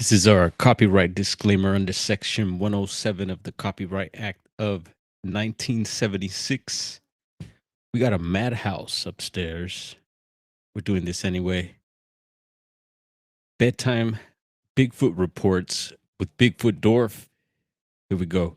This is our copyright disclaimer under Section 107 of the Copyright Act of 1976. We got a madhouse upstairs. We're doing this anyway. Bedtime Bigfoot reports with Bigfoot Dwarf. Here we go.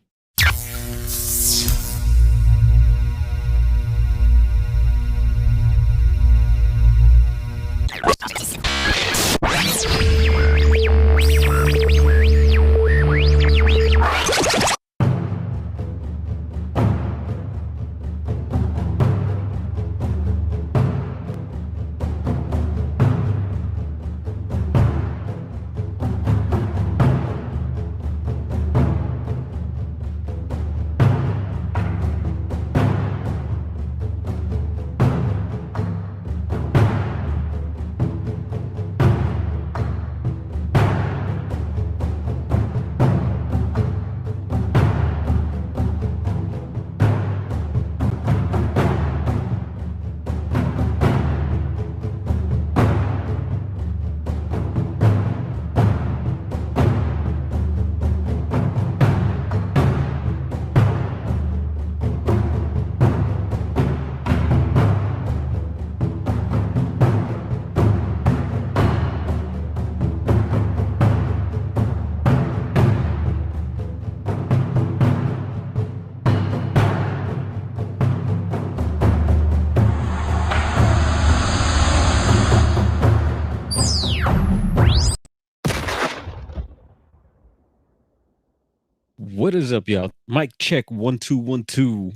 What is up, y'all? Mic check 1 2 1 2.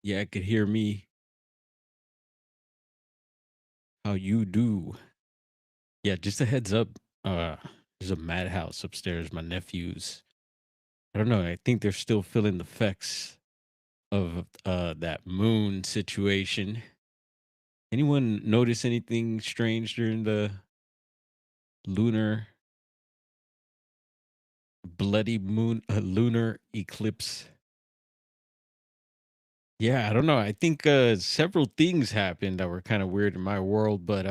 Yeah, I could hear me. How you do? Yeah, just a heads up. There's a madhouse upstairs. My nephews. I don't know. I think they're still feeling the effects of that moon situation. Anyone notice anything strange during the lunar bloody moon lunar eclipse? Yeah, I don't know. I think several things happened that were kind of weird in my world, but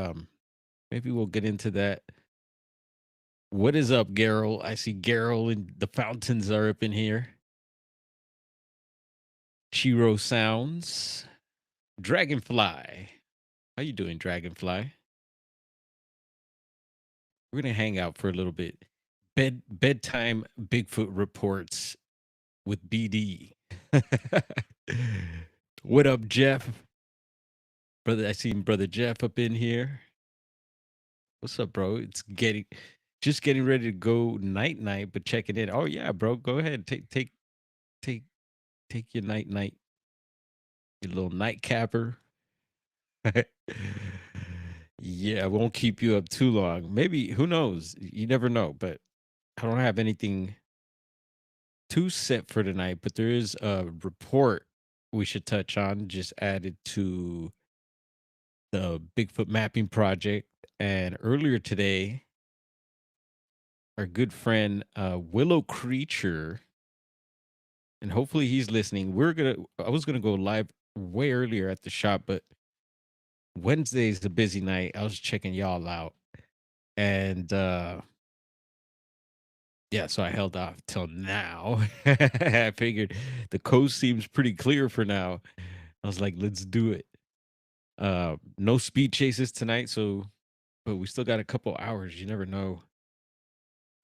maybe we'll get into that. What is up, Garrel? I see Garrel and the fountains are up in here. Chiro sounds. Dragonfly. How you doing, Dragonfly? We're gonna hang out for a little bit. Bedtime Bigfoot reports with BD. What up, Jeff? Brother, I seen brother Jeff up in here. What's up, bro? It's just getting ready to go night, but checking in. Oh yeah, bro. Go ahead. Take your night, your little nightcapper. Yeah, I won't keep you up too long. Maybe, who knows? You never know, but I don't have anything too set for tonight, but there is a report we should touch on, just added to the Bigfoot mapping project. And earlier today, our good friend Willow Creature, and hopefully he's listening. I was gonna go live way earlier at the shop, but Wednesday's a busy night. I was checking y'all out. And yeah, so I held off till now. I figured the coast seems pretty clear for now. I was like, let's do it. No speed chases tonight, so but we still got a couple hours. You never know.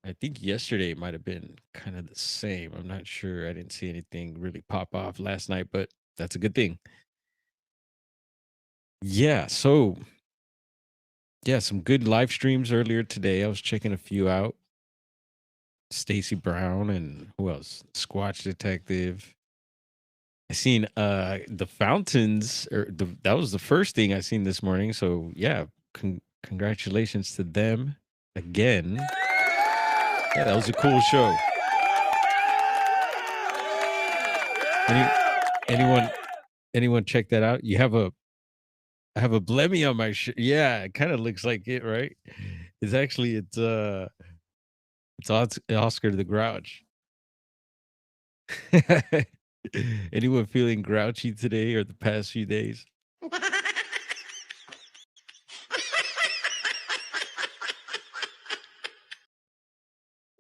I think yesterday might have been kind of the same. I'm not sure. I didn't see anything really pop off last night, but that's a good thing. Yeah, so yeah, some good live streams earlier today. I was checking a few out. Stacy Brown and who else? Squatch Detective. I seen the fountains, that was the first thing I seen this morning. So yeah, congratulations to them again. Yeah, that was a cool show. Anyone check that out? I have a blemmy on my shirt. Yeah, it kind of looks like it, right? It's Oscar the Grouch. Anyone feeling grouchy today or the past few days?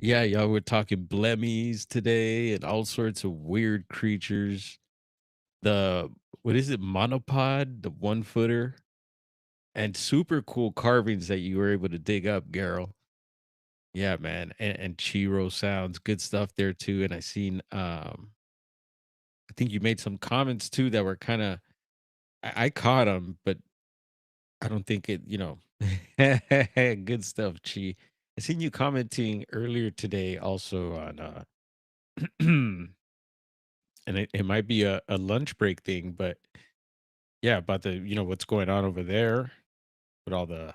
Yeah, y'all were talking blemmies today and all sorts of weird creatures. The what is it, monopod, the 1 footer, and super cool carvings that you were able to dig up, Garrel. Yeah, man. And Chiro sounds, good stuff there too. And I seen I think you made some comments too that were kind of I caught them, but I don't think good stuff, Chi. I seen you commenting earlier today also on and it might be a lunch break thing, but yeah, about the what's going on over there with all the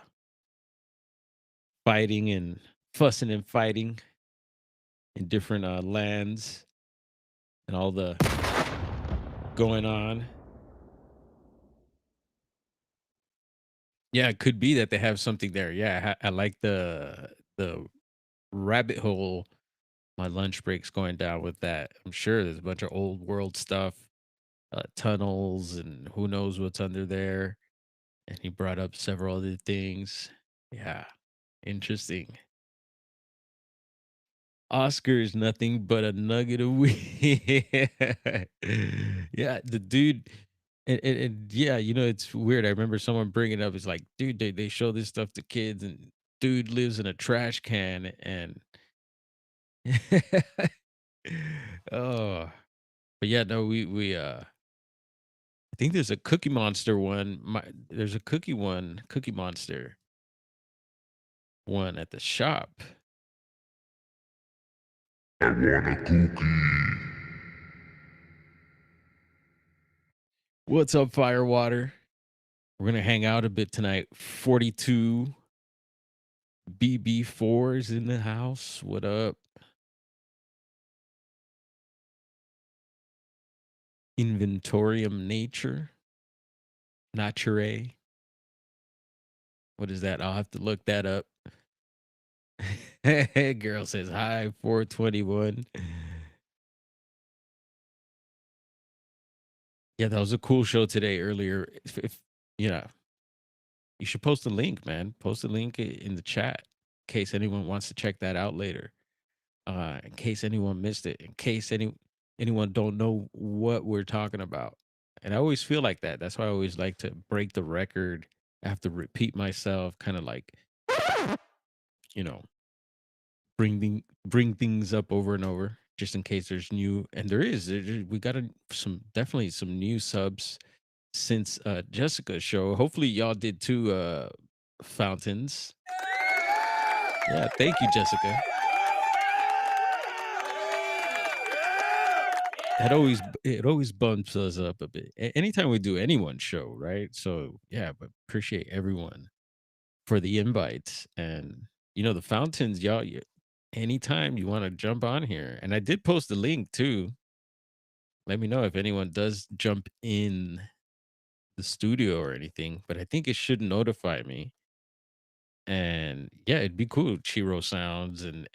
fighting and fussing and fighting in different lands and all the going on. Yeah, it could be that they have something there. Yeah, I like the rabbit hole my lunch break's going down with that. I'm sure there's a bunch of old world stuff, tunnels, and who knows what's under there. And he brought up several other things. Yeah, interesting. Oscar is nothing but a nugget of weed. Yeah, the dude, and yeah, it's weird. I remember someone bringing it up. It's like, dude, they show this stuff to kids, and dude lives in a trash can, and oh, but yeah, no, I think there's a Cookie Monster one. There's a Cookie Monster one at the shop. I want a cookie. What's up, Firewater? We're gonna hang out a bit tonight. 42 BB4s in the house. What up? Inventorium Nature. Nature. What is that? I'll have to look that up. Girl says hi, 421. Yeah, that was a cool show today earlier. If yeah, you should post a link, man. Post a link in the chat in case anyone wants to check that out later. In case anyone missed it, in case anyone don't know what we're talking about. And I always feel like that. That's why I always like to break the record. I have to repeat myself, kind of like, you know, bring things up over and over, just in case there's new. And we got some definitely some new subs since Jessica's show. Hopefully y'all did too. Fountains. Yeah, thank you, Jessica. It always bumps us up a bit. Anytime we do anyone's show, right? So yeah, but appreciate everyone for the invites and the fountains, y'all. Anytime you want to jump on here, and I did post the link too. Let me know if anyone does jump in the studio or anything, but I think it should notify me. And yeah, it'd be cool. Chiro sounds and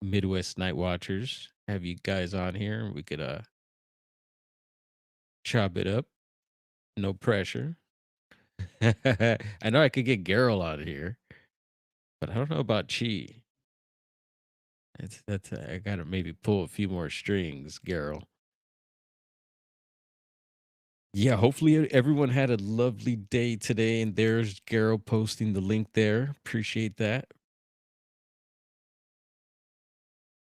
Midwest Night Watchers. Have you guys on here? We could chop it up. No pressure. I know I could get Geralt out of here, but I don't know about Chi. That's I gotta maybe pull a few more strings, Geralt. Yeah, hopefully everyone had a lovely day today, and there's Geralt posting the link there. Appreciate that.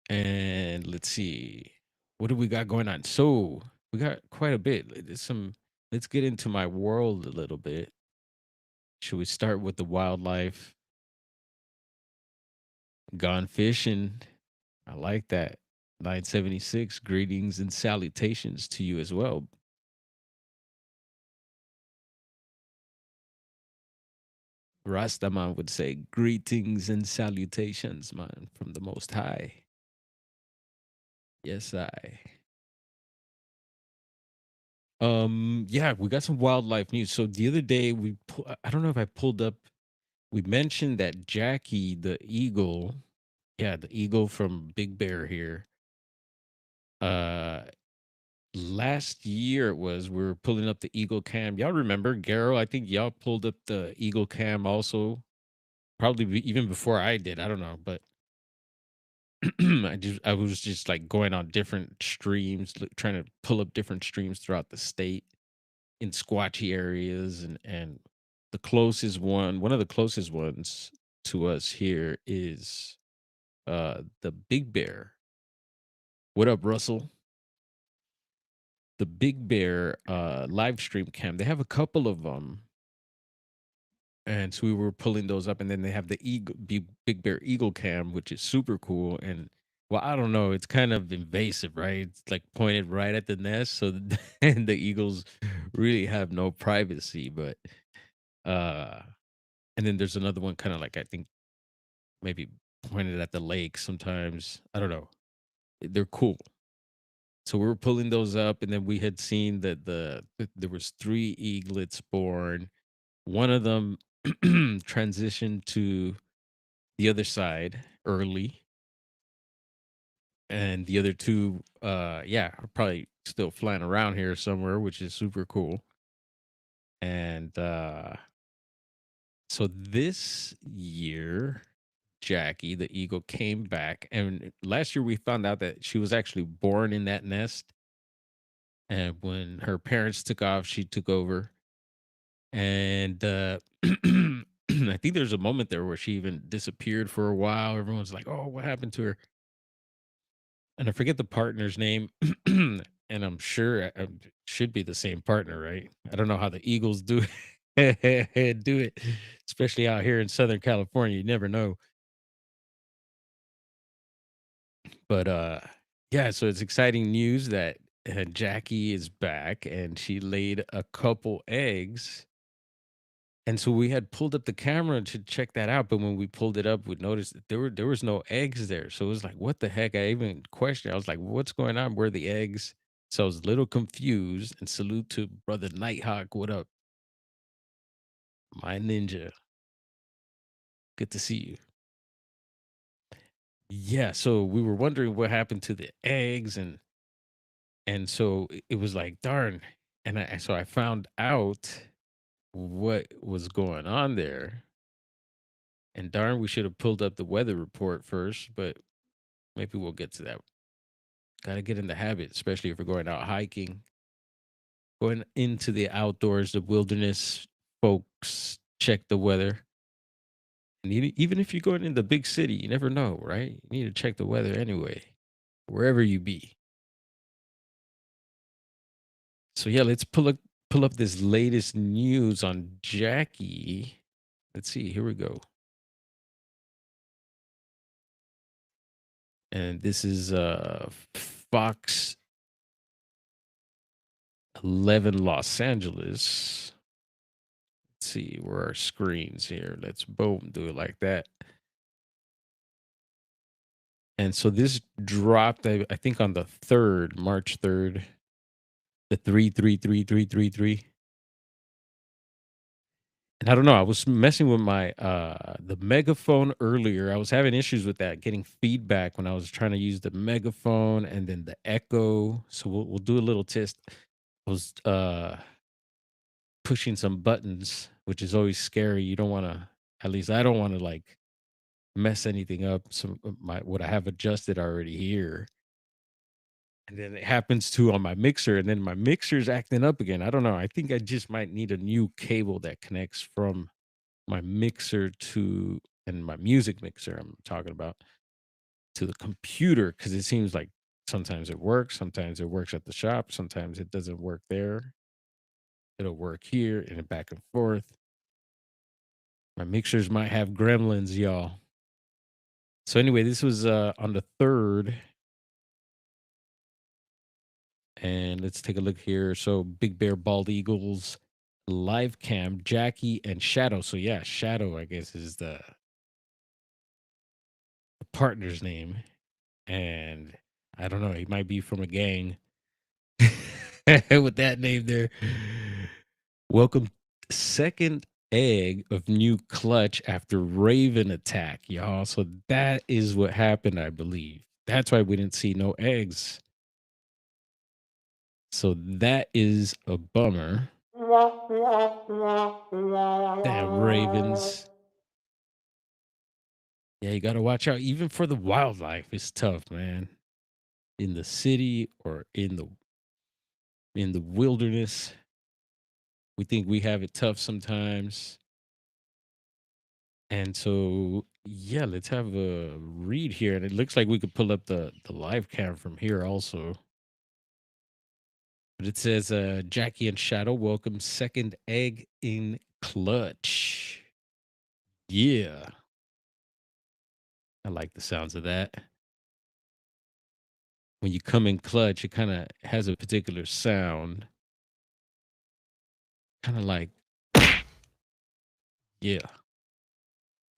And let's see, what do we got going on? So we got quite a bit. There's some. Let's get into my world a little bit. Should we start with the wildlife? Gone fishing. I like that. 976, greetings and salutations to you as well. Rastaman would say, greetings and salutations, man, from the Most High. Yes, I. Yeah, we got some wildlife news. So the other day, I don't know if I pulled up, we mentioned that Jackie, the eagle, yeah, the eagle from Big Bear here, uh, last year it was we were pulling up the eagle cam. Y'all remember Garo? I think y'all pulled up the eagle cam also, probably even before I did. I don't know, but I was just like going on different streams, trying to pull up different streams throughout the state in squatchy areas, and one of the closest ones to us here is the Big Bear. What up, Russell? The Big Bear live stream cam. They have a couple of them, and so we were pulling those up, and then they have the Big Bear Eagle cam, which is super cool. And well, I don't know, it's kind of invasive, right? It's like pointed right at the nest, so and the eagles really have no privacy. But uh, and then there's another one, kind of like, I think maybe pointed at the lake. Sometimes I don't know. They're cool. So we were pulling those up, and then we had seen that there was three eaglets born. One of them transitioned to the other side early, and the other two, yeah, are probably still flying around here somewhere, which is super cool. And so this year, Jackie, the eagle, came back, and last year we found out that she was actually born in that nest. And when her parents took off, she took over. And I think there's a moment there where she even disappeared for a while. Everyone's like, "Oh, what happened to her?" And I forget the partner's name, and I'm sure should be the same partner, right? I don't know how the Eagles do do it, especially out here in Southern California. You never know. But yeah, so it's exciting news that Jackie is back, and she laid a couple eggs. And so we had pulled up the camera to check that out, but when we pulled it up, we noticed that there was no eggs there. So it was like, what the heck? I even questioned. I was like, what's going on? Where are the eggs? So I was a little confused. And salute to brother Nighthawk. What up, my ninja? Good to see you. Yeah. So we were wondering what happened to the eggs, and so it was like, darn. And I found out what was going on there. And darn, we should have pulled up the weather report first, but maybe we'll get to that. Gotta get in the habit, especially if we're going out hiking, going into the outdoors, the wilderness. Folks, check the weather. And even if you're going in the big city, you never know, right? You need to check the weather anyway, wherever you be. So yeah, let's pull up this latest news on Jackie. Let's see. Here we go. And this is Fox 11 Los Angeles. Let's see where our screens here. Let's boom do it like that. And so this dropped, I think, on the 3rd, March 3rd, the 3333333. And I don't know, I was messing with my the megaphone earlier. I was having issues with that, getting feedback when I was trying to use the megaphone and then the echo. So we'll do a little test. I was pushing some buttons, which is always scary. You don't want to, at least I don't want to, like, mess anything up. Some of my what I have adjusted already here. And then it happens too on my mixer, and then my mixer's acting up again. I don't know. I think I just might need a new cable that connects from my mixer to, and my music mixer I'm talking about, to the computer, because it seems like sometimes it works at the shop, sometimes it doesn't work there. It'll work here and then back and forth. My mixers might have gremlins, y'all. So anyway, this was on the 3rd. And let's take a look here. So Big Bear Bald Eagles live cam, Jackie and Shadow. So yeah, Shadow, I guess, is the partner's name. And I don't know, he might be from a gang with that name there. Welcome, second egg of new clutch after Raven attack, y'all. So that is what happened, I believe. That's why we didn't see no eggs. So that is a bummer. Damn Ravens. Yeah, you got to watch out. Even for the wildlife, it's tough, man. In the city or in the wilderness, we think we have it tough sometimes. And so, yeah, let's have a read here. And it looks like we could pull up the live cam from here also. But it says Jackie and Shadow welcome second egg in clutch. Yeah. I like the sounds of that. When you come in clutch, it kind of has a particular sound. Kind of like, yeah.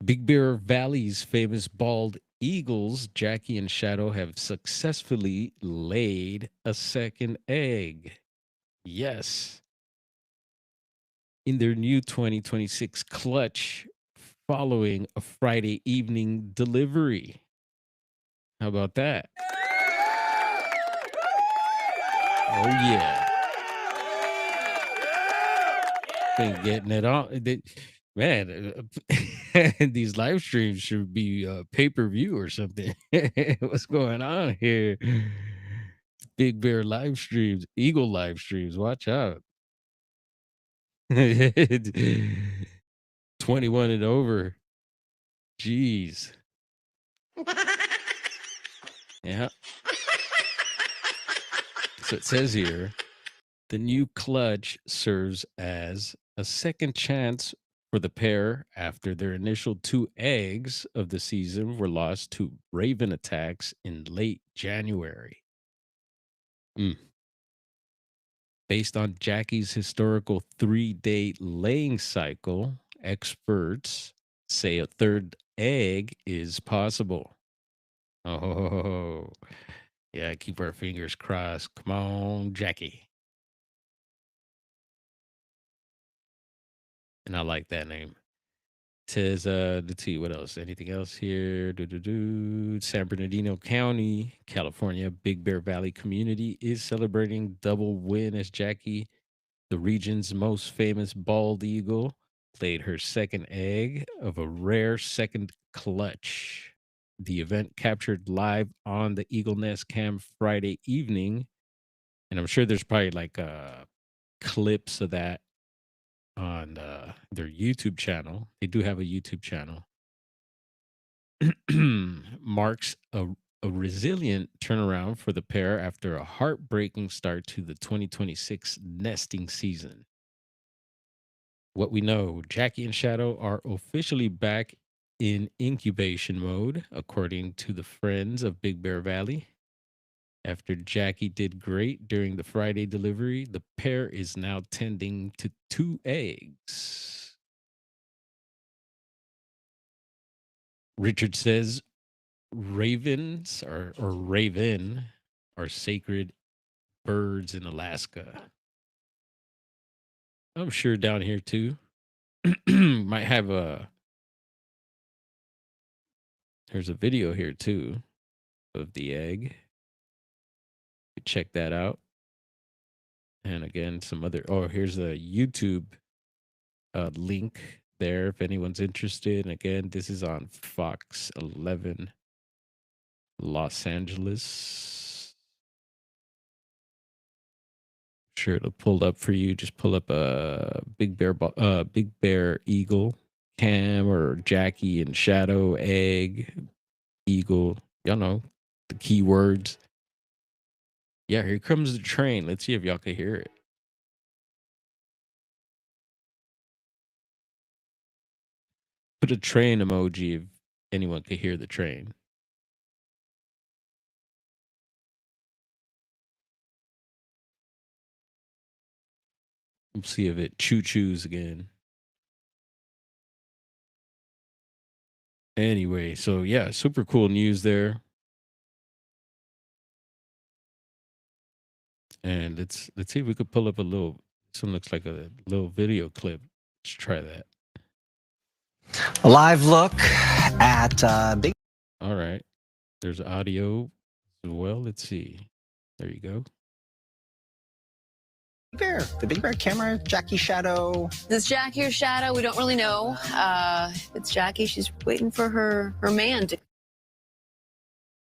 Big Bear Valley's famous bald eagles, Jackie and Shadow, have successfully laid a second egg. Yes. In their new 2026 clutch following a Friday evening delivery. How about that? Oh, yeah. Been getting it on. Man, these live streams should be pay-per-view or something. What's going on here? Big Bear live streams, Eagle live streams. Watch out. 21 and over. Jeez. Yeah. So it says here the new clutch serves as a second chance for the pair after their initial two eggs of the season were lost to raven attacks in late January. Mm. Based on Jackie's historical 3-day laying cycle, experts say a third egg is possible. Oh, yeah, keep our fingers crossed. Come on, Jackie. And I like that name. Says, let's see what else. Anything else here? San Bernardino County, California, Big Bear Valley community is celebrating double win as Jackie, the region's most famous bald eagle, laid her second egg of a rare second clutch. The event captured live on the Eagle Nest Cam Friday evening, and I'm sure there's probably like clips of that on their YouTube channel. They do have a YouTube channel. Marks a resilient turnaround for the pair after a heartbreaking start to the 2026 nesting season. What we know, Jackie and Shadow are officially back in incubation mode, according to the friends of Big Bear Valley. After Jackie did great during the Friday delivery, the pair is now tending to two eggs. Richard says ravens or raven are sacred birds in Alaska. I'm sure down here too. Might have there's a video here too of the egg. Check that out. And again, some other. Oh, here's the YouTube link there if anyone's interested. And again, this is on Fox 11, Los Angeles. Sure, it'll pull up for you. Just pull up a Big Bear Eagle Cam or Jackie and Shadow Egg Eagle. Y'all know the keywords. Yeah, here comes the train. Let's see if y'all can hear it. Put a train emoji if anyone could hear the train. Let's see if it choo-choos again. Anyway, so yeah, super cool news there. And let's see if we could pull up a little. This one looks like a little video clip. Let's try that. A live look at Big. All right. There's audio as well. Let's see. There you go. Bear, the Big Bear camera, Jackie Shadow. This Jackie or Shadow, we don't really know. If it's Jackie, she's waiting for her man to.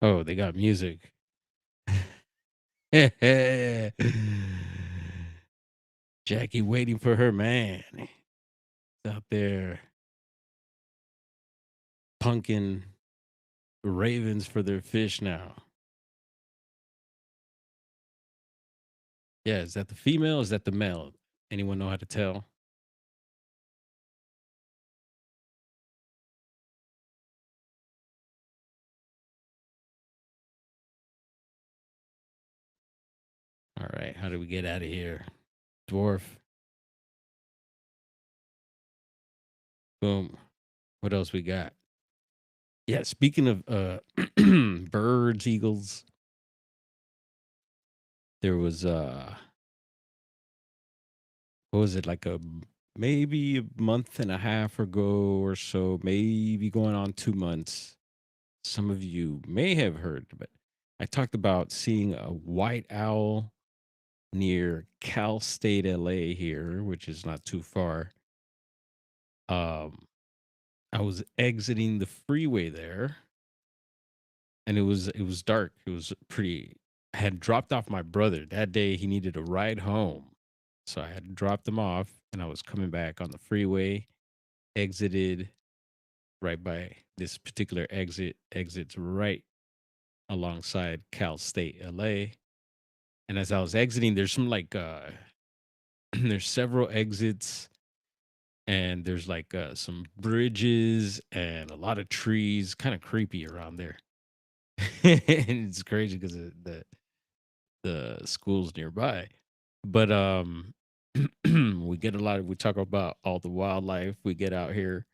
Oh, they got music. Jackie waiting for her man. He's out there punking ravens for their fish now. Yeah, is that the female? Is that the male? Anyone know how to tell? All right, how do we get out of here? Dwarf. Boom. What else we got? Yeah, speaking of birds, eagles, there was what was it, like maybe a month and a half ago or so, maybe going on 2 months. Some of you may have heard, but I talked about seeing a white owl near Cal State LA here, which is not too far. I was exiting the freeway there, and it was dark. It was pretty. I had dropped off my brother that day. He needed a ride home, so I had dropped him off, and I was coming back on the freeway. Exited right by this particular exit. Exits right alongside Cal State LA. And as I was exiting, there's some like there's several exits, and there's like some bridges and a lot of trees, kind of creepy around there. And it's crazy because the school's nearby. But we get a lot of we talk about all the wildlife we get out here.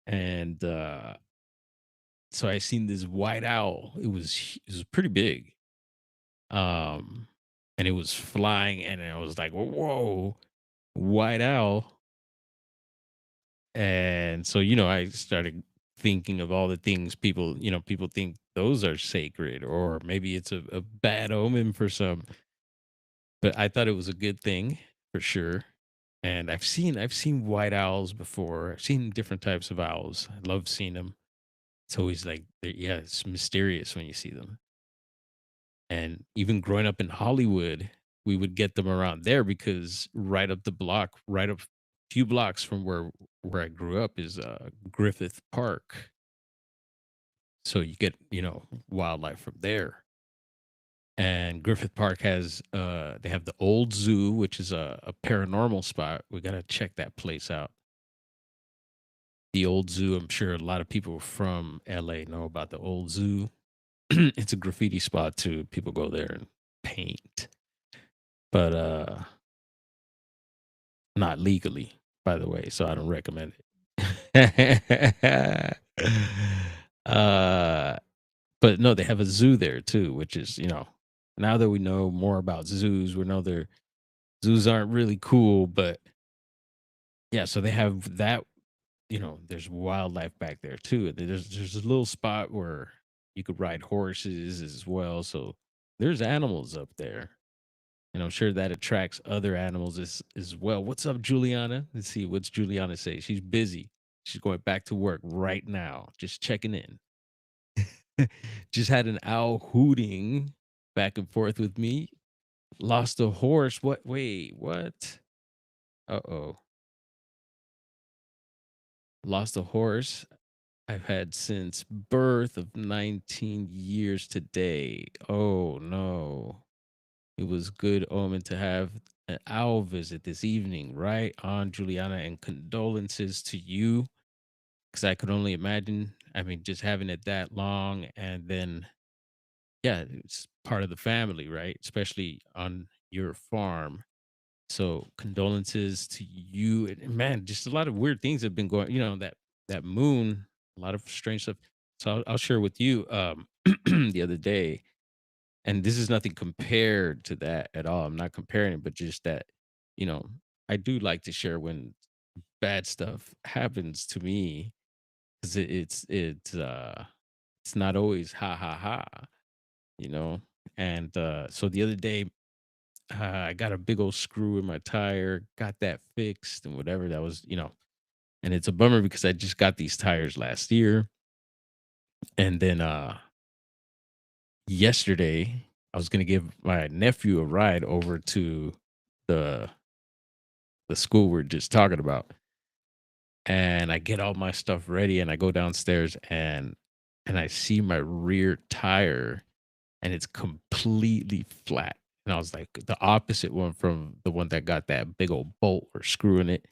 And so I seen this white owl. It was pretty big. Um and it was flying, and I was like, whoa, white owl. And so, I started thinking of all the things people think those are sacred, or maybe it's a bad omen for some. But I thought it was a good thing for sure. And I've seen white owls before. I've seen different types of owls. I love seeing them. It's always like, yeah, it's mysterious when you see them. And even growing up in Hollywood, we would get them around there because right up the block, right up a few blocks from where I grew up is Griffith Park. So you get, wildlife from there. And Griffith Park has they have the old zoo, which is a paranormal spot. We gotta check that place out. The old zoo, I'm sure a lot of people from LA know about the old zoo. It's a graffiti spot too. People go there and paint. But not legally, by the way, so I don't recommend it. uh but no, they have a zoo there too, which is, now that we know more about zoos, we know their zoos aren't really cool, but yeah, so they have that, there's wildlife back there too. There's a little spot where you could ride horses as well. So there's animals up there. And I'm sure that attracts other animals as well. What's up, Juliana? Let's see. What's Juliana say? She's busy. She's going back to work right now. Just checking in. Just had an owl hooting back and forth with me. Lost a horse. What? Wait, what? Uh-oh. Lost a horse I've had since birth of 19 years today. Oh no. It was good omen to have an owl visit this evening, right on, Juliana, and condolences to you, because I could only imagine. I mean, just having it that long, and then yeah, it's part of the family, right? Especially on your farm. So condolences to you, and man, just a lot of weird things have been going. That moon, a lot of strange stuff. So I'll share with you the other day, and this is nothing compared to that at all. I'm not comparing it, but just that, you know, I do like to share when bad stuff happens to me, because it's not always ha ha ha, you know. And so the other day, I got a big old screw in my tire, got that fixed and whatever. That was, and it's a bummer because I just got these tires last year. And then yesterday I was gonna give my nephew a ride over to the the school we're just talking about. And I get all my stuff ready and I go downstairs and I see my rear tire and it's completely flat. And I was like the opposite one from the one that got that big old bolt or screw in it.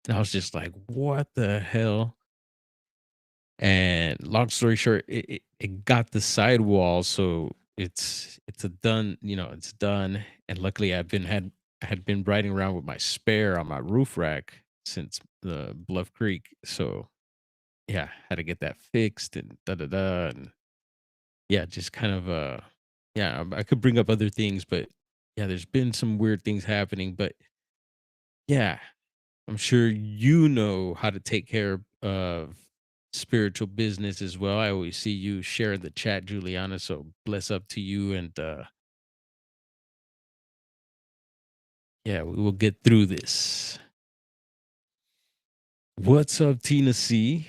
And I was just like, what the hell? And long story short, it got the sidewall, so it's a done, it's done. And luckily I had been riding around with my spare on my roof rack since the Bluff Creek. So yeah, had to get that fixed and da da da. And yeah, just kind of yeah, I could bring up other things, but yeah, there's been some weird things happening. But yeah, I'm sure you know how to take care of spiritual business as well. I always see you share in the chat, Juliana. So bless up to you. And yeah, we will get through this. What's up, Tina C?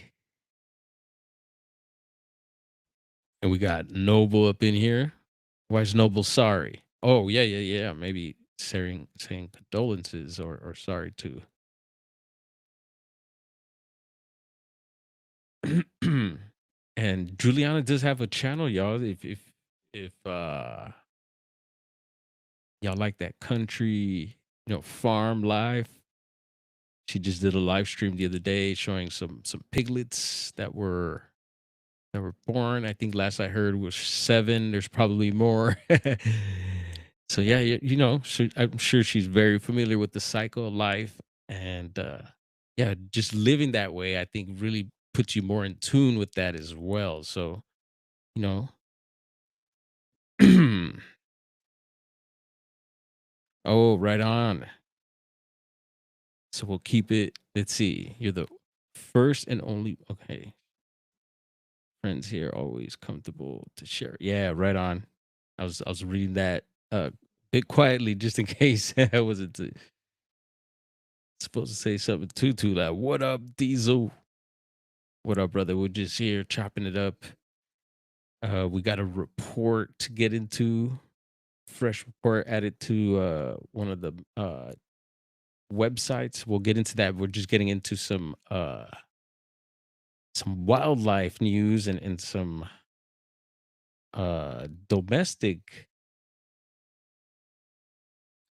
And we got Noble up in here. Why is Noble sorry? Oh, yeah, yeah, yeah. Maybe saying condolences or sorry too. And Juliana does have a channel, y'all. If y'all like that country, farm life, she just did a live stream the other day showing some piglets that were born. I think last I heard was 7. There's probably more. So yeah, so I'm sure she's very familiar with the cycle of life. And yeah, just living that way, I think really puts you more in tune with that as well. So, you know, oh, right on. So we'll keep it. Let's see. You're the first and only. Okay. Friends here always comfortable to share. Yeah, right on. I was reading that bit quietly just in case I wasn't supposed to say something too loud. What up, Diesel? What up, brother? We're just here chopping it up. We got a report to get into. Fresh report added to one of the websites. We'll get into that. We're just getting into some wildlife news and some domestic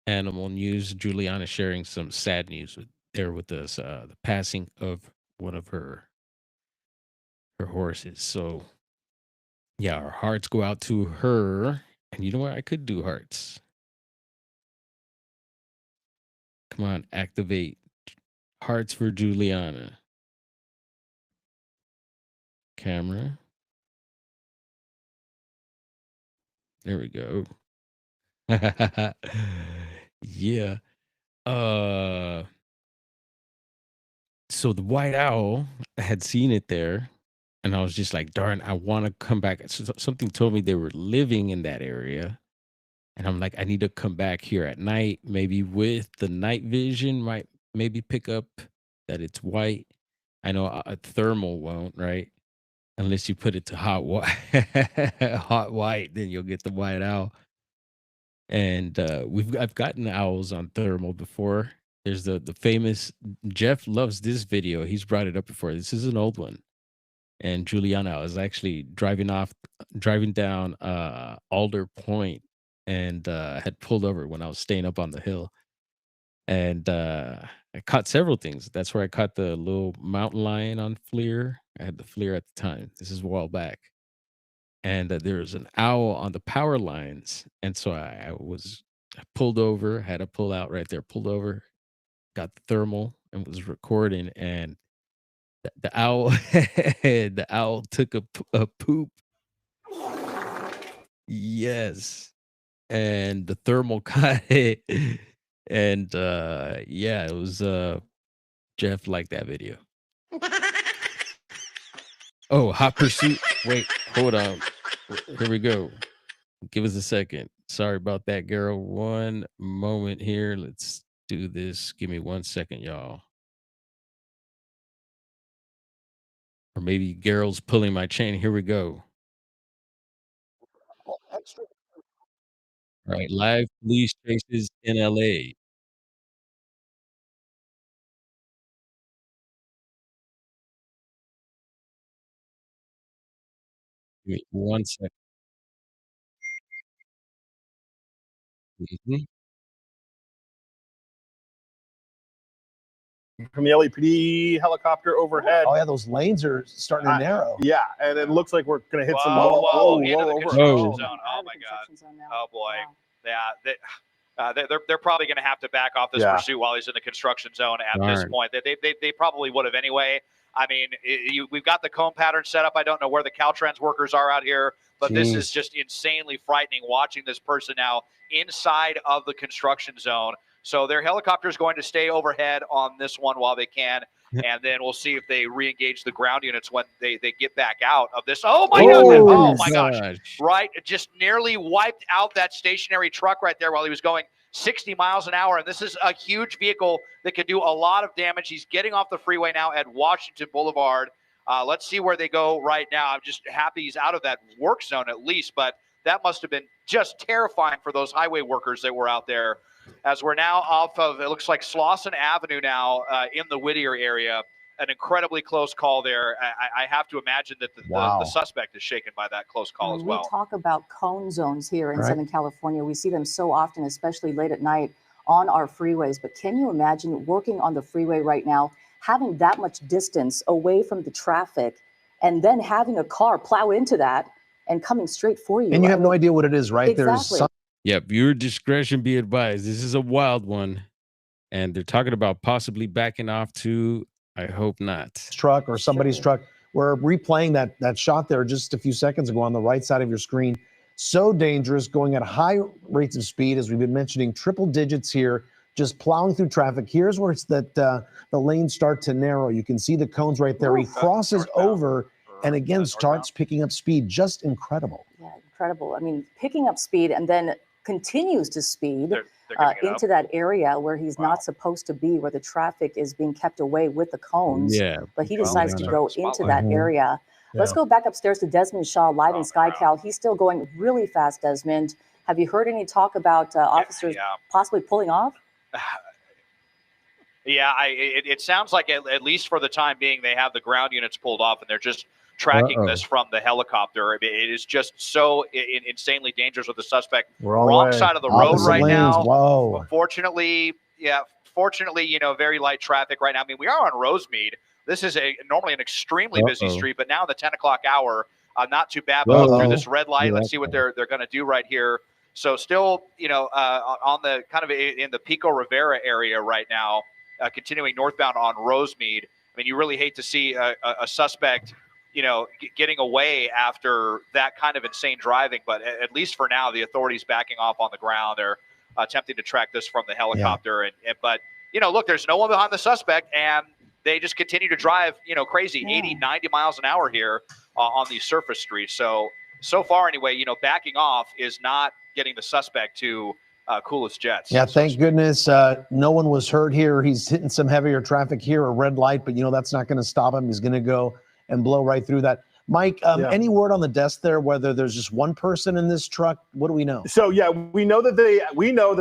animal news. Juliana sharing some sad news with us. The passing of one of her horses. So yeah, our hearts go out to her. And you know what? I could do hearts. Come on, activate hearts for Juliana. Camera. There we go. Yeah. Uh so the white owl, I had seen it there, and I was just like, darn, I want to come back. Something told me they were living in that area. And I'm like, I need to come back here at night, maybe with the night vision, might maybe pick up that it's white. I know a thermal won't, right? Unless you put it to hot white, hot white, then you'll get the white owl. And I've gotten owls on thermal before. There's the famous Jeff loves this video. He's brought it up before. This is an old one. And Juliana was actually driving down Alder Point, and had pulled over when I was staying up on the hill. And I caught several things. That's where I caught the little mountain lion on FLIR. I had the FLIR at the time. This is a while back. And there was an owl on the power lines. And so I pulled over, had to pull out right there, pulled over, got the thermal and was recording. And the owl, the owl took a poop. Yes. And the thermal caught it. And yeah, it was Jeff liked that video. Oh, hot pursuit. Wait, hold on. Here we go. Give us a second. Sorry about that, girl. One moment here. Let's do this. Give me 1 second, y'all. Or maybe Gerald's pulling my chain. Here we go. All right, live police chases in LA. Give me 1 second. Mhm. From the LAPD helicopter overhead. Oh yeah, those lanes are starting to narrow. Yeah, and it looks like we're gonna hit some. Whoa, into the over. construction Whoa. zone. Oh my god. Oh boy. Yeah, they're probably going to have to back off this pursuit while he's in the construction zone at this point. They probably would have anyway. I mean, we've got the cone pattern set up. I don't know where the Caltrans workers are out here, but this is just insanely frightening watching this person now inside of the construction zone. So their helicopter is going to stay overhead on this one while they can, and then we'll see if they re-engage the ground units when they get back out of this. Oh my goodness! Oh my gosh! Right, just nearly wiped out that stationary truck right there while he was going 60 miles an hour. And this is a huge vehicle that could do a lot of damage. He's getting off the freeway now at Washington Boulevard. Let's see where they go right now. I'm just happy he's out of that work zone at least, but that must have been just terrifying for those highway workers that were out there. As we're now off of, it looks like Slauson Avenue now in the Whittier area. An incredibly close call there. I have to imagine that the suspect is shaken by that close call as well. We talk about cone zones here in Southern California. We see them so often, especially late at night on our freeways. But can you imagine working on the freeway right now, having that much distance away from the traffic, and then having a car plow into that and coming straight for you? And you have no idea what it is, right? Exactly. Yep, viewer discretion be advised. This is a wild one. And they're talking about possibly backing off to, I hope not, truck or somebody's truck. We're replaying that shot there just a few seconds ago on the right side of your screen. So dangerous, going at high rates of speed, as we've been mentioning, triple digits here, just plowing through traffic. Here's where it's that the lanes start to narrow. You can see the cones right there. He crosses over and again starts picking up speed. Just incredible. Yeah, incredible. I mean, picking up speed and then continues to speed into that area where he's not supposed to be, where the traffic is being kept away with the cones. Yeah. But he decides to go into that area. Let's go back upstairs to Desmond Shaw live in SkyCal. He's still going really fast, Desmond. Have you heard any talk about officers possibly pulling off? Yeah, it sounds like at least for the time being, they have the ground units pulled off and they're just tracking this from the helicopter. It is just so insanely dangerous with the suspect. Wrong side of the road right now. Whoa. Fortunately, very light traffic right now. I mean, we are on Rosemead. This is normally an extremely busy street, but now the 10 o'clock hour, not too bad. But through this red light, let's see what they're going to do right here. So still, on the kind of in the Pico Rivera area right now, continuing northbound on Rosemead. I mean, you really hate to see a suspect, getting away after that kind of insane driving. But at least for now, the authorities backing off on the ground. They're attempting to track this from the helicopter. But, look, there's no one behind the suspect, and they just continue to drive, crazy 80, 90 miles an hour here on these surface streets. So far anyway, backing off is not getting the suspect to cool his jets. Yeah, thank goodness no one was hurt here. He's hitting some heavier traffic here, a red light, but that's not going to stop him. He's going to go and blow right through that. Mike, any word on the desk there, whether there's just one person in this truck? What do we know? So yeah, we know that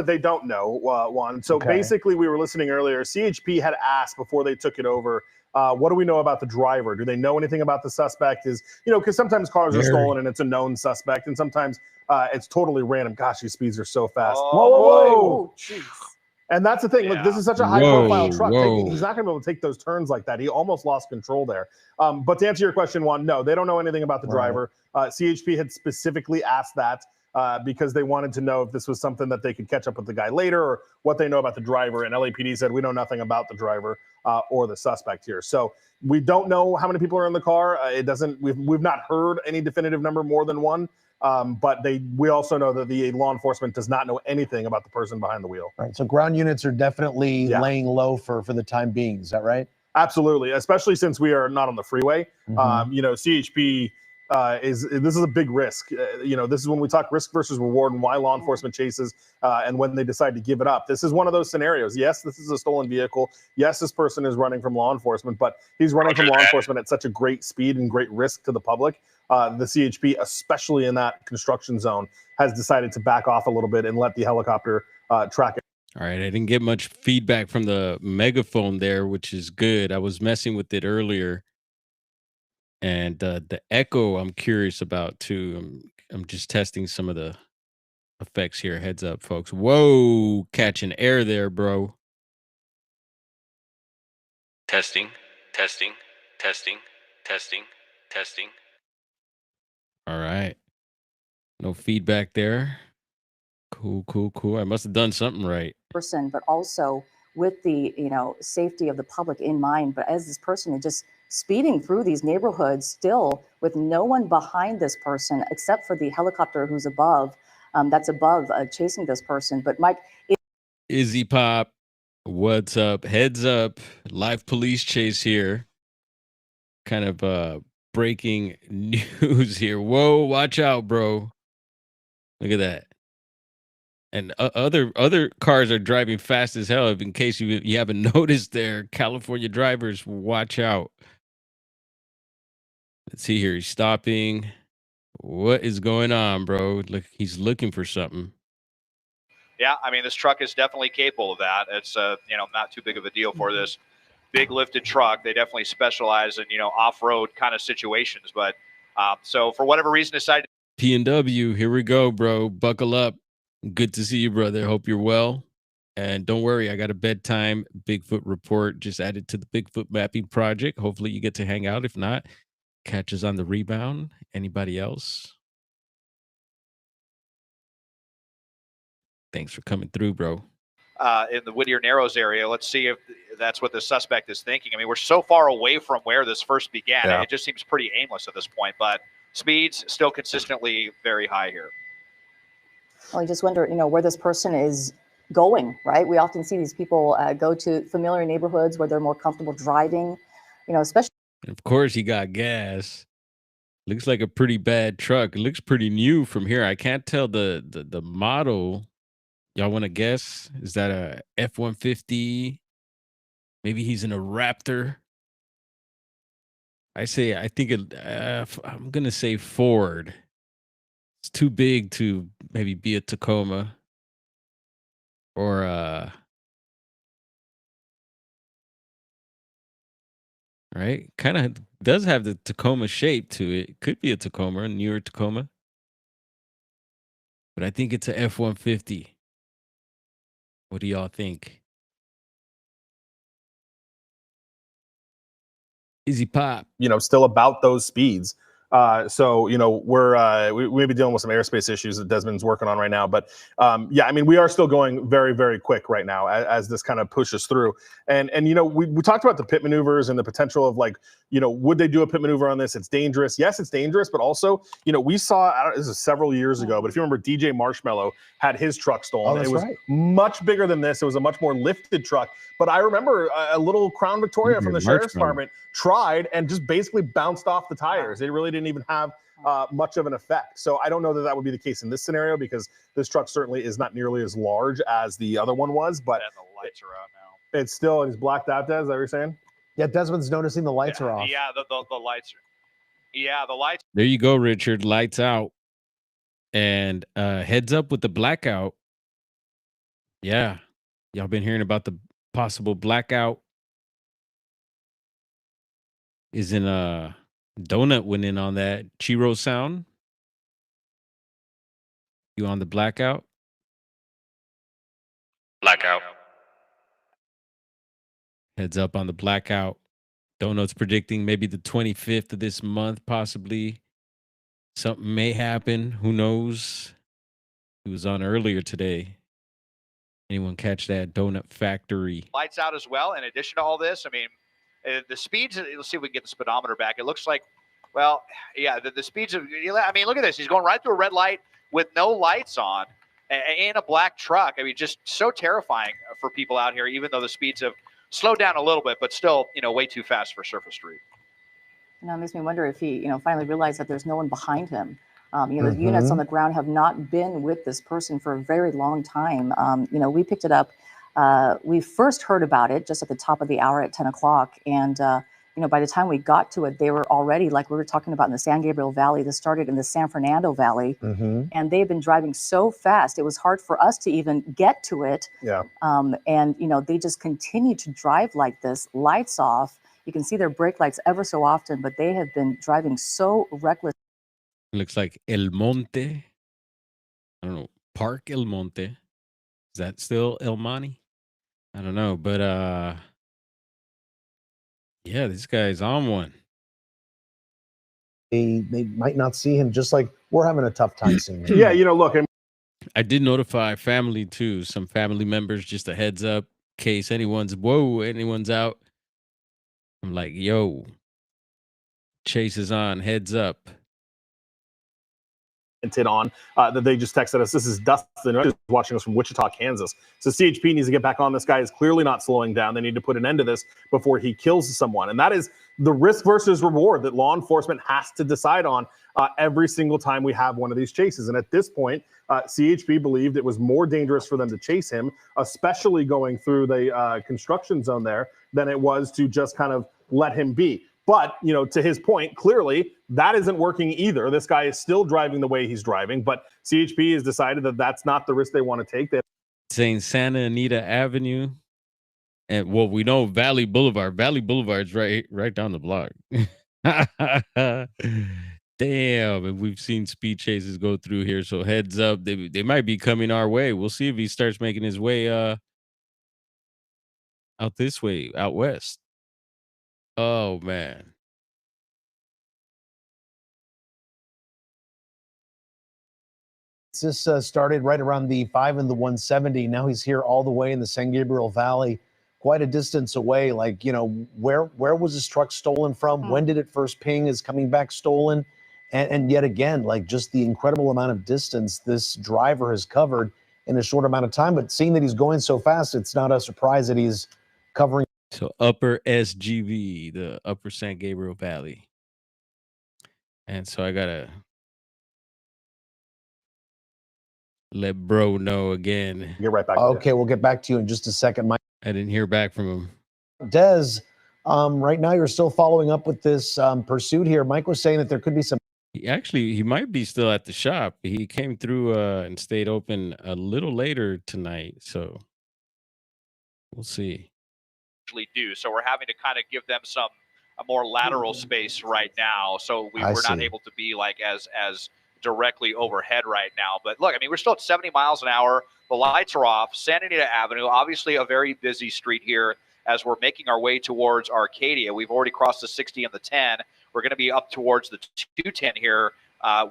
they don't know one. So basically, we were listening earlier. CHP had asked before they took it over, what do we know about the driver? Do they know anything about the suspect? Because sometimes cars are stolen and it's a known suspect, and sometimes it's totally random. Gosh, these speeds are so fast. Whoa. And that's the thing. Look, this is such a high-profile truck. He's not going to be able to take those turns like that. He almost lost control there. But to answer your question, Juan, no, they don't know anything about the driver. CHP had specifically asked that because they wanted to know if this was something that they could catch up with the guy later or what they know about the driver. And LAPD said, we know nothing about the driver or the suspect here. So we don't know how many people are in the car. We've not heard any definitive number more than one. But we also know that the law enforcement does not know anything about the person behind the wheel. Right. So ground units are definitely laying low for the time being. Is that right? Absolutely, especially since we are not on the freeway. CHP this is a big risk. This is when we talk risk versus reward and why law enforcement chases and when they decide to give it up. This is one of those scenarios. Yes, this is a stolen vehicle. Yes, this person is running from law enforcement, but he's running from law enforcement at such a great speed and great risk to the public. The CHP, especially in that construction zone, has decided to back off a little bit and let the helicopter track it. All right, I didn't get much feedback from the megaphone there, which is good. I was messing with it earlier. And the echo I'm curious about too. I'm just testing some of the effects here. Heads up, folks. Whoa, catching air there, bro. Testing, testing, testing, testing, testing. All right. No feedback there. Cool. I must have done something right. Person, but also with the safety of the public in mind. But as this person is just speeding through these neighborhoods, still with no one behind this person except for the helicopter who's above, chasing this person. But Mike, Izzy Pop, what's up? Heads up, live police chase here. Kind of breaking news here. Whoa, watch out, bro. Look at that. And other cars are driving fast as hell. In case you haven't noticed there, California drivers, watch out. Let's see here. He's stopping. What is going on, bro? Look, he's looking for something. Yeah, I mean, this truck is definitely capable of that. It's not too big of a deal for this big lifted truck. They definitely specialize in off-road kind of situations. But so for whatever reason, decided. P&W, here we go, bro. Buckle up. Good to see you, brother. Hope you're well. And don't worry, I got a bedtime Bigfoot report just added to the Bigfoot mapping project. Hopefully you get to hang out. If not, catch us on the rebound. Anybody else? Thanks for coming through, bro. In the Whittier Narrows area. Let's see if that's what the suspect is thinking. I mean, we're so far away from where this first began. Yeah. It just seems pretty aimless at this point, but speeds still consistently very high here. Well, I just wonder, where this person is going, right? We often see these people go to familiar neighborhoods where they're more comfortable driving, especially. And of course, he got gas. Looks like a pretty bad truck. It looks pretty new from here. I can't tell the model. Y'all want to guess? Is that a F-150? Maybe he's in a Raptor. I think I'm going to say Ford. It's too big to maybe be a Tacoma or right? Kind of does have the Tacoma shape to it. Could be a Tacoma, a newer Tacoma. But I think it's a F-150. What do y'all think? Easy Pop. Still about those speeds. So we may be dealing with some airspace issues that Desmond's working on right now, but I mean, we are still going very, very quick right now as this kind of pushes through. And we talked about the pit maneuvers and the potential of would they do a pit maneuver on this? It's dangerous. Yes, it's dangerous, but also we saw this is several years ago, but if you remember, DJ Marshmallow had his truck stolen. It was much bigger than this. It was a much more lifted truck. But I remember a little Crown Victoria from the sheriff's department tried and just basically bounced off the tires. It really didn't even have much of an effect. So I don't know that would be the case in this scenario because this truck certainly is not nearly as large as the other one was. But the lights are out now. It's blacked out, Des. Is that what you're saying? Yeah, Desmond's noticing the lights are off. Yeah, the lights are. Yeah, the lights. There you go, Richard. Lights out. And heads up with the blackout. Yeah. Y'all been hearing about the possible blackout? Isn't Donut went in on that Chiro sound? You on the blackout? Blackout. Heads up on the blackout. Donut's predicting maybe the 25th of this month, possibly. Something may happen. Who knows? He was on earlier today. Anyone catch that? Donut Factory. Lights out as well. In addition to all this, I mean, the speeds, let's see if we can get the speedometer back. It looks like, the speeds of, I mean, look at this. He's going right through a red light with no lights on in a black truck. I mean, just so terrifying for people out here, even though the speeds have slowed down a little bit, but still, way too fast for Surface Street. It makes me wonder if he, finally realized that there's no one behind him. The units on the ground have not been with this person for a very long time. We picked it up. We first heard about it just at the top of the hour at 10 o'clock. And, by the time we got to it, they were already, like we were talking about in the San Gabriel Valley, this started in the San Fernando Valley. And they've been driving so fast, it was hard for us to even get to it. Yeah. And, they just continue to drive like this, lights off. You can see their brake lights ever so often, but they have been driving so reckless. Looks like El Monte. I don't know. Park El Monte. Is that still El Monte? I don't know. But yeah, this guy's on one. They might not see him, just like we're having a tough time seeing him. Yeah, look. I did notify family too. Some family members, just a heads up, in case anyone's out. I'm like, yo, chase is on, heads up. On that they just texted us. This is Dustin, who's watching us from Wichita, Kansas. So CHP needs to get back on. This guy is clearly not slowing down. They need to put an end to this before he kills someone. And that is the risk versus reward that law enforcement has to decide on every single time we have one of these chases. And at this point, CHP believed it was more dangerous for them to chase him, especially going through the construction zone there, than it was to just kind of let him be. But, to his point, clearly that isn't working either. This guy is still driving the way he's driving, but CHP has decided that that's not the risk they want to take. Saying Santa Anita Avenue. And well, we know Valley Boulevard. Valley Boulevard's right down the block. Damn, and we've seen speed chases go through here. So heads up, they might be coming our way. We'll see if he starts making his way out this way, out west. Oh man. This started right around the 5 and the 170. Now he's here all the way in the San Gabriel Valley, quite a distance away. Like, where was his truck stolen from? When did it first ping? Is coming back stolen? And yet again, like, just the incredible amount of distance this driver has covered in a short amount of time. But seeing that he's going so fast, it's not a surprise that he's covering. So upper SGV, the upper San Gabriel Valley. And so I gotta let bro know again. Get right back. Okay, we'll get back to you in just a second. I didn't hear back from him. Dez, right now you're still following up with this pursuit here. Mike was saying that there could be some. He might be still at the shop. He came through and stayed open a little later tonight. So we'll see. Do so we're having to kind of give them a more lateral space right now, so we're not able to be like as directly overhead right now. But look, I mean, we're still at 70 miles an hour. The lights are off. Santa Anita Avenue, obviously a very busy street here as we're making our way towards Arcadia. We've already crossed the 60 and the 10. We're going to be up towards the 210 here.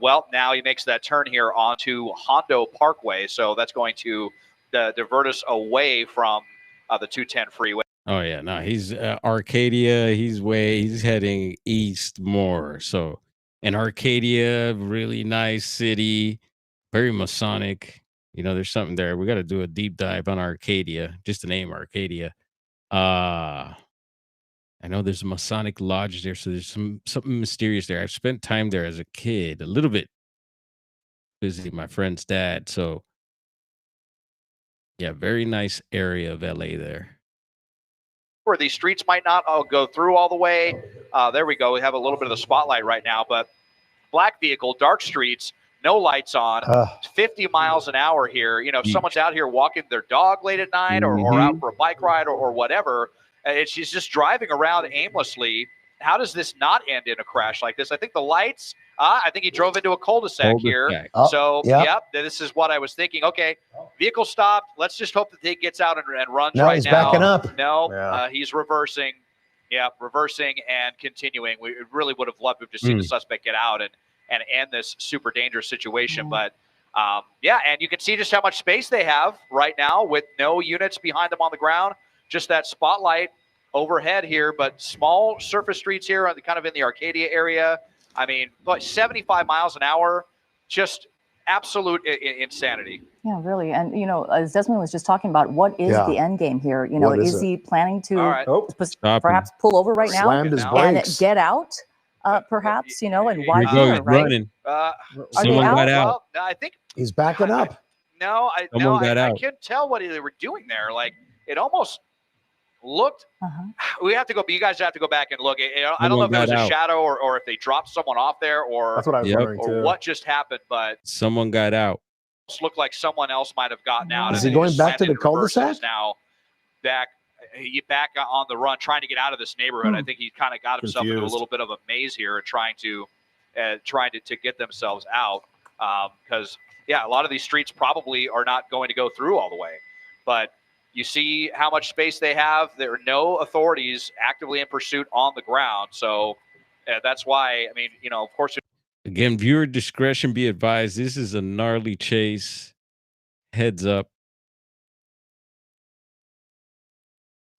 Well, now he makes that turn here onto Hondo Parkway, so that's going to divert us away from the 210 freeway. Oh yeah, no, he's Arcadia. He's heading east more. So, and Arcadia, really nice city, very Masonic. There's something there. We got to do a deep dive on Arcadia, just the name Arcadia. I know there's a Masonic lodge there, so there's something mysterious there. I've spent time there as a kid, a little bit, visiting my friend's dad. So, yeah, very nice area of LA there. Where these streets might not all go through all the way. There we go. We have a little bit of the spotlight right now, but black vehicle, dark streets, no lights on, 50 miles an hour here. If someone's out here walking their dog late at night or out for a bike ride or whatever, she's just driving around aimlessly. How does this not end in a crash like this? I think the lights, I think he drove into a cul-de-sac here. Yep, this is what I was thinking. Okay, vehicle stopped. Let's just hope that he gets out and runs no, right he's now. Backing up. No, he's reversing. Yeah, reversing and continuing. We really would have loved to have just seen the suspect get out and end this super dangerous situation. But, yeah, and you can see just how much space they have right now with no units behind them on the ground. Just that spotlight overhead here, but small surface streets here, kind of in the Arcadia area. I mean, 75 miles an hour, just absolute insanity. Yeah, really. And, as Desmond was just talking about, what is the end game here? Is he planning to perhaps pull over right now Slammed his brakes. and get out? perhaps, you know, and Here why we go. fear, He's right? running. Are Someone they got out? out. Well, no, I think He's backing up. I Someone got I out. couldn't tell what they were doing there. Like it almost looked. We have to go. You guys have to go back and look. I don't know if it was a shadow or if they dropped someone off there or That's what I was wondering or too. what just happened. But someone got out. it looked like someone else might have gotten out. Is and he they going just back to slammed the into reverse and cul-de-sac? is now back. Back on the run, trying to get out of this neighborhood. I think he kind of got himself into a little bit of a maze here, trying to get themselves out. Because a lot of these streets probably are not going to go through all the way. But you see how much space they have. There are no authorities actively in pursuit on the ground. So that's why. I mean, of course. Again, viewer discretion be advised. This is a gnarly chase. Heads up.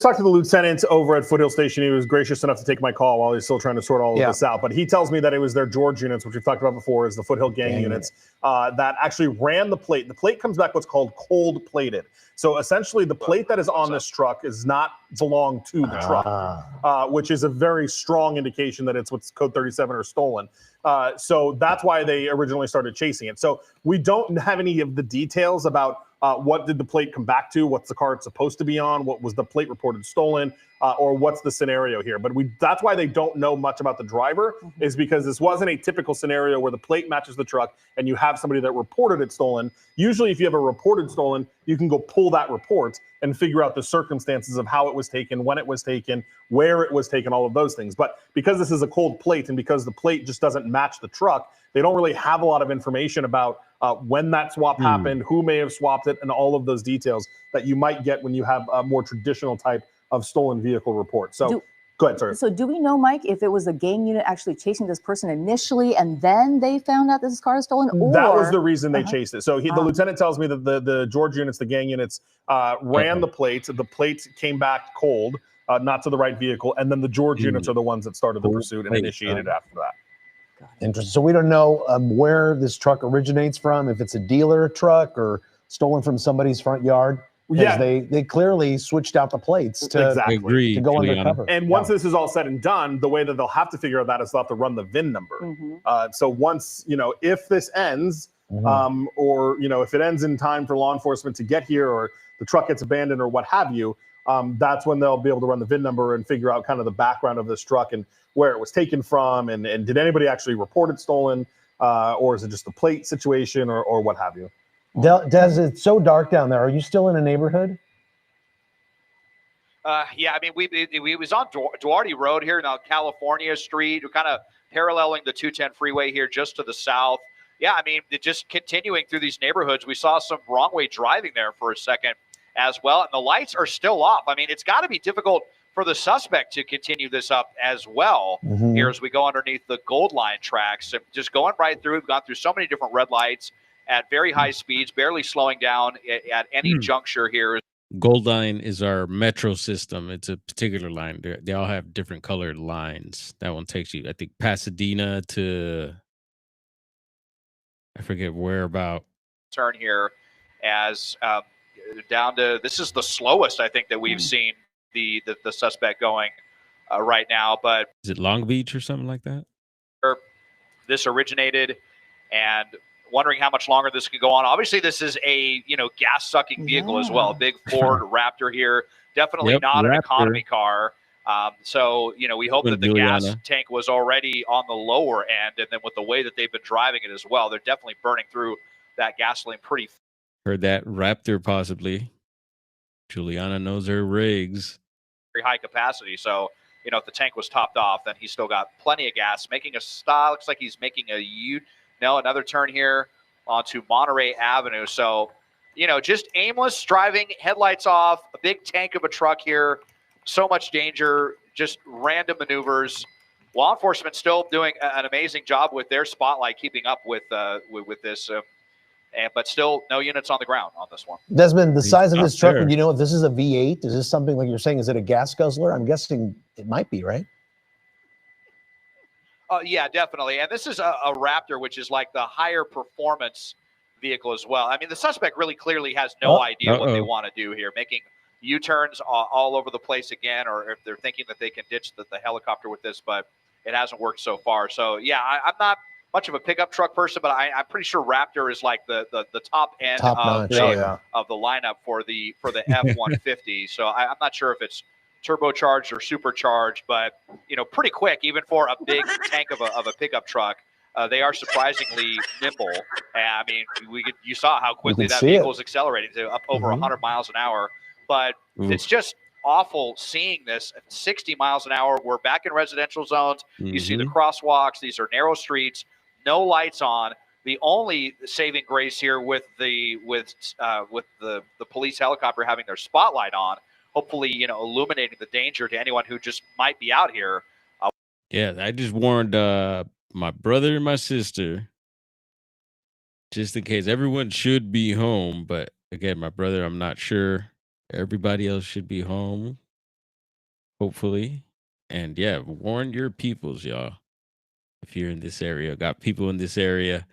Talked to the lieutenant over at Foothill Station. He was gracious enough to take my call while he's still trying to sort all of this out. But he tells me that it was their George units, which we've talked about before, is the Foothill gang units that actually ran the plate. The plate comes back what's called cold plated. So essentially, the plate that is on this truck is not belong to the truck, which is a very strong indication that it's what's code 37 or stolen. So that's why they originally started chasing it. So we don't have any of the details about what did the plate come back to, what's the car it's supposed to be on, what was the plate reported stolen, or what's the scenario here. But that's why they don't know much about the driver, is because this wasn't a typical scenario where the plate matches the truck and you have somebody that reported it stolen. Usually if you have a reported stolen, you can go pull that report and figure out the circumstances of how it was taken, when it was taken, where it was taken, all of those things. But because this is a cold plate and because the plate just doesn't match the truck, they don't really have a lot of information about when that swap happened, who may have swapped it, and all of those details that you might get when you have a more traditional type of stolen vehicle report. So go ahead, sir. So do we know, Mike, if it was a gang unit actually chasing this person initially and then they found out this car is stolen? Or that was the reason they chased it. So the lieutenant tells me that the George units, the gang units, ran the plates. The plates came back cold, not to the right vehicle. And then the George units are the ones that started the pursuit and initiated after that. Interesting. So we don't know where this truck originates from, if it's a dealer truck or stolen from somebody's front yard. Yeah, they clearly switched out the plates to go undercover. And once this is all said and done, the way that they'll have to figure out that is they'll have to run the VIN number. So once, if this ends, or, if it ends in time for law enforcement to get here, or the truck gets abandoned or what have you, that's when they'll be able to run the VIN number and figure out kind of the background of this truck and where it was taken from, and did anybody actually report it stolen, or is it just a plate situation, or what have you? Des, it's so dark down there. Are you still in a neighborhood? Yeah, I mean, we was on Duarte Road here, now California Street. We're kind of paralleling the 210 freeway here just to the south. Yeah, I mean, just continuing through these neighborhoods, we saw some wrong way driving there for a second as well. And the lights are still off. I mean, it's got to be difficult for the suspect to continue this up as well here as we go underneath the Gold Line tracks. And just going right through, we've gone through so many different red lights at very high speeds, barely slowing down at any juncture here. Gold Line is our metro system. It's a particular line. They all have different colored lines. That one takes you, I think, Pasadena to, I forget where about. Turn here as down to, this is the slowest I think that we've seen the suspect going right now. But is it Long Beach or something like that? This originated, and wondering how much longer this could go on. Obviously, this is a gas sucking vehicle as well. Big Ford Raptor here, definitely not an economy car. So we hope that the gas tank was already on the lower end, and then with the way that they've been driving it as well, they're definitely burning through that gasoline pretty. Heard that Raptor possibly. Juliana knows her rigs. Very high capacity. So, if the tank was topped off, then he's still got plenty of gas. Making a stop. Looks like he's making another turn here onto Monterey Avenue. So, just aimless driving, headlights off, a big tank of a truck here. So much danger, just random maneuvers. Law enforcement still doing an amazing job with their spotlight, keeping up with this. But still no units on the ground on this one. Desmond, the size of this truck, do you know if this is a V8? Is this something like you're saying? Is it a gas guzzler? I'm guessing it might be, right? Yeah, definitely. And this is a Raptor, which is like the higher performance vehicle as well. I mean, the suspect really clearly has no idea what they want to do here, making U-turns all over the place again, or if they're thinking that they can ditch the helicopter with this. But it hasn't worked so far. So yeah, I'm not much of a pickup truck person, but I'm pretty sure Raptor is like the top end of the lineup for the F-150. So I'm not sure if it's turbocharged or supercharged, but pretty quick even for a big tank of a pickup truck. They are surprisingly nimble. I mean, you saw how quickly that vehicle is accelerating to up over 100 miles an hour. But it's just awful seeing this at 60 miles an hour. We're back in residential zones. You see the crosswalks. These are narrow streets, no lights on. The only saving grace here with the police helicopter having their spotlight on, hopefully, illuminating the danger to anyone who just might be out here. Yeah, I just warned my brother and my sister, just in case. Everyone should be home, but again, my brother, I'm not sure. Everybody else should be home, hopefully. And yeah, warn your peoples, y'all. If you're in this area, got people in this area.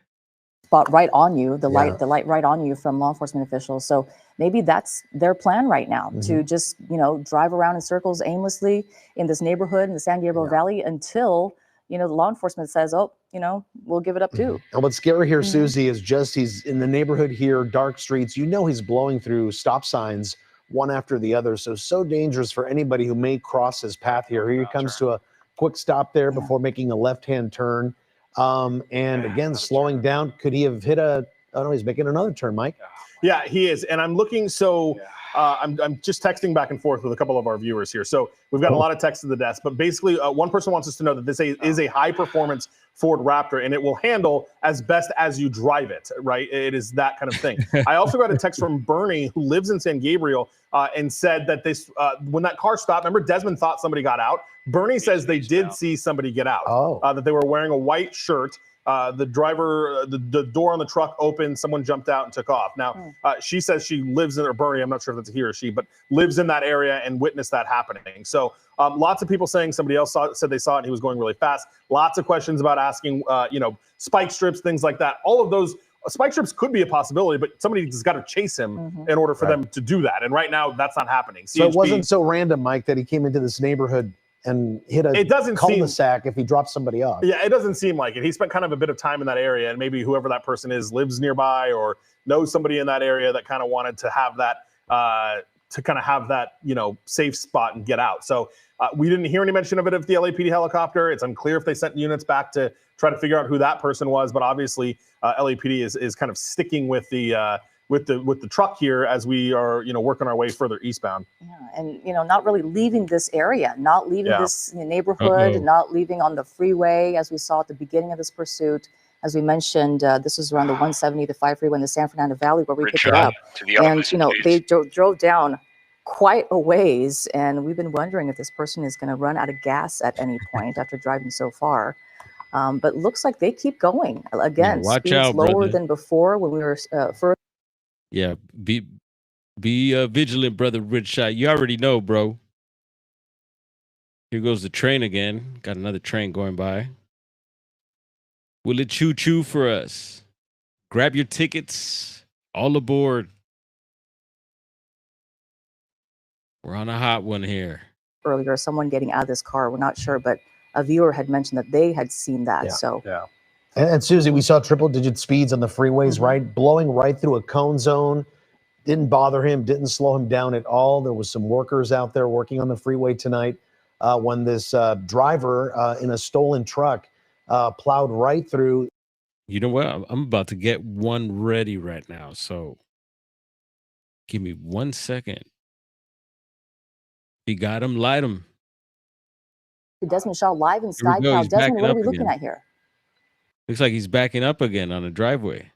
Spot right on you, the light right on you from law enforcement officials. So maybe that's their plan right now, to just, drive around in circles aimlessly in this neighborhood in the San Gabriel Valley until, the law enforcement says, oh, we'll give it up too. And what's scary here, Susie, is just he's in the neighborhood here, dark streets. He's blowing through stop signs one after the other. So dangerous for anybody who may cross his path here. Here he comes to a quick stop there before making a left-hand turn. And again, slowing down. Could he have hit oh no, he's making another turn, Mike. Yeah, he is. And I'm looking, I'm just texting back and forth with a couple of our viewers here. So we've got a lot of text to the desk, but basically one person wants us to know that this is a high performance Ford Raptor, and it will handle as best as you drive it, right? It is that kind of thing. I also got a text from Bernie, who lives in San Gabriel, and said that when that car stopped, remember Desmond thought somebody got out? Bernie says they did see somebody get out, that they were wearing a white shirt. The driver, the door on the truck opened, someone jumped out and took off. Now, she says she lives in, or Bernie, I'm not sure if it's a he or she, but lives in that area and witnessed that happening. So lots of people saying somebody else said they saw it and he was going really fast. Lots of questions about asking, spike strips, things like that. All of those spike strips could be a possibility, but somebody's got to chase him in order for them to do that. And right now, that's not happening. So it wasn't so random, Mike, that he came into this neighborhood and hit a cul-de-sac if he drops somebody off. Yeah, it doesn't seem like it. He spent kind of a bit of time in that area, and maybe whoever that person is lives nearby or knows somebody in that area that kind of wanted to have that, safe spot and get out. So we didn't hear any mention of it at the LAPD helicopter. It's unclear if they sent units back to try to figure out who that person was, but obviously LAPD is kind of sticking with the truck here as we are, working our way further eastbound. Yeah, and not really leaving this area, not leaving this neighborhood, not leaving on the freeway as we saw at the beginning of this pursuit. As we mentioned, this is around the 170, the 5 freeway in the San Fernando Valley where we picked it up. And they drove down quite a ways, and we've been wondering if this person is going to run out of gas at any point after driving so far. But looks like they keep going. Again, speeds lower than before when we were first. Yeah, be vigilant, brother Rich Shot. You already know, bro. Here goes the train again. Got another train going by. Will it choo-choo for us? Grab your tickets. All aboard. We're on a hot one here. Earlier, someone getting out of this car. We're not sure, but a viewer had mentioned that they had seen that. Yeah. And Susie, we saw triple-digit speeds on the freeways, right? Blowing right through a cone zone. Didn't bother him, didn't slow him down at all. There was some workers out there working on the freeway tonight when this driver in a stolen truck plowed right through. You know what? I'm about to get one ready right now. So give me 1 second. He got him, light him. Desmond Shaw live in Sky Cloud. Desmond, what are we looking at here? Looks like he's backing up again on a driveway.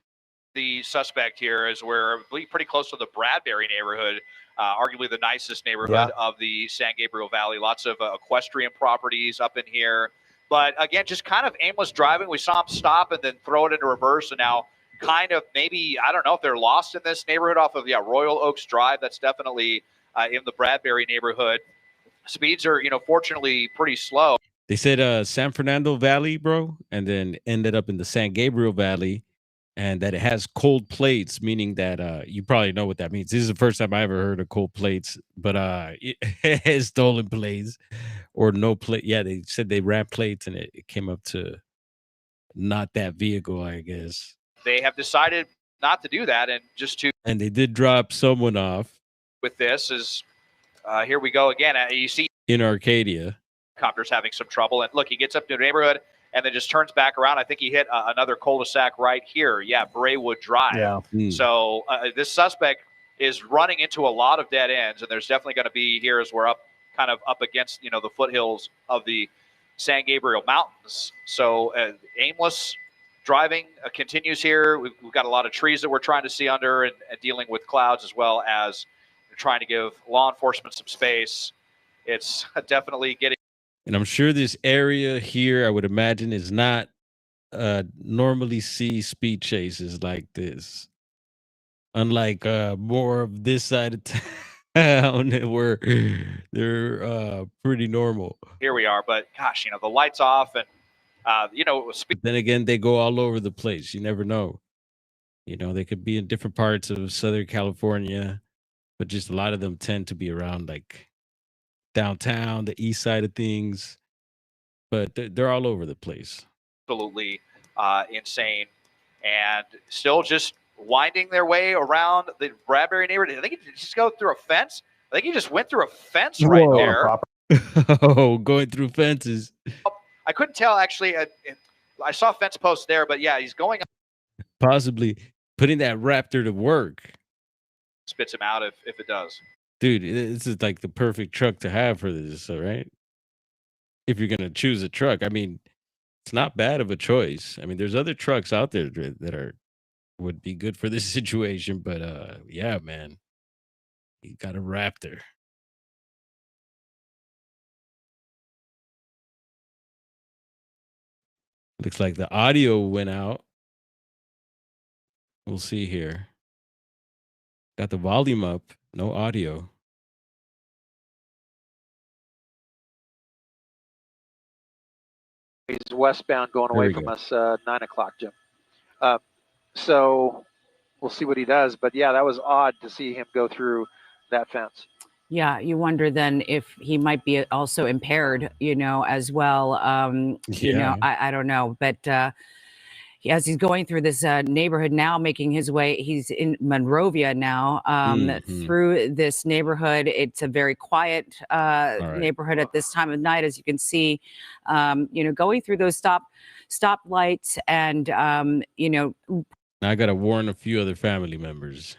The suspect here is we're pretty close to the Bradbury neighborhood, arguably the nicest neighborhood of the San Gabriel Valley. Lots of equestrian properties up in here. But again, just kind of aimless driving. We saw him stop and then throw it into reverse. And now kind of maybe, I don't know if they're lost in this neighborhood off of Royal Oaks Drive. That's definitely in the Bradbury neighborhood. Speeds are, fortunately pretty slow. They said San Fernando Valley, bro, and then ended up in the San Gabriel Valley, and that it has cold plates, meaning that you probably know what that means. This is the first time I ever heard of cold plates, but stolen plates. or no plate. Yeah, they said they ran plates and it came up to not that vehicle, I guess. They have decided not to do that, and just to. And they did drop someone off. With this is, here we go again. You see in Arcadia. Copter's having some trouble, and look, he gets up to the neighborhood and then just turns back around. I think he hit another cul-de-sac right here. Yeah, Braywood Drive. Yeah. So this suspect is running into a lot of dead ends, and there's definitely going to be here as we're up against the foothills of the San Gabriel Mountains. So aimless driving continues here. We've got a lot of trees that we're trying to see under and dealing with clouds, as well as trying to give law enforcement some space. It's definitely getting. And I'm sure this area here, I would imagine, is not normally see speed chases like this. Unlike more of this side of town where they're pretty normal. Here we are, but gosh, the lights off and then again, they go all over the place. You never know. They could be in different parts of Southern California, but just a lot of them tend to be around like downtown, the east side of things. But they're all over the place. Absolutely insane, and still just winding their way around the Bradbury neighborhood. I think he just go through a fence. I think he just went through a fence right there. Oh, going through fences. I couldn't tell actually. I saw fence posts there, but yeah, he's going. Possibly putting that raptor to work. Spits him out if it does. Dude, this is like the perfect truck to have for this, all right? If you're gonna choose a truck, I mean, it's not bad of a choice. I mean, there's other trucks out there that would be good for this situation, but yeah, man, you got a raptor. Looks like the audio went out. We'll see here. Got the volume up, no audio. He's westbound going away from us 9 o'clock, Jim. So we'll see what he does. But yeah, that was odd to see him go through that fence. Yeah, you wonder then if he might be also impaired, as well. I don't know. But as he's going through this neighborhood now, making his way, he's in Monrovia now, through this neighborhood. It's a very quiet neighborhood at this time of night, as you can see, going through those stoplights and, I got to warn a few other family members.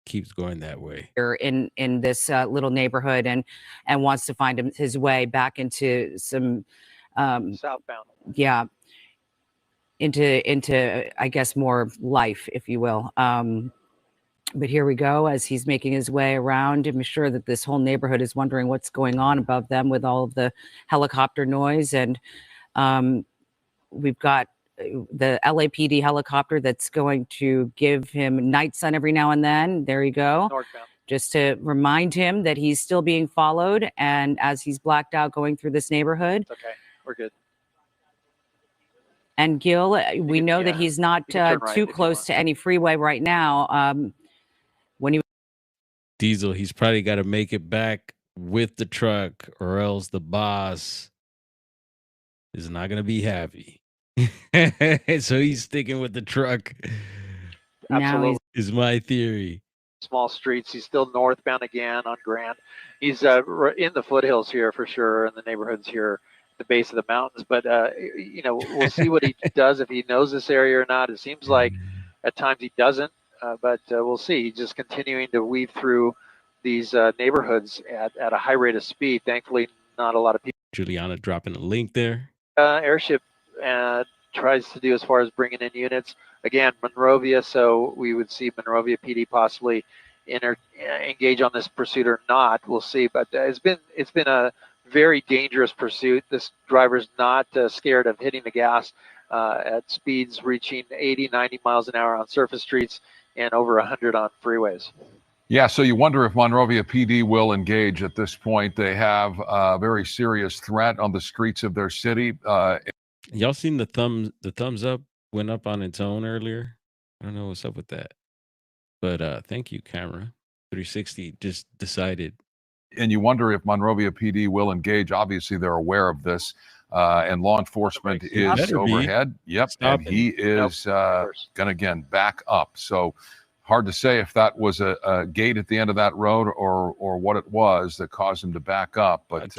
Keeps going that way in this little neighborhood and wants to find his way back into some southbound. Yeah. Into I guess more life, if you will. But here we go as he's making his way around. I'm sure that this whole neighborhood is wondering what's going on above them with all of the helicopter noise. And we've got the LAPD helicopter that's going to give him night sun every now and then. There you go. Northbound. Just to remind him that he's still being followed. And as he's blacked out going through this neighborhood. Okay, we're good. And Gil, we know that he's not too close to any freeway right now. When he Diesel, he's probably got to make it back with the truck, or else the boss is not going to be happy. So he's sticking with the truck. Absolutely, is my theory. Small streets. He's still northbound again on Grand. He's in the foothills here for sure, and the neighborhoods here. The base of the mountains, but we'll see what he does, if he knows this area or not. It seems like at times he doesn't, but we'll see. He's just continuing to weave through these neighborhoods at a high rate of speed. Thankfully, not a lot of people. Juliana dropping a link there. Airship tries to do as far as bringing in units. Again, Monrovia, so we would see Monrovia PD possibly engage on this pursuit or not. We'll see, but it's been a very dangerous pursuit. This driver's not scared of hitting the gas at speeds reaching 80, 90 miles an hour on surface streets and over 100 on freeways. Yeah, so you wonder if Monrovia PD will engage at this point. They have a very serious threat on the streets of their city. Y'all seen the thumbs up went up on its own earlier? I don't know what's up with that. But thank you, camera. 360 just decided. and you wonder if Monrovia PD will engage. Obviously, they're aware of this, and law enforcement is overhead. Yep, and he is going to, again, back up. So hard to say if that was a gate at the end of that road or what it was that caused him to back up. But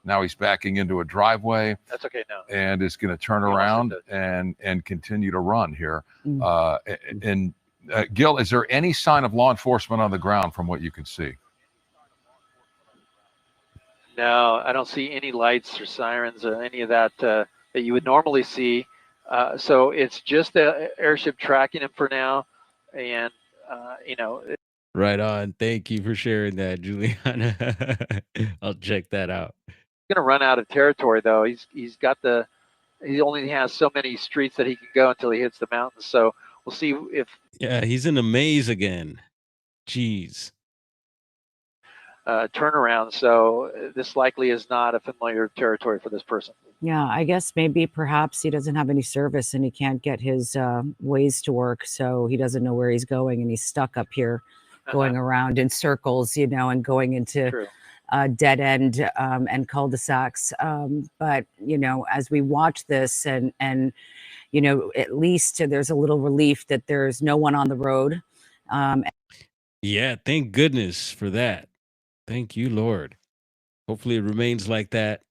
now he's backing into a driveway. That's okay now. And is going to turn around and continue to run here. Gil, is there any sign of law enforcement on the ground from what you can see? No, I don't see any lights or sirens or any of that that you would normally see. So it's just the airship tracking him for now. And, you know. Right on. Thank you for sharing that, Juliana. I'll check that out. Going to run out of territory, though. He only has so many streets that he can go until he hits the mountains. So we'll see if. Yeah, he's in a maze again. Jeez. Turnaround. So this likely is not a familiar territory for this person. Yeah, I guess maybe perhaps he doesn't have any service and he can't get his ways to work, so he doesn't know where he's going, and he's stuck up here going around in circles, you know, and going into dead end and cul-de-sacs. But, you know, as we watch this and, you know, at least there's a little relief that there's no one on the road. Yeah, thank goodness for that. Thank you, Lord. Hopefully it remains like that.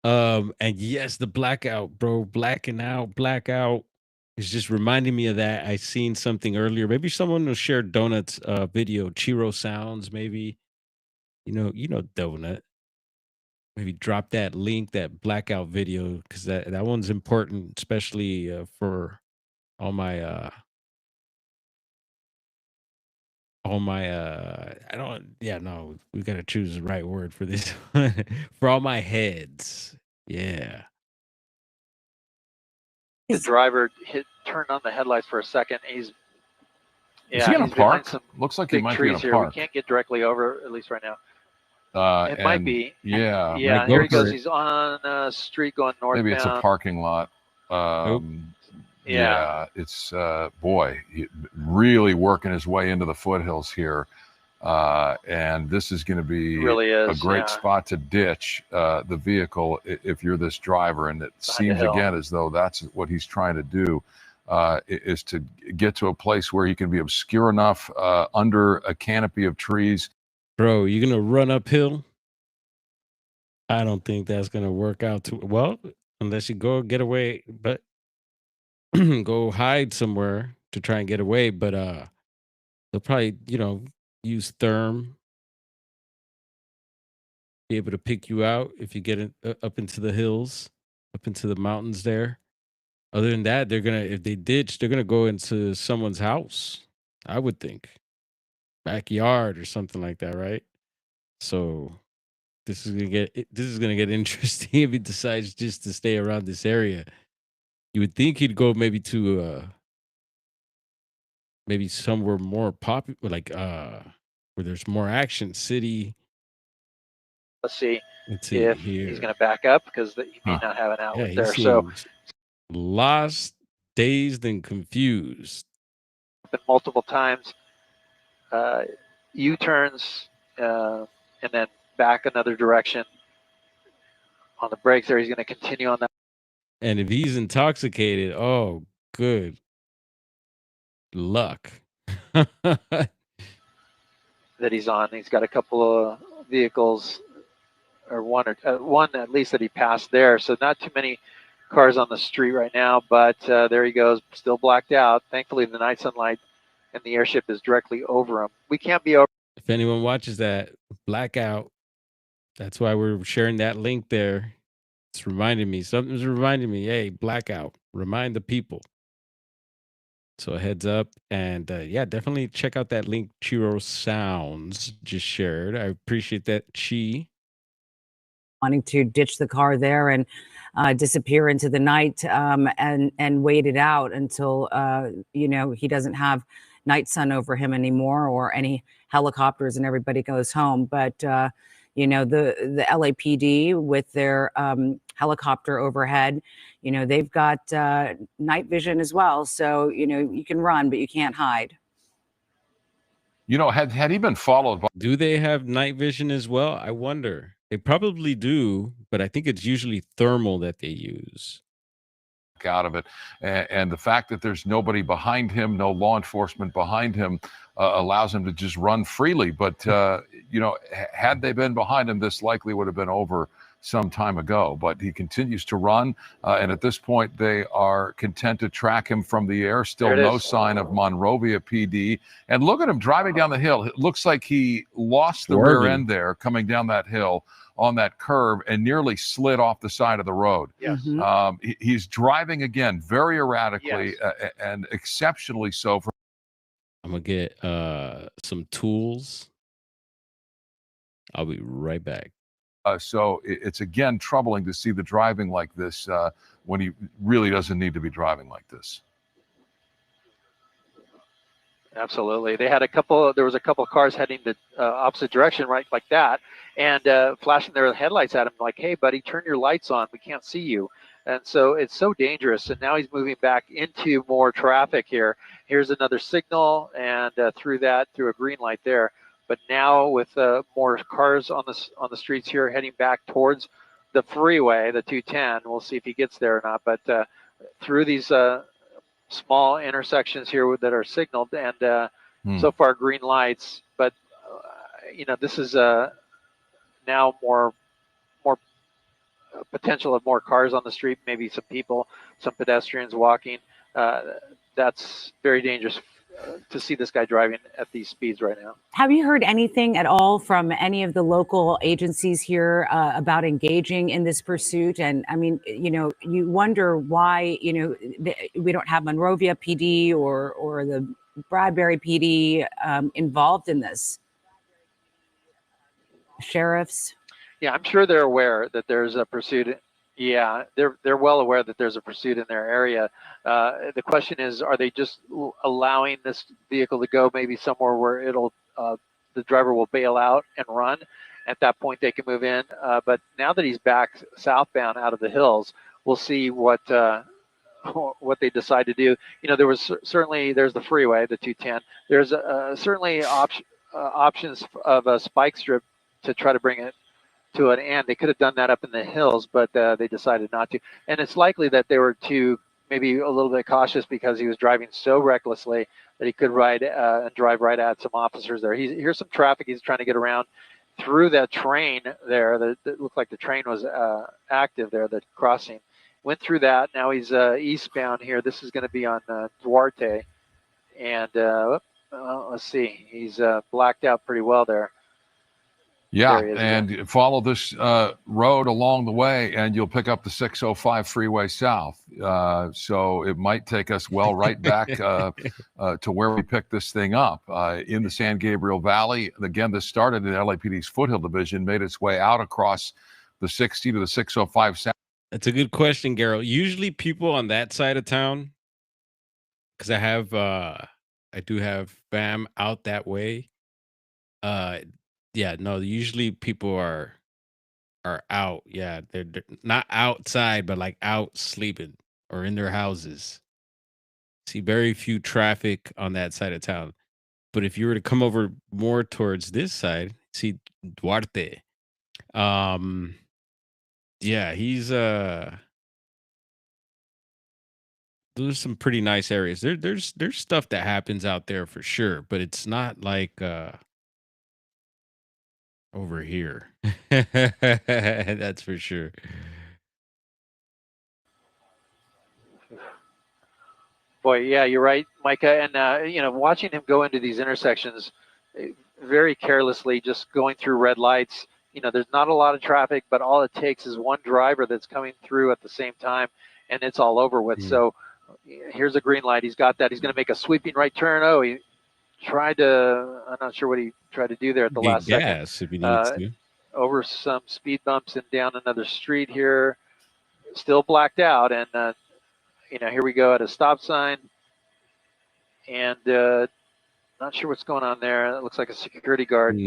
And yes, the blackout, bro, blackout is just reminding me of that. I seen something earlier. Maybe someone will share Donut's video, Chiro Sounds, maybe. You know, Donut. Maybe drop that link, that blackout video, because that one's important, especially for all my we gotta choose the right word for this one. For all my heads. Yeah. The driver turned on the headlights for a second. Is he in a park? Looks like he might be in a park. We can't get directly over, at least right now. It might be. Yeah. Yeah, here he goes. He's on a street going northbound. Maybe it's a parking lot. Yeah, it's boy, really working his way into the foothills here. And this is going to be a great spot to ditch the vehicle if you're this driver. And it seems again as though that's what he's trying to do, is to get to a place where he can be obscure enough under a canopy of trees. Bro, you're going to run uphill? I don't think that's going to work out too well, unless you go get away, but go hide somewhere to try and get away. But they'll probably, you know, use therm, be able to pick you out if you get up into the hills, up into the mountains there. Other than that, if they ditch, they're gonna go into someone's house, I would think, backyard or something like that, right? So this is gonna get interesting if he decides just to stay around this area. You would think he'd go maybe to maybe somewhere more popular, like where there's more action, city. Let's see if he's going to back up, because he may not have an outlet there. So lost, dazed, and confused. Multiple times, U-turns, and then back another direction. On the brakes there, he's going to continue on that. And if he's intoxicated, oh, good luck. That he's on. He's got a couple of vehicles, or one at least that he passed there. So not too many cars on the street right now, but there he goes, still blacked out. Thankfully, the night sunlight and the airship is directly over him. We can't be over. If anyone watches that, blackout. That's why we're sharing that link there. It's reminding me. Something's reminding me. Hey, blackout. Remind the people. So a heads up, and yeah, definitely check out that link Chiro Sounds just shared. I appreciate that, Chi. Wanting to ditch the car there and disappear into the night and wait it out until you know, he doesn't have night sun over him anymore, or any helicopters, and everybody goes home. But you know, the LAPD with their helicopter overhead, you know, they've got night vision as well. So, you know, you can run, but you can't hide. You know, had he been followed by, do they have night vision as well? I wonder. They probably do, but I think it's usually thermal that they use. Out of it, and the fact that there's nobody behind him, no law enforcement behind him, allows him to just run freely. But you know, had they been behind him, this likely would have been over some time ago. But he continues to run, and at this point, they are content to track him from the air. Still no sign of Monrovia PD. And look at him driving down the hill. It looks like he lost the rear end there, coming down that hill on that curve, and nearly slid off the side of the road. Yes. He's driving again very erratically, and exceptionally so. I'm gonna get some tools. I'll be right back. So it's again troubling to see the driving like this when he really doesn't need to be driving like this. Absolutely. They had there was a couple of cars heading the opposite direction, right, like that, and flashing their headlights at him like, hey, buddy, turn your lights on. We can't see you. And so it's so dangerous. And now he's moving back into more traffic here. Here's another signal, and through a green light there. But now with more cars on the streets here heading back towards the freeway, the 210, we'll see if he gets there or not. But through these small intersections here that are signaled, and so far green lights, but you know, this is now more potential of more cars on the street, maybe some people, some pedestrians walking. That's very dangerous to see this guy driving at these speeds right now. Have you heard anything at all from any of the local agencies here about engaging in this pursuit? And I mean, you know, you wonder why, you know, we don't have Monrovia PD or the Bradbury PD involved in this. Sheriffs? Yeah, I'm sure they're aware that there's a pursuit. Yeah, they're well aware that there's a pursuit in their area. The question is, are they just allowing this vehicle to go maybe somewhere where it'll the driver will bail out and run? At that point, they can move in. But now that he's back southbound out of the hills, we'll see what they decide to do. You know, there was there's the freeway, the 210. There's certainly options of a spike strip to try to bring it to an end. They could have done that up in the hills, but they decided not to. And it's likely that they were maybe a little bit cautious because he was driving so recklessly that he could ride and drive right at some officers there. Here's some traffic. He's trying to get around through that train there. That looked like the train was active there, the crossing. Went through that. Now he's eastbound here. This is going to be on Duarte. And let's see. He's blacked out pretty well there. Yeah, and follow this road along the way, and you'll pick up the 605 freeway south. So it might take us right back to where we picked this thing up in the San Gabriel Valley. Again, this started in LAPD's Foothill Division, made its way out across the 60 to the 605 south. That's a good question, Garrett. Usually people on that side of town, because I do have fam out that way. Yeah, no, usually people are out. Yeah, they're not outside, but like out sleeping or in their houses. See very few traffic on that side of town. But if you were to come over more towards this side, see Duarte. Yeah, he's there's some pretty nice areas. There's stuff that happens out there for sure, but it's not like over here. That's for sure. Boy, yeah, you're right, Micah. And you know, watching him go into these intersections very carelessly, just going through red lights. You know, there's not a lot of traffic, but all it takes is one driver that's coming through at the same time, and it's all over with. So here's a green light. He's got that. He's going to make a sweeping right turn. Oh, he tried to. I'm not sure what he tried to do there at the last second. If he needs to. Over some speed bumps and down another street here, still blacked out. And, you know, here we go at a stop sign. And not sure what's going on there. It looks like a security guard.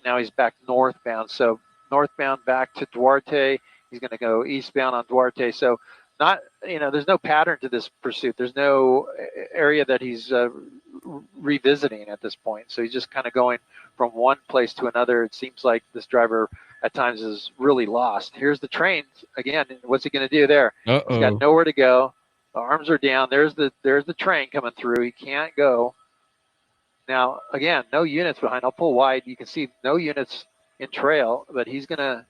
Now he's back northbound. So northbound back to Duarte. He's going to go eastbound on Duarte. So not, you know, there's no pattern to this pursuit. There's no area that he's revisiting at this point. So he's just kind of going from one place to another. It seems like this driver at times is really lost. Here's the train again. What's he going to do there? He's got nowhere to go. The arms are down. There's the train coming through. He can't go. Now, again, no units behind. I'll pull wide. You can see no units in trail, but he's going to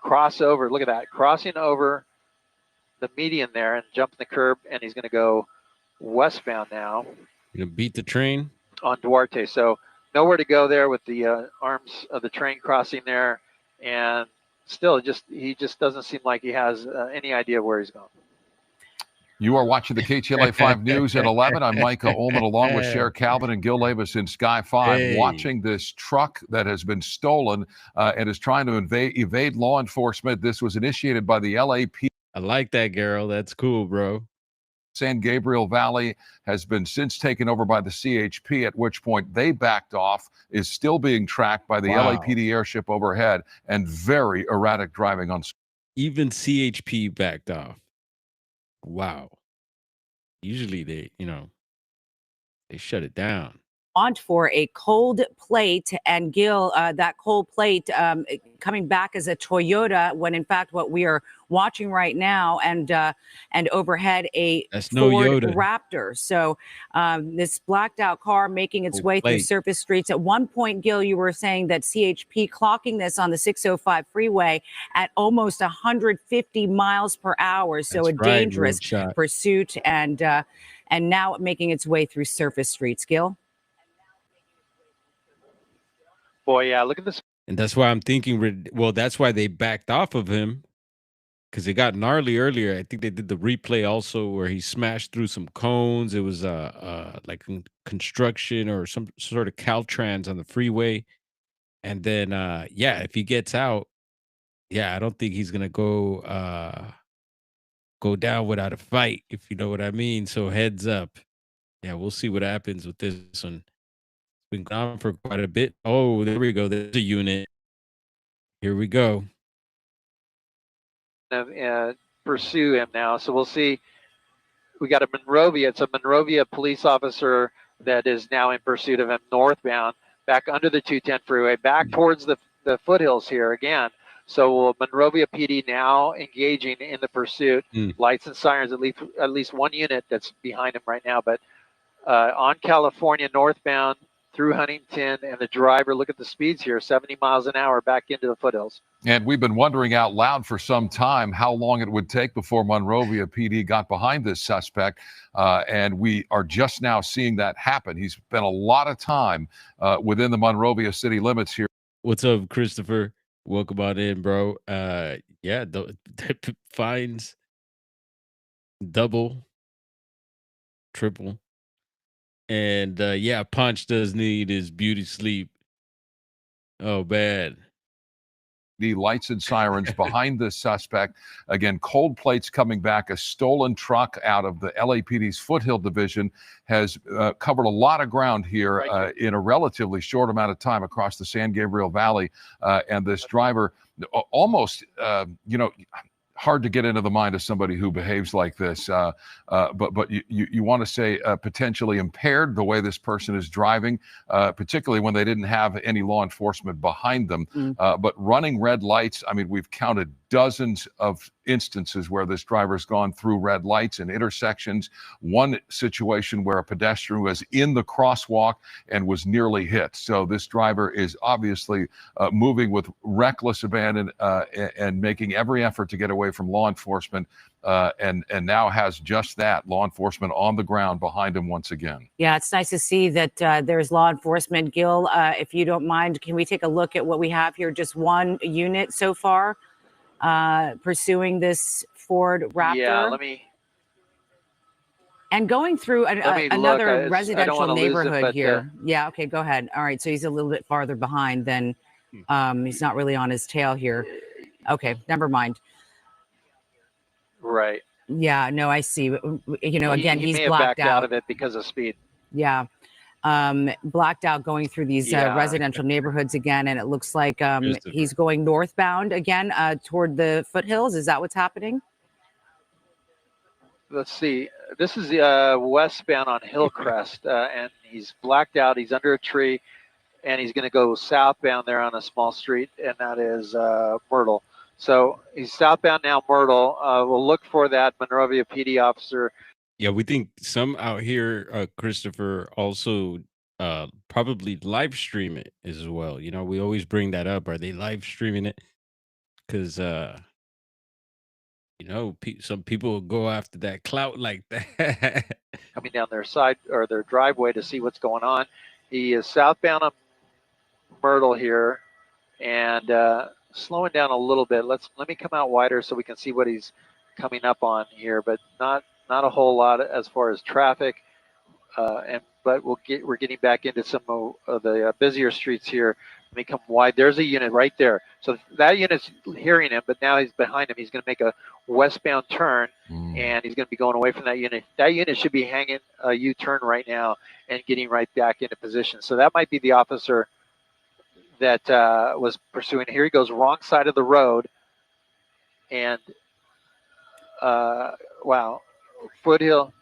cross over. Look at that. Crossing over the median there and jumping the curb, and he's going to go westbound now. You're going to beat the train? On Duarte. So nowhere to go there with the arms of the train crossing there. And still, he just doesn't seem like he has any idea where he's going. You are watching the KTLA 5 News at 11. I'm Micah Ullman along with Cher Calvin and Gil Davis in Sky 5, watching this truck that has been stolen and is trying to evade law enforcement. This was initiated by the LAPD. I like that, Garrel. That's cool, bro. San Gabriel Valley has been since taken over by the CHP, at which point they backed off, is still being tracked by the LAPD airship overhead, and very erratic driving on. Even CHP backed off. Wow. Usually they shut it down. For a cold plate, and Gil, that cold plate coming back as a Toyota, when in fact what we are watching right now, and overhead a Ford Raptor. So this blacked out car making its way through surface streets. At one point, Gil, you were saying that CHP clocking this on the 605 freeway at almost 150 miles per hour. So a dangerous pursuit, and now making its way through surface streets. Gil? Boy, yeah, look at this. And that's why I'm thinking, well, that's why they backed off of him, because it got gnarly earlier. I think they did the replay also where he smashed through some cones. It was like construction or some sort of Caltrans on the freeway. And then, if he gets out, I don't think he's going to go down without a fight, if you know what I mean. So heads up. Yeah, we'll see what happens with this one. Been gone for quite a bit. Oh, there we go. There's a unit. Here we go. Pursue him now. So we'll see. We got a Monrovia. It's a Monrovia police officer that is now in pursuit of him northbound, back under the 210 freeway, back towards the foothills here again. So Monrovia PD now engaging in the pursuit. Lights and sirens, at least one unit that's behind him right now. But on California northbound, through Huntington, and the driver, look at the speeds here, 70 miles an hour back into the foothills. And we've been wondering out loud for some time how long it would take before Monrovia PD got behind this suspect. And we are just now seeing that happen. He's spent a lot of time within the Monrovia city limits here. What's up, Christopher? Welcome on in, bro. Fines, double, triple. And Punch does need his beauty sleep. Oh, bad. The lights and sirens behind the suspect. Again, cold plates coming back. A stolen truck out of the LAPD's Foothill Division has covered a lot of ground here in a relatively short amount of time across the San Gabriel Valley. And this driver almost, hard to get into the mind of somebody who behaves like this, but you want to say potentially impaired the way this person is driving, particularly when they didn't have any law enforcement behind them. But running red lights, I mean, we've counted dozens of instances where this driver's gone through red lights and intersections. One situation where a pedestrian was in the crosswalk and was nearly hit. So this driver is obviously moving with reckless abandon and making every effort to get away from law enforcement, and now has just that, law enforcement on the ground behind him once again. Yeah, it's nice to see that there's law enforcement. Gil, if you don't mind, can we take a look at what we have here? Just one unit so far pursuing this Ford Raptor. Yeah, let me. And going through another residential neighborhood here. Yeah, okay, go ahead. All right, so he's a little bit farther behind than he's not really on his tail here. Okay, never mind. Right. Yeah, no, I see. Again, he he's may have blacked backed out of it because of speed. Yeah. Blacked out going through these residential neighborhoods again, and it looks like he's going northbound again toward the foothills. Is that what's happening? let's see. This is westbound on Hillcrest, and he's blacked out. He's under a tree, and he's going to go southbound there on a small street, and that is Myrtle. So he's southbound now, Myrtle. We'll look for that Monrovia PD officer. Yeah, we think some out here, Christopher, also probably live stream it as well. You know, we always bring that up. Are they live streaming it? Because you know, some people go after that clout like that. Coming down their side or their driveway to see what's going on. He is southbound on Myrtle here, and slowing down a little bit. Let me come out wider so we can see what he's coming up on here, but not a whole lot as far as traffic. But we're getting back into some of the busier streets here. Let me come wide. There's a unit right there. So that unit's hearing him, but now he's behind him. He's going to make a westbound turn, and he's going to be going away from that unit. That unit should be hanging a U-turn right now and getting right back into position. So that might be the officer that was pursuing. Here he goes, wrong side of the road. And wow, Foothill.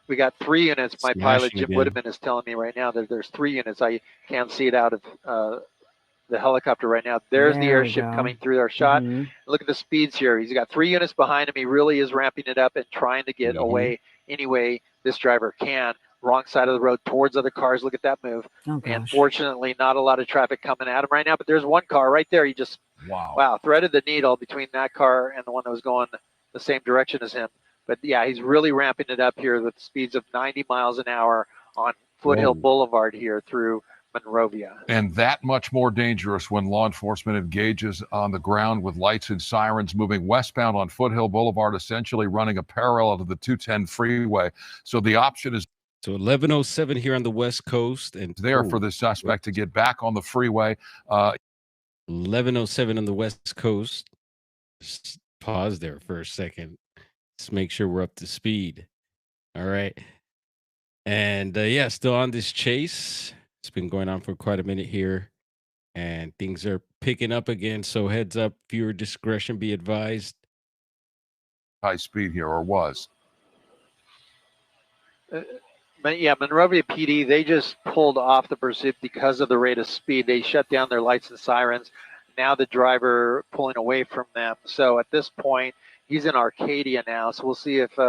We got 3 units. My pilot, Jim Woodman, is telling me right now that there's 3 units. I can't see it out of the helicopter right now. There's the airship coming through our shot. Look at the speeds here. He's got 3 units behind him. He really is ramping it up and trying to get away any way this driver can. Wrong side of the road towards other cars. Look at that move. And fortunately, not a lot of traffic coming at him right now, but there's one car right there. He just, wow, threaded the needle between that car and the one that was going the same direction as him. But yeah, he's really ramping it up here with speeds of 90 miles an hour on Foothill Boulevard here through Monrovia. And that much more dangerous when law enforcement engages on the ground with lights and sirens moving westbound on Foothill Boulevard, essentially running a parallel to the 210 freeway. So the option is so 1107 here on the West Coast, and there for the suspect to get back on the freeway. 1107 on the West Coast. Just pause there for a second. Let's make sure we're up to speed. All right. And yeah, still on this chase. It's been going on for quite a minute here, and things are picking up again. So heads up, viewer discretion be advised. High speed here, or was. Yeah, Monrovia PD, they just pulled off the pursuit because of the rate of speed. They shut down their lights and sirens. Now the driver pulling away from them. So at this point, he's in Arcadia now. So we'll see if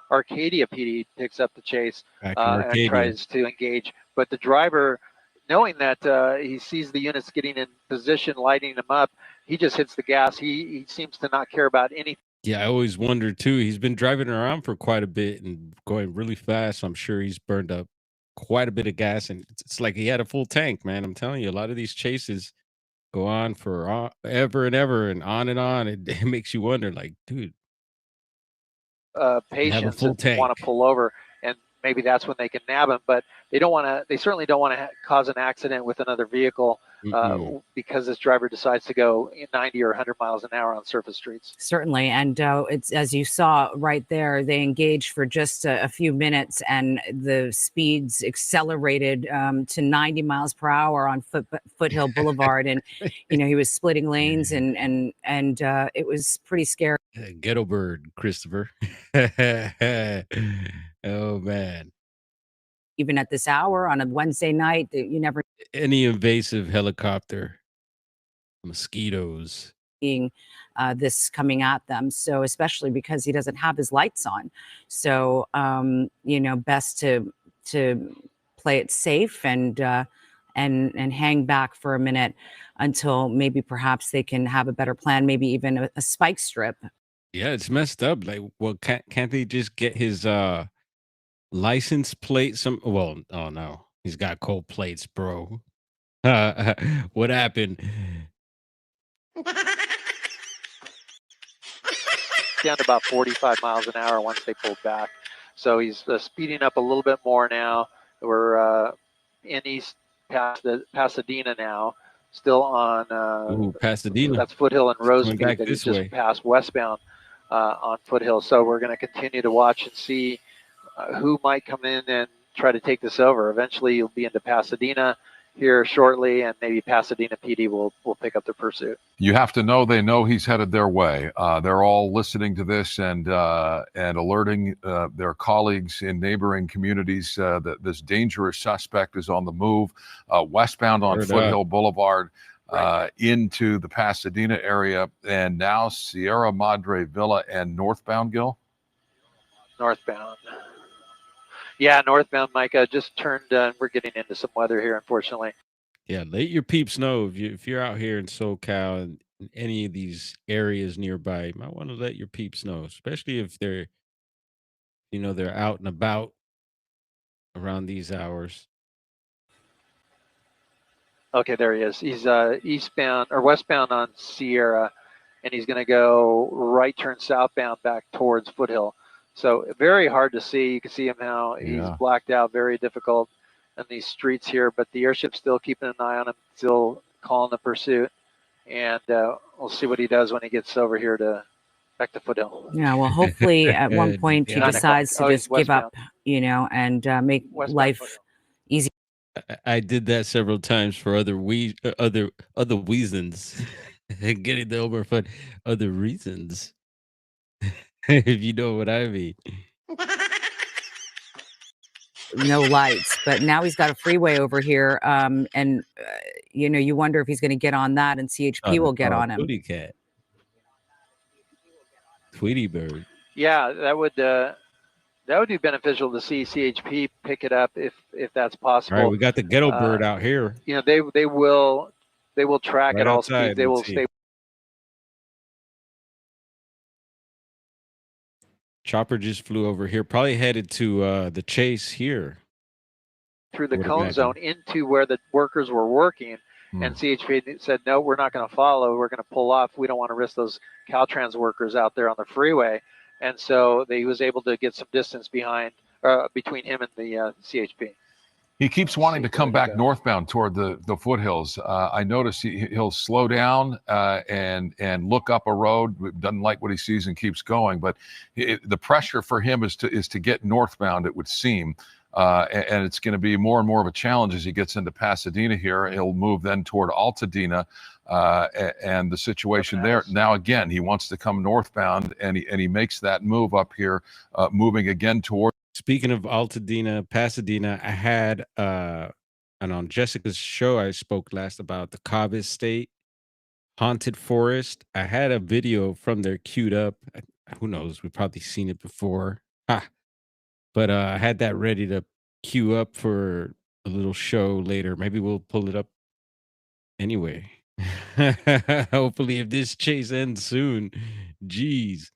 Arcadia PD picks up the chase and tries to engage. But the driver, knowing that he sees the units getting in position, lighting them up, he just hits the gas. He seems to not care about anything. Yeah, I always wondered too. He's been driving around for quite a bit and going really fast. So I'm sure he's burned up quite a bit of gas, and it's like he had a full tank, man. I'm telling you, a lot of these chases go on for ever and ever and on and on. It makes you wonder, like, dude, patience and want to pull over, and maybe that's when they can nab him. But they don't want to. They certainly don't want to cause an accident with another vehicle because this driver decides to go 90 or 100 miles an hour on surface streets. Certainly, and it's as you saw right there. They engaged for just a few minutes, and the speeds accelerated to 90 miles per hour on Foothill Boulevard, and you know he was splitting lanes, and it was pretty scary. Ghetto bird, Christopher. Oh man. Even at this hour on a Wednesday night, you never any invasive helicopter, mosquitoes seeing this coming at them. So especially because he doesn't have his lights on. So you know, best to play it safe and hang back for a minute until maybe perhaps they can have a better plan, maybe even a spike strip. Yeah, it's messed up. Like, well, can't they just get his license plate? Oh no, he's got cold plates, bro. What happened? Down to about 45 miles an hour once they pulled back. So he's speeding up a little bit more now. We're in East Pasadena now, still on Pasadena. That's Foothill and Rosemead that he's just passed westbound on Foothill. So we're going to continue to watch and see who might come in and try to take this over. Eventually you'll be into Pasadena, here shortly, and maybe Pasadena PD will pick up the pursuit. You have to know they know he's headed their way. They're all listening to this and alerting their colleagues in neighboring communities that this dangerous suspect is on the move, westbound on Foothill Boulevard, into the Pasadena area, and now Sierra Madre Villa and northbound, Gil? Northbound. Yeah, northbound, Micah. Just turned. We're getting into some weather here, unfortunately. Yeah, let your peeps know if you're out here in SoCal and in any of these areas nearby. You might want to let your peeps know, especially if they're, they're out and about around these hours. Okay, there he is. He's eastbound or westbound on Sierra, and he's going to go right turn southbound back towards Foothill. So very hard to see. You can see him now. He's blacked out, very difficult in these streets here, but the airship's still keeping an eye on him, still calling the pursuit. And we'll see what he does when he gets over here back to Foothill. Yeah, well, hopefully at one point he decides to just give up, and make life easy. I did that several times for other reasons. Getting the over fun other reasons. If you know what I mean. No lights, but now he's got a freeway over here, and you wonder if he's going to get on that, and CHP will get on him. Tweety cat, Tweety bird. Yeah, that would be beneficial to see CHP pick it up if that's possible. All right, we got the ghetto bird out here. They will track at all speeds. They will stay. Chopper just flew over here, probably headed to the chase here. Through the cone zone into where the workers were working. And CHP said, no, we're not going to follow. We're going to pull off. We don't want to risk those Caltrans workers out there on the freeway. And so he was able to get some distance between him and the CHP. He keeps wanting to come back northbound toward the foothills. I notice he'll slow down and look up a road. Doesn't like what he sees and keeps going. But the pressure for him is to get northbound, it would seem. And it's going to be more and more of a challenge as he gets into Pasadena here. He'll move then toward Altadena, and the situation there. Now, again, he wants to come northbound, and he makes that move up here, moving again toward. Speaking of Altadena, Pasadena, I had, and on Jessica's show, I spoke last about the Cobb Estate Haunted Forest. I had a video from there queued up. Who knows? We've probably seen it before. But I had that ready to queue up for a little show later. Maybe we'll pull it up anyway. Hopefully, if this chase ends soon. Jeez.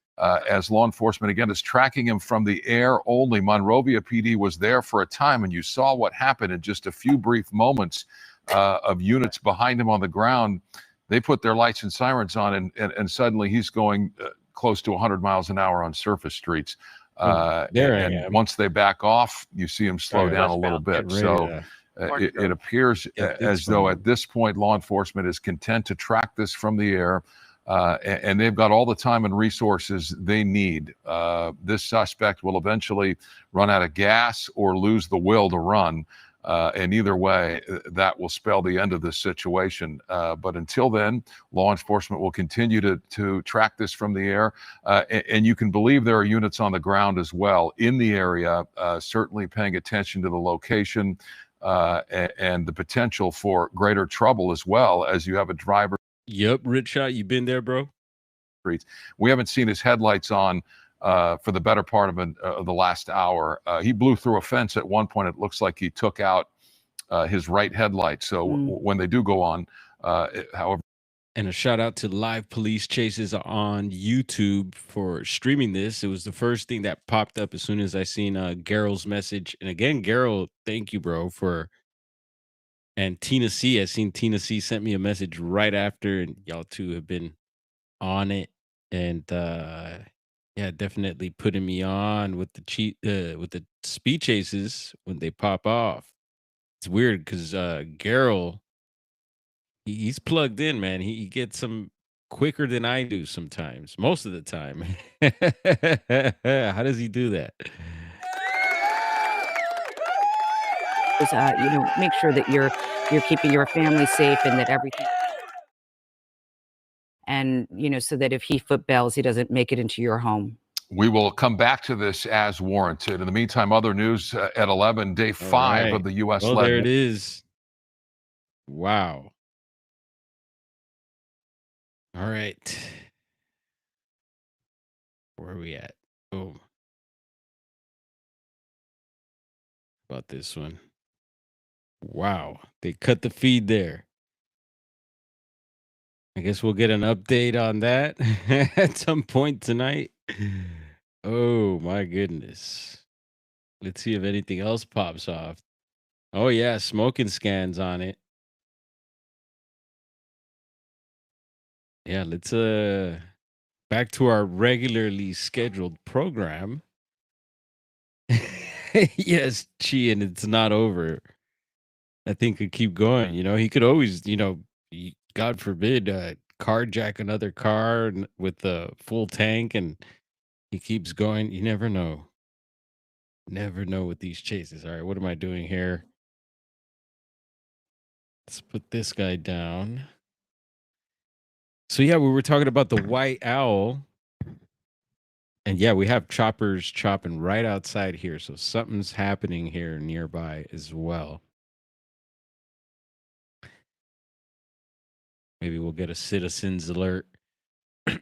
As law enforcement, again, is tracking him from the air only. Monrovia PD was there for a time, and you saw what happened in just a few brief moments of units behind him on the ground. They put their lights and sirens on, and suddenly he's going close to 100 miles an hour on surface streets. And once they back off, you see him slow down a little bit. So it appears as though at this point, law enforcement is content to track this from the air. And they've got all the time and resources they need. This suspect will eventually run out of gas or lose the will to run. And either way, that will spell the end of this situation. But until then, law enforcement will continue to track this from the air. And you can believe there are units on the ground as well in the area, certainly paying attention to the location and the potential for greater trouble as well, as you have a driver. Yep, Rich Shot, you been there, bro? We haven't seen his headlights on for the better part of the last hour. He blew through a fence at one point. It looks like he took out his right headlight. So when they do go on, however. And a shout out to Live Police Chases on YouTube for streaming this. It was the first thing that popped up as soon as I seen Garrel's message. And again, Garrel, thank you, bro, and Tina C. I seen Tina C. sent me a message right after, and y'all two have been on it. And yeah, definitely putting me on with the speed chases when they pop off. It's weird because Garrel, he's plugged in, man. He gets them quicker than I do sometimes, most of the time. How does he do that? make sure that you're keeping your family safe and that everything. And so that if he footbells, he doesn't make it into your home. We will come back to this as warranted. In the meantime, other news at 11, day 5 of the U.S. Oh, there it is. Wow. All right. Where are we at? Boom. About this one. Wow. They cut the feed there. I guess we'll get an update on that at some point tonight. Oh, my goodness. Let's see if anything else pops off. Oh, yeah. Smoking scans on it. Yeah, let's back to our regularly scheduled program. Yes, Chi, and it's not over. I think could keep going. He could always, God forbid, carjack another car with a full tank, and he keeps going. You never know. Never know with these chases. All right, what am I doing here? Let's put this guy down. So yeah, we were talking about the white owl. And yeah, we have choppers chopping right outside here. So something's happening here nearby as well. Maybe we'll get a citizen's alert.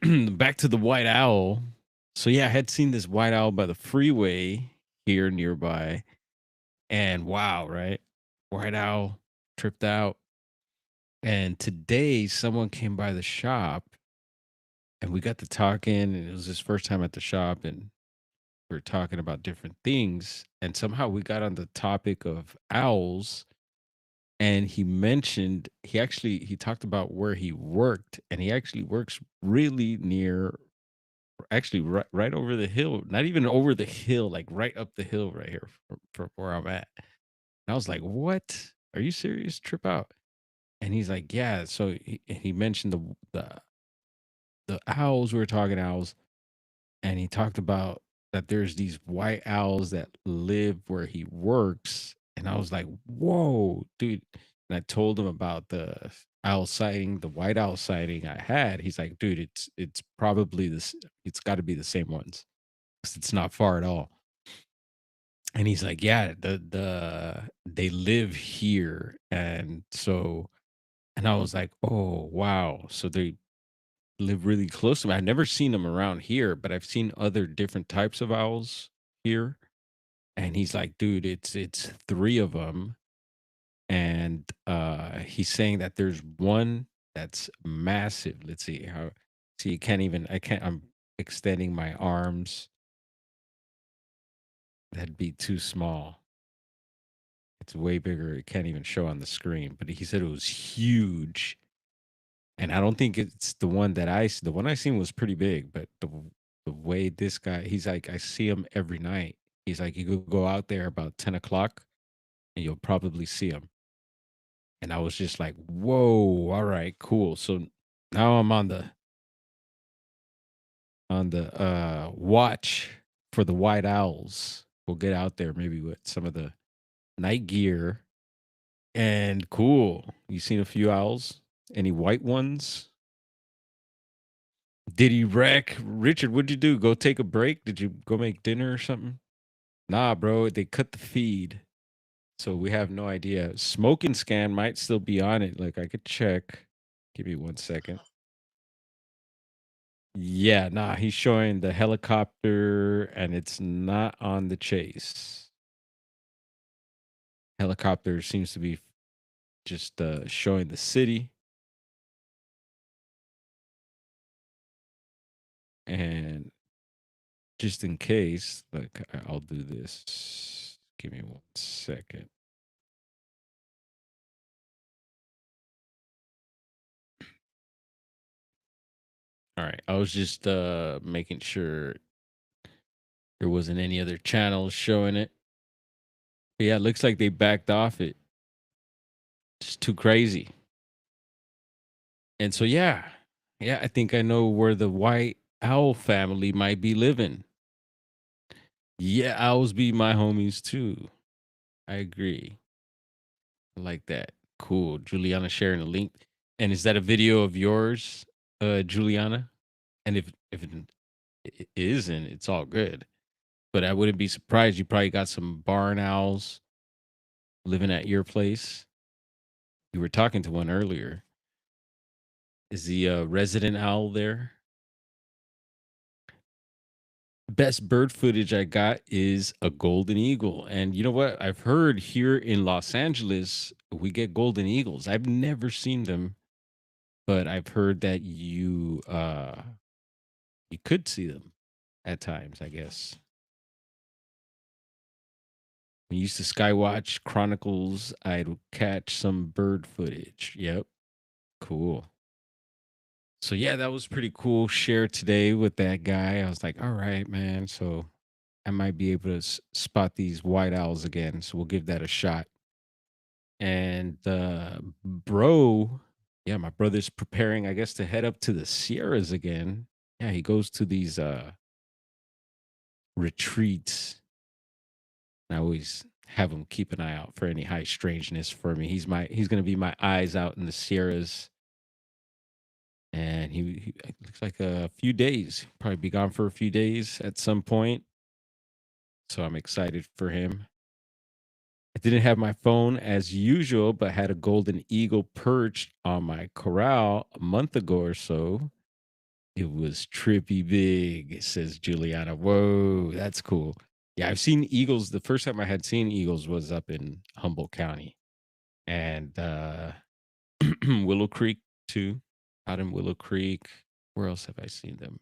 Back to the white owl. So yeah, I had seen this white owl by the freeway here nearby. And wow, right? White owl tripped out. And today someone came by the shop and we got to talking, and it was his first time at the shop, and we were talking about different things. And somehow we got on the topic of owls. And he mentioned he talked about where he worked, and he actually works really near, actually right over the hill, not even over the hill, like right up the hill right here from where I'm at. And I was like, "What? Are you serious? Trip out?" And he's like, "Yeah." So he mentioned the owls. We were talking owls, and he talked about that there's these white owls that live where he works, and I was like, "Whoa, dude!" And I told him about the owl sighting, the white owl sighting I had. He's like, "Dude, it's probably this. It's got to be the same ones. 'Cause it's not far at all." And he's like, "Yeah, they live here," and I was like, "Oh wow!" So they live really close to me. I've never seen them around here, but I've seen other different types of owls here. And he's like, "Dude, it's three of them." And he's saying that there's one that's massive. Let's see how. See, you can't even. I can't. I'm extending my arms. That'd be too small. It's way bigger. It can't even show on the screen. But he said it was huge. And I don't think it's the one the one I seen was pretty big, but the way this guy, he's like, I see him every night. He's like, you could go out there about 10 o'clock and you'll probably see him. And I was just like, whoa, all right, cool. So now I'm on the watch for the white owls. We'll get out there maybe with some of the night gear. And cool. You seen a few owls? Any white ones? Did he wreck? Richard, what'd you do? Go take a break? Did you go make dinner or something? Nah, bro. They cut the feed. So we have no idea. Smoking scan might still be on it. Like I could check. Give me 1 second. Yeah, nah, he's showing the helicopter and it's not on the chase. Helicopter seems to be just showing the city. And just in case, like I'll do this. Give me 1 second. All right. I was just making sure there wasn't any other channels showing it. But yeah, it looks like they backed off it. Just too crazy. And so yeah, I think I know where the white owl family might be living. Yeah, owls be my homies too. I agree. I like that. Cool. Juliana sharing the link. And is that a video of yours, Juliana? And if it isn't, it's all good. But I wouldn't be surprised. You probably got some barn owls living at your place. You were talking to one earlier. Is the resident owl there? Best bird footage I got is a golden eagle. And you know what? I've heard here in Los Angeles, we get golden eagles. I've never seen them, but I've heard that you could see them at times, I guess. We used to Skywatch Chronicles. I'd catch some bird footage. Yep. Cool. So yeah, that was pretty cool. Share today with that guy. I was like, all right, man. So I might be able to spot these white owls again. So we'll give that a shot. And bro, yeah, my brother's preparing, I guess, to head up to the Sierras again. Yeah, he goes to these retreats. I always have him keep an eye out for any high strangeness for me. He's gonna be my eyes out in the Sierras. And he looks like a few days. Probably be gone for a few days at some point. So I'm excited for him. I didn't have my phone as usual, but had a golden eagle perched on my corral a month ago or so. It was trippy big, says Juliana. Whoa, that's cool. Yeah, I've seen eagles. The first time I had seen eagles was up in Humboldt County. And Willow Creek too. Out in Willow Creek. Where else have I seen them?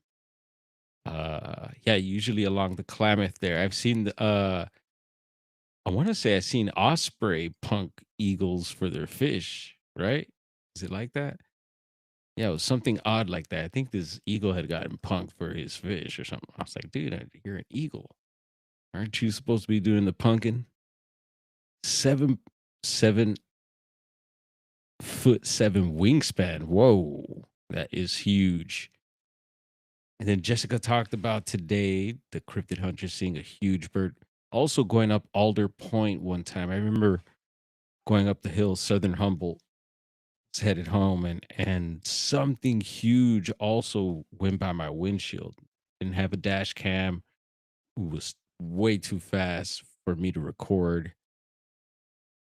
Yeah, usually along the Klamath there. I've seen I want to say I've seen osprey punk eagles for their fish, right? Is it like that? Yeah, it was something odd like that. I think this eagle had gotten punked for his fish or something. I was like, dude, you're an eagle. Aren't you supposed to be doing the punking? 7'7" wingspan. Whoa, that is huge. And then Jessica talked about today the cryptid hunter seeing a huge bird. Also going up Alder Point one time. I remember going up the hill, Southern Humboldt, headed home, and something huge also went by my windshield. Didn't have a dash cam. It was way too fast for me to record.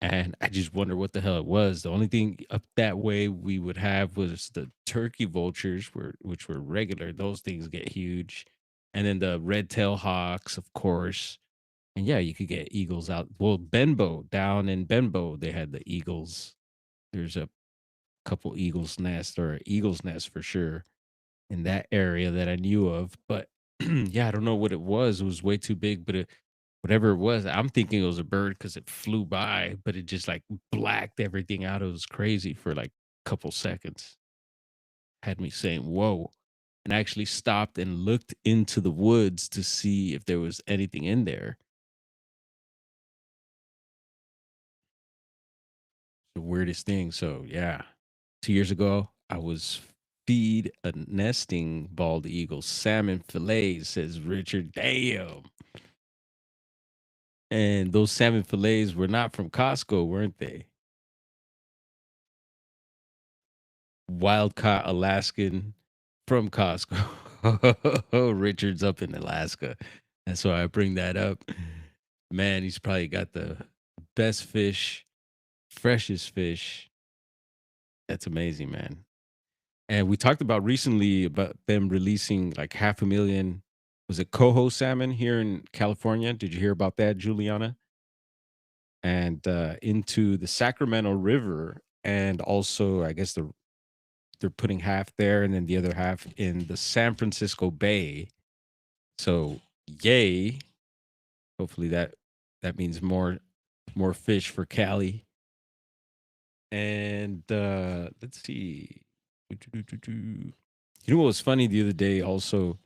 And I just wonder what the hell it was. The only thing up that way we would have was the turkey vultures, which were regular. Those things get huge. And then the red-tailed hawks, of course. And yeah, you could get eagles out. Well, Benbow, down in Benbow, they had the eagles. There's a couple eagle's nest for sure in that area that I knew of. But yeah, I don't know what it was. It was way too big, but whatever it was, I'm thinking it was a bird because it flew by, but it just like blacked everything out. It was crazy for like a couple seconds. Had me saying, whoa. And I actually stopped and looked into the woods to see if there was anything in there. The weirdest thing. So yeah, 2 years ago, I was feed a nesting bald eagle salmon fillets, says Richard. Damn. And those salmon fillets were not from Costco, weren't they? Wild caught Alaskan from Costco. Richard's up in Alaska. That's why I bring that up. Man, he's probably got the best fish, freshest fish. That's amazing, man. And we talked about recently about them releasing like 500,000, was it coho salmon here in California? Did you hear about that, Juliana? And into the Sacramento River. And also, I guess they're putting half there and then the other half in the San Francisco Bay. So yay. Hopefully that means more fish for Cali. And let's see. You know what was funny the other day also?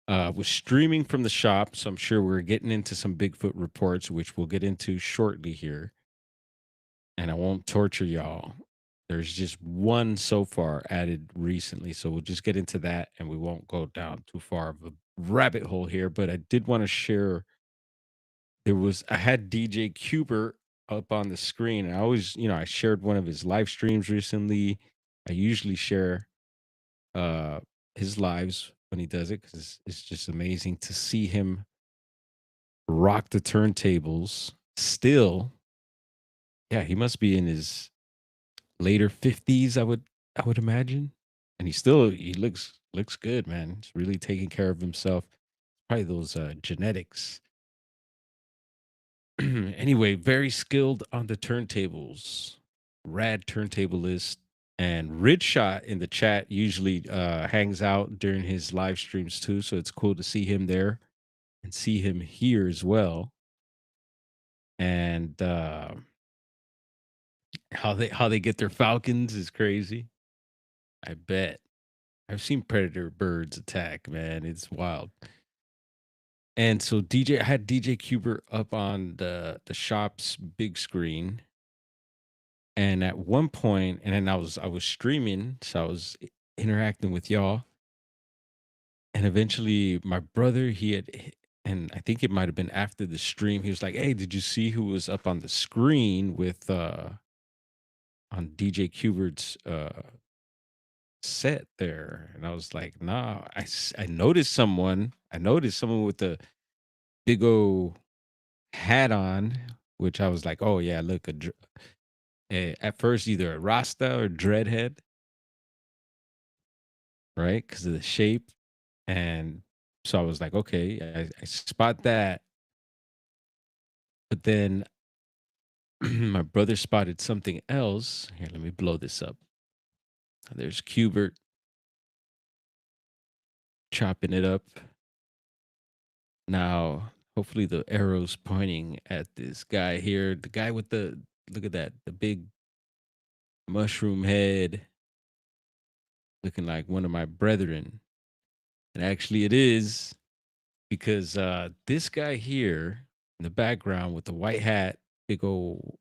Was streaming from the shop, so I'm sure we're getting into some Bigfoot reports, which we'll get into shortly here. And I won't torture y'all. There's just one so far added recently, so we'll just get into that, and we won't go down too far of a rabbit hole here. But I did want to share. I had DJ Cuber up on the screen. I always, I shared one of his live streams recently. I usually share uh his lives when he does it because it's just amazing to see him rock the turntables still. Yeah, he must be in his later 50s, I would imagine. And he looks good, man. He's really taking care of himself. Probably those genetics. Anyway, very skilled on the turntables. Rad turntablist. And Ridshot in the chat usually hangs out during his live streams too. So it's cool to see him there and see him here as well. And how they get their falcons is crazy. I bet. I've seen predator birds attack, man. It's wild. And so I had DJ Cuber up on the shop's big screen. And at one point, and then I was streaming, so I was interacting with y'all. And eventually my brother, and I think it might have been after the stream, he was like, "Hey, did you see who was up on the screen with on DJ Cubert's set there?" And I was like, "Nah, I noticed someone. I noticed someone with the big old hat on," which I was like, "Oh yeah, look, at first either a Rasta or dreadhead, right? Because of the shape." And so I was like, "Okay, I spot that." But then my brother spotted something else. Here, let me blow this up. There's Cubert chopping it up. Now, hopefully the arrow's pointing at this guy here. The guy with look at that, the big mushroom head, looking like one of my brethren. And actually it is, because this guy here in the background with the white hat, big old, you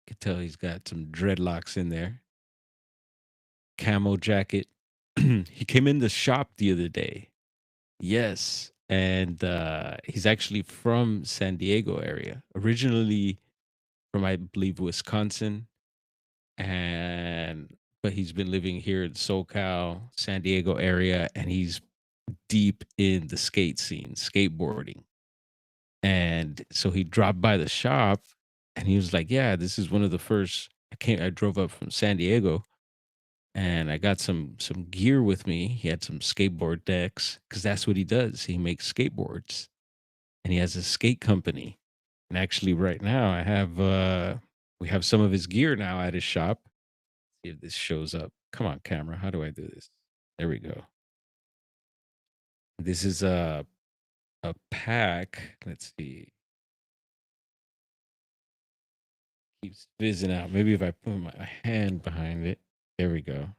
can tell he's got some dreadlocks in there, camo jacket. He came in the shop the other day. Yes. And he's actually from San Diego area, originally from, I believe, Wisconsin. But he's been living here in SoCal, San Diego area, and he's deep in the skate scene, skateboarding. And so he dropped by the shop and he was like, "Yeah, this is one of the first I drove up from San Diego and I got some gear with me." He had some skateboard decks because that's what he does. He makes skateboards and he has a skate company. And actually right now we have some of his gear now at his shop. See if this shows up. Come on, camera. How do I do this? There we go. This is a pack. Let's see. Keeps fizzing out. Maybe if I put my hand behind it. There we go.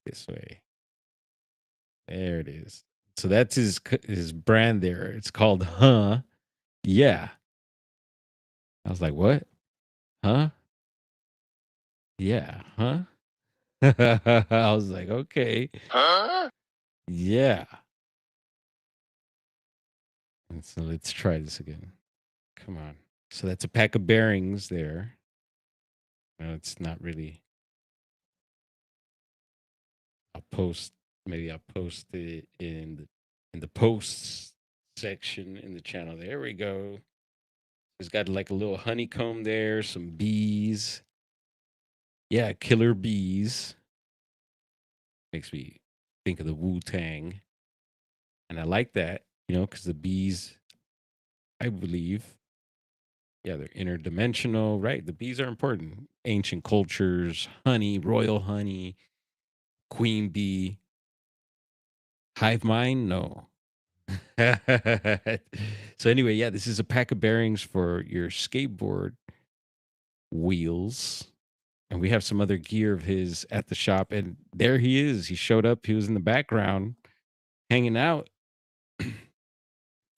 This way. There it is. So that's his brand there. It's called Huh? Yeah. I was like, "What? Huh? Yeah. Huh?" I was like, "Okay. Huh? Yeah." And so let's try this again. Come on. So that's a pack of bearings there. No, it's not really. Maybe I'll post it in the posts section in the channel. There we go. It's got like a little honeycomb there, some bees. Yeah, killer bees. Makes me think of the Wu-Tang. And I like that, because the bees, I believe, yeah, they're interdimensional, right? The bees are important. Ancient cultures, honey, royal honey, queen bee. Hive mind? No. So anyway, yeah, this is a pack of bearings for your skateboard wheels. And we have some other gear of his at the shop. And there he is. He showed up. He was in the background hanging out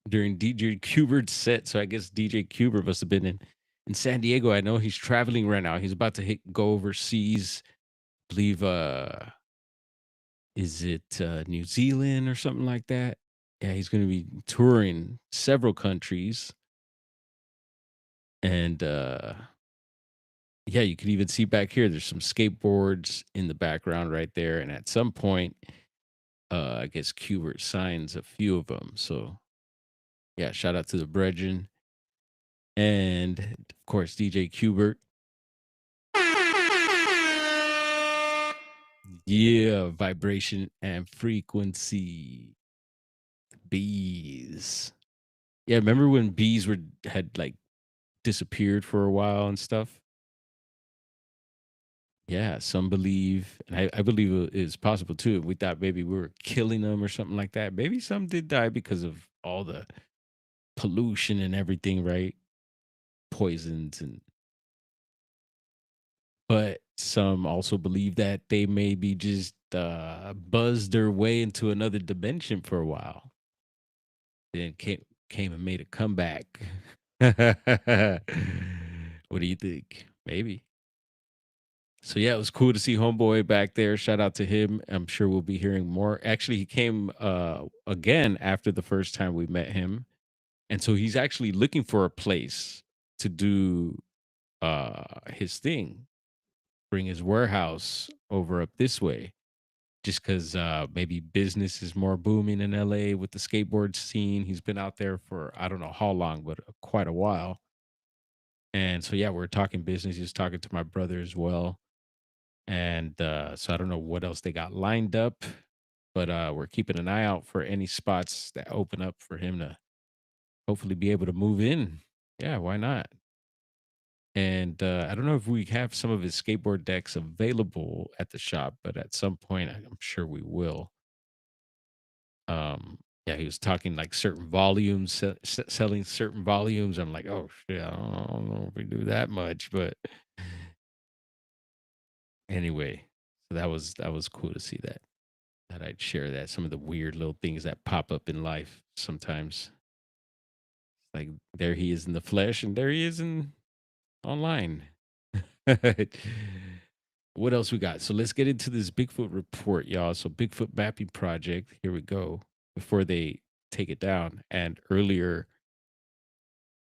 during DJ Cubert's set. So I guess DJ Cubert must have been in San Diego. I know he's traveling right now. He's about to go overseas. I believe is it New Zealand or something like that? Yeah, he's going to be touring several countries. And yeah, you can even see back here, there's some skateboards in the background right there. And at some point, I guess Kubert signs a few of them. So yeah, shout out to the brethren. And of course, DJ Kubert. Yeah, vibration and frequency. Bees. Yeah, remember when bees had like disappeared for a while and stuff? Yeah, some believe, and I believe it is possible too. We thought maybe we were killing them or something like that. Maybe some did die because of all the pollution and everything, right? Poisons and but some also believe that they maybe just buzzed their way into another dimension for a while. Then came and made a comeback. What do you think? Maybe. So yeah, it was cool to see Homeboy back there. Shout out to him. I'm sure we'll be hearing more. Actually, he came again after the first time we met him. And so he's actually looking for a place to do his thing, bring his warehouse over up this way. Just because maybe business is more booming in LA with the skateboard scene. He's been out there for I don't know how long, but quite a while. And so yeah, we're talking business. He's talking to my brother as well. And so I don't know what else they got lined up, but we're keeping an eye out for any spots that open up for him to hopefully be able to move in. Yeah, why not? And I don't know if we have some of his skateboard decks available at the shop, but at some point I'm sure we will. Yeah, he was talking like certain volumes, selling certain volumes. I'm like, oh shit, I don't know if we do that much, but anyway, so that was cool to see that I'd share that. Some of the weird little things that pop up in life sometimes. Like there he is in the flesh, and there he is in online. What else we got? So let's get into this Bigfoot report, y'all. So Bigfoot mapping project. Here we go. Before they take it down, and earlier,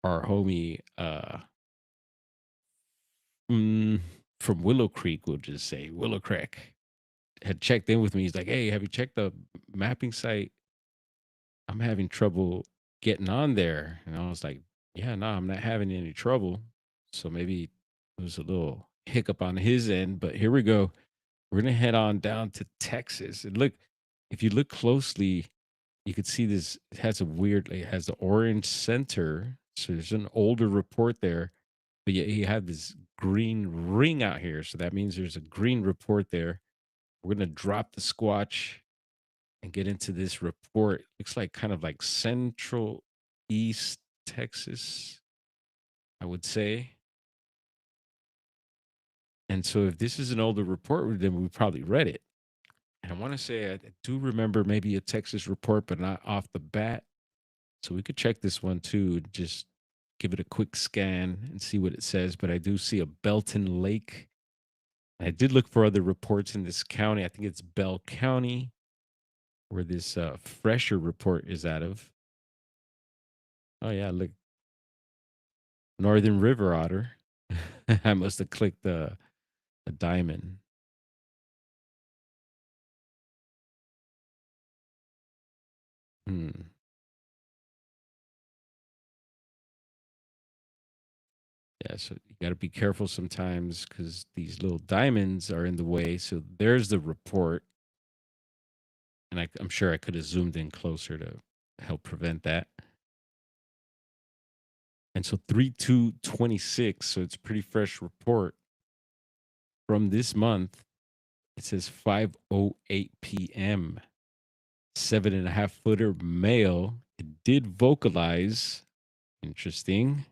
our homie mm, from Willow Creek, we'll just say Willow Creek, had checked in with me. He's like, "Hey, have you checked the mapping site? I'm having trouble getting on there." And I was like, "Yeah, no, I'm not having any trouble." So maybe it was a little hiccup on his end, but here we go. We're gonna head on down to Texas. And look, if you look closely, you could see this. It has a weird. It has the orange center. So there's an older report there, but yet you have this green ring out here. So that means there's a green report there. We're gonna drop the squatch and get into this report. Looks like kind of like central east Texas, I would say. And so if this is an older report, then we probably read it. And I want to say I do remember maybe a Texas report, but not off the bat. So we could check this one too. Just give it a quick scan and see what it says. But I do see a Belton Lake. I did look for other reports in this county. I think it's Bell County where this fresher report is out of. Oh yeah, look, Northern River Otter. I must have clicked the diamond. Hmm. Yeah, so you got to be careful sometimes because these little diamonds are in the way. So there's the report. And I'm sure I could have zoomed in closer to help prevent that. And so 3/2/26, so it's a pretty fresh report from this month. It says 5:08 p.m. 7.5-footer male. It did vocalize. Interesting.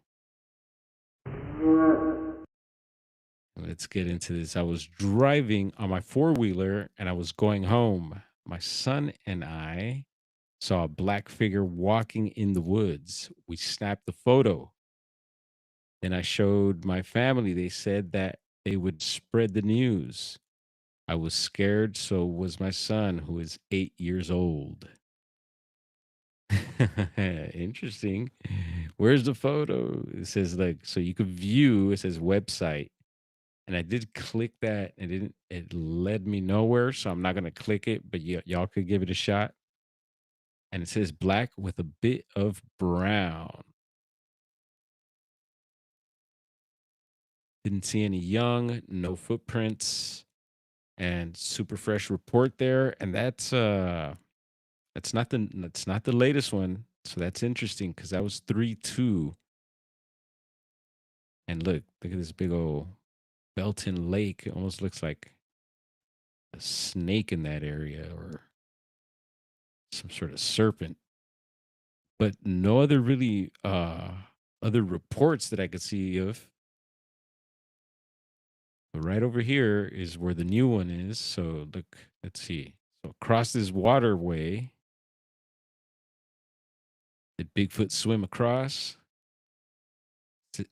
Let's get into this. I was driving on my four-wheeler and I was going home. My son and I saw a black figure walking in the woods. We snapped the photo. Then I showed my family. They said that they would spread the news. I was scared, so was my son, who is 8 years old. Interesting. Where's the photo? It says like so you could view. It says website, and I did click that, and it didn't. It led me nowhere, so I'm not gonna click it. But y'all could give it a shot. And it says black with a bit of brown. Didn't see any young, no footprints, and super fresh report there. And that's not the latest one. So that's interesting because that was 3-2. And look at this big old Belton Lake. It almost looks like a snake in that area or some sort of serpent. But no other really other reports that I could see of. But right over here is where the new one is. So look, let's see. So across this waterway, did Bigfoot swim across?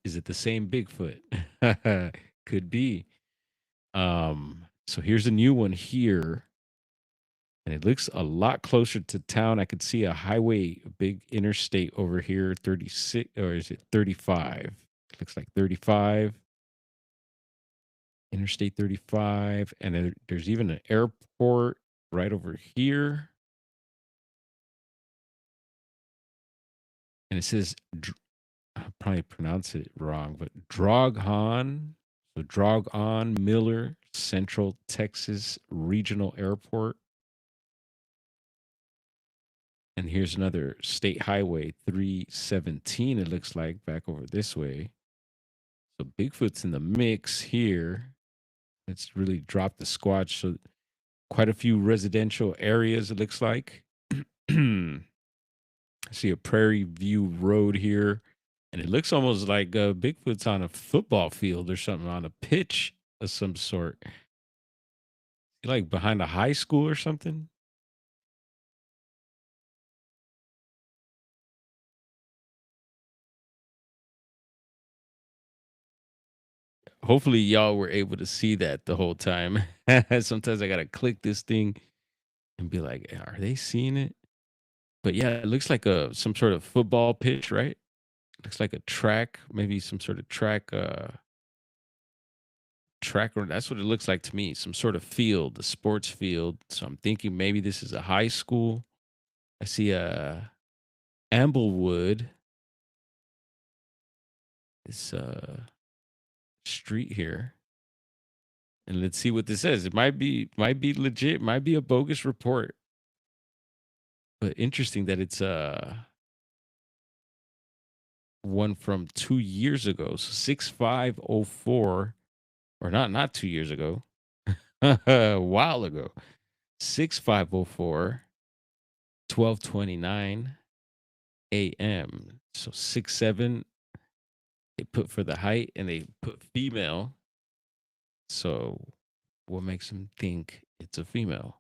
Is it the same Bigfoot? Could be. So here's a new one here. And it looks a lot closer to town. I could see a highway, a big interstate over here, 36, or is it 35? Looks like 35. Interstate 35. And there's even an airport right over here. And it says, I'll probably pronounce it wrong, but Dogman. So Dogman Miller Central Texas Regional Airport. And here's another state highway 317, it looks like, back over this way. So Bigfoot's in the mix here. Let's really drop the squatch. So quite a few residential areas, it looks like. I see a Prairie View Road here. And it looks almost like Bigfoot's on a football field or something, on a pitch of some sort. Like behind a high school or something. Hopefully y'all were able to see that the whole time. Sometimes I gotta click this thing and be like, are they seeing it? But yeah, it looks like some sort of football pitch, right? Looks like a track, maybe some sort of track, or that's what it looks like to me. Some sort of field, a sports field. So I'm thinking maybe this is a high school. I see a Amblewood. This street here. And let's see what this says. It might be legit, might be a bogus report. But interesting that it's one from 2 years ago. So 6504, or not 2 years ago. A while ago. 6504 12:29 a.m. So 6'7", they put for the height and they put female. So what makes them think it's a female?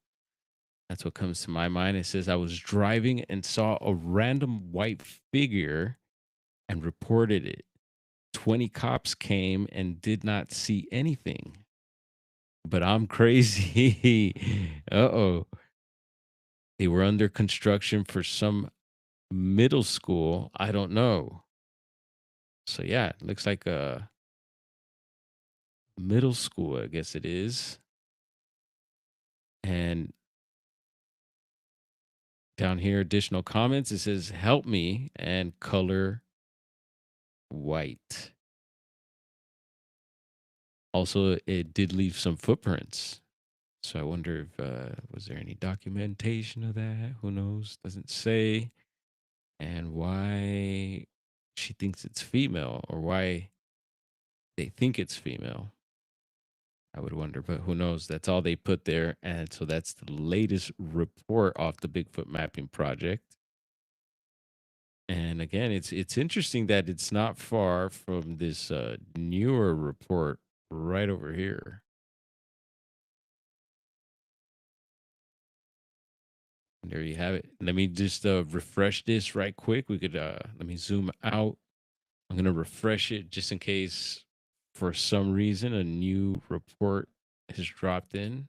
That's what comes to my mind. It says, I was driving and saw a random white figure and reported it. 20 cops came and did not see anything. But I'm crazy. Uh-oh. They were under construction for some middle school. I don't know. So yeah, it looks like a middle school, I guess it is. And down here, additional comments. It says, help me, and color white. Also, it did leave some footprints. So I wonder if, was there any documentation of that? Who knows? Doesn't say. And why she thinks it's female, or why they think it's female. I would wonder, but who knows? That's all they put there. And so that's the latest report off the Bigfoot Mapping Project. And again, it's interesting that it's not far from this newer report right over here. And there you have it. Let me just refresh this right quick. We could let me zoom out. I'm gonna refresh it just in case for some reason a new report has dropped in.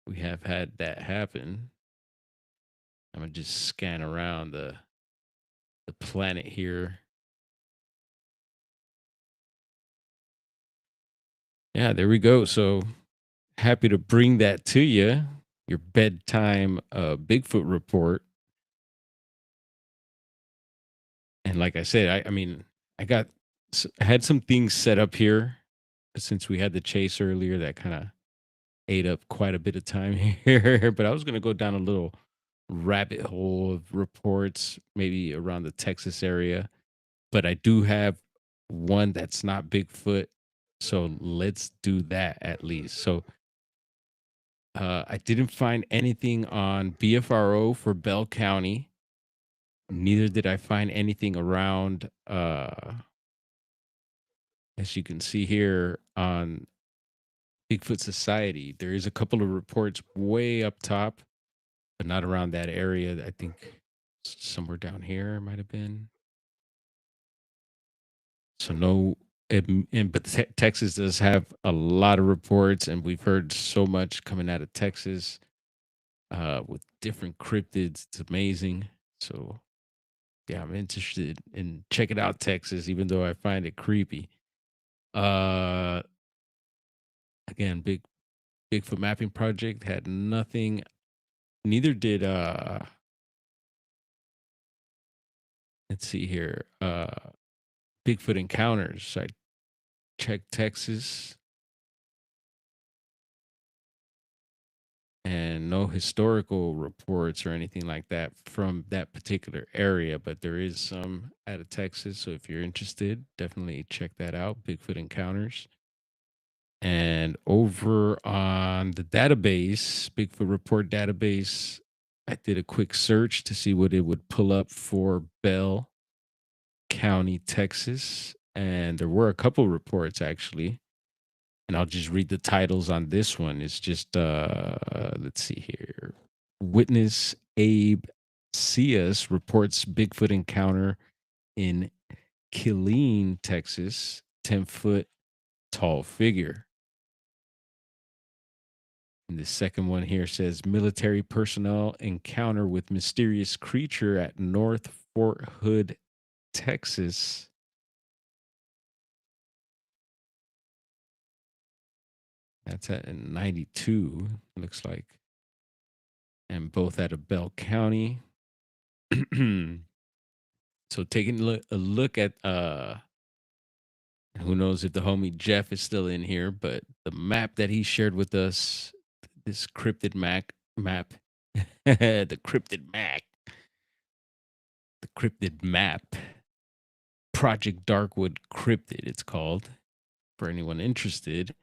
We have had that happen. I'm gonna just scan around the planet here. Yeah, there we go. So happy to bring that to you. Your bedtime Bigfoot report. And like I said, I mean, I had some things set up here since we had the chase earlier that kind of ate up quite a bit of time here. But I was going to go down a little rabbit hole of reports, maybe around the Texas area. But I do have one that's not Bigfoot. So let's do that at least. So I didn't find anything on BFRO for Bell County. Neither did I find anything around, as you can see here on Bigfoot Society. There is a couple of reports way up top, but not around that area. I think somewhere down here might have been. So no, but Texas does have a lot of reports, and we've heard so much coming out of Texas with different cryptids. It's amazing. So yeah, I'm interested in checking out Texas, even though I find it creepy. Again, Bigfoot mapping project had nothing. Neither did let's see here. Bigfoot encounters. I checked Texas and no historical reports or anything like that from that particular area, but there is some out of Texas. So if you're interested, definitely check that out. Bigfoot encounters. And over on the database, Bigfoot report database, I did a quick search to see what it would pull up for Bell County, Texas. And there were a couple reports actually. And I'll just read the titles on this one. It's just let's see here. Witness Abe Cias reports Bigfoot encounter in Killeen, Texas, 10-foot tall figure. And the second one here says military personnel encounter with mysterious creature at North Fort Hood, Texas. That's at 92, looks like. And both out of Bell County. So taking a look at who knows if the homie Jeff is still in here, but the map that he shared with us, this cryptid map, the cryptid map, Project Darkwood Cryptid, it's called, for anyone interested.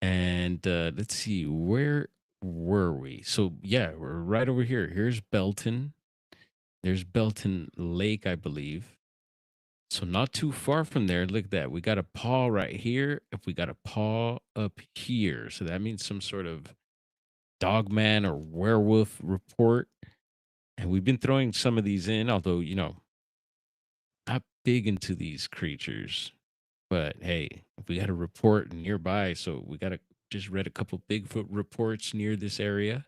And let's see, where were we? So yeah, we're right over here. Here's Belton. There's Belton Lake, I believe. So not too far from there. Look at that. We got a paw right here. If we got a paw up here. So that means some sort of dogman or werewolf report. And we've been throwing some of these in, although, you know, not big into these creatures. But hey, if we got a report nearby, so we got to just read a couple Bigfoot reports near this area.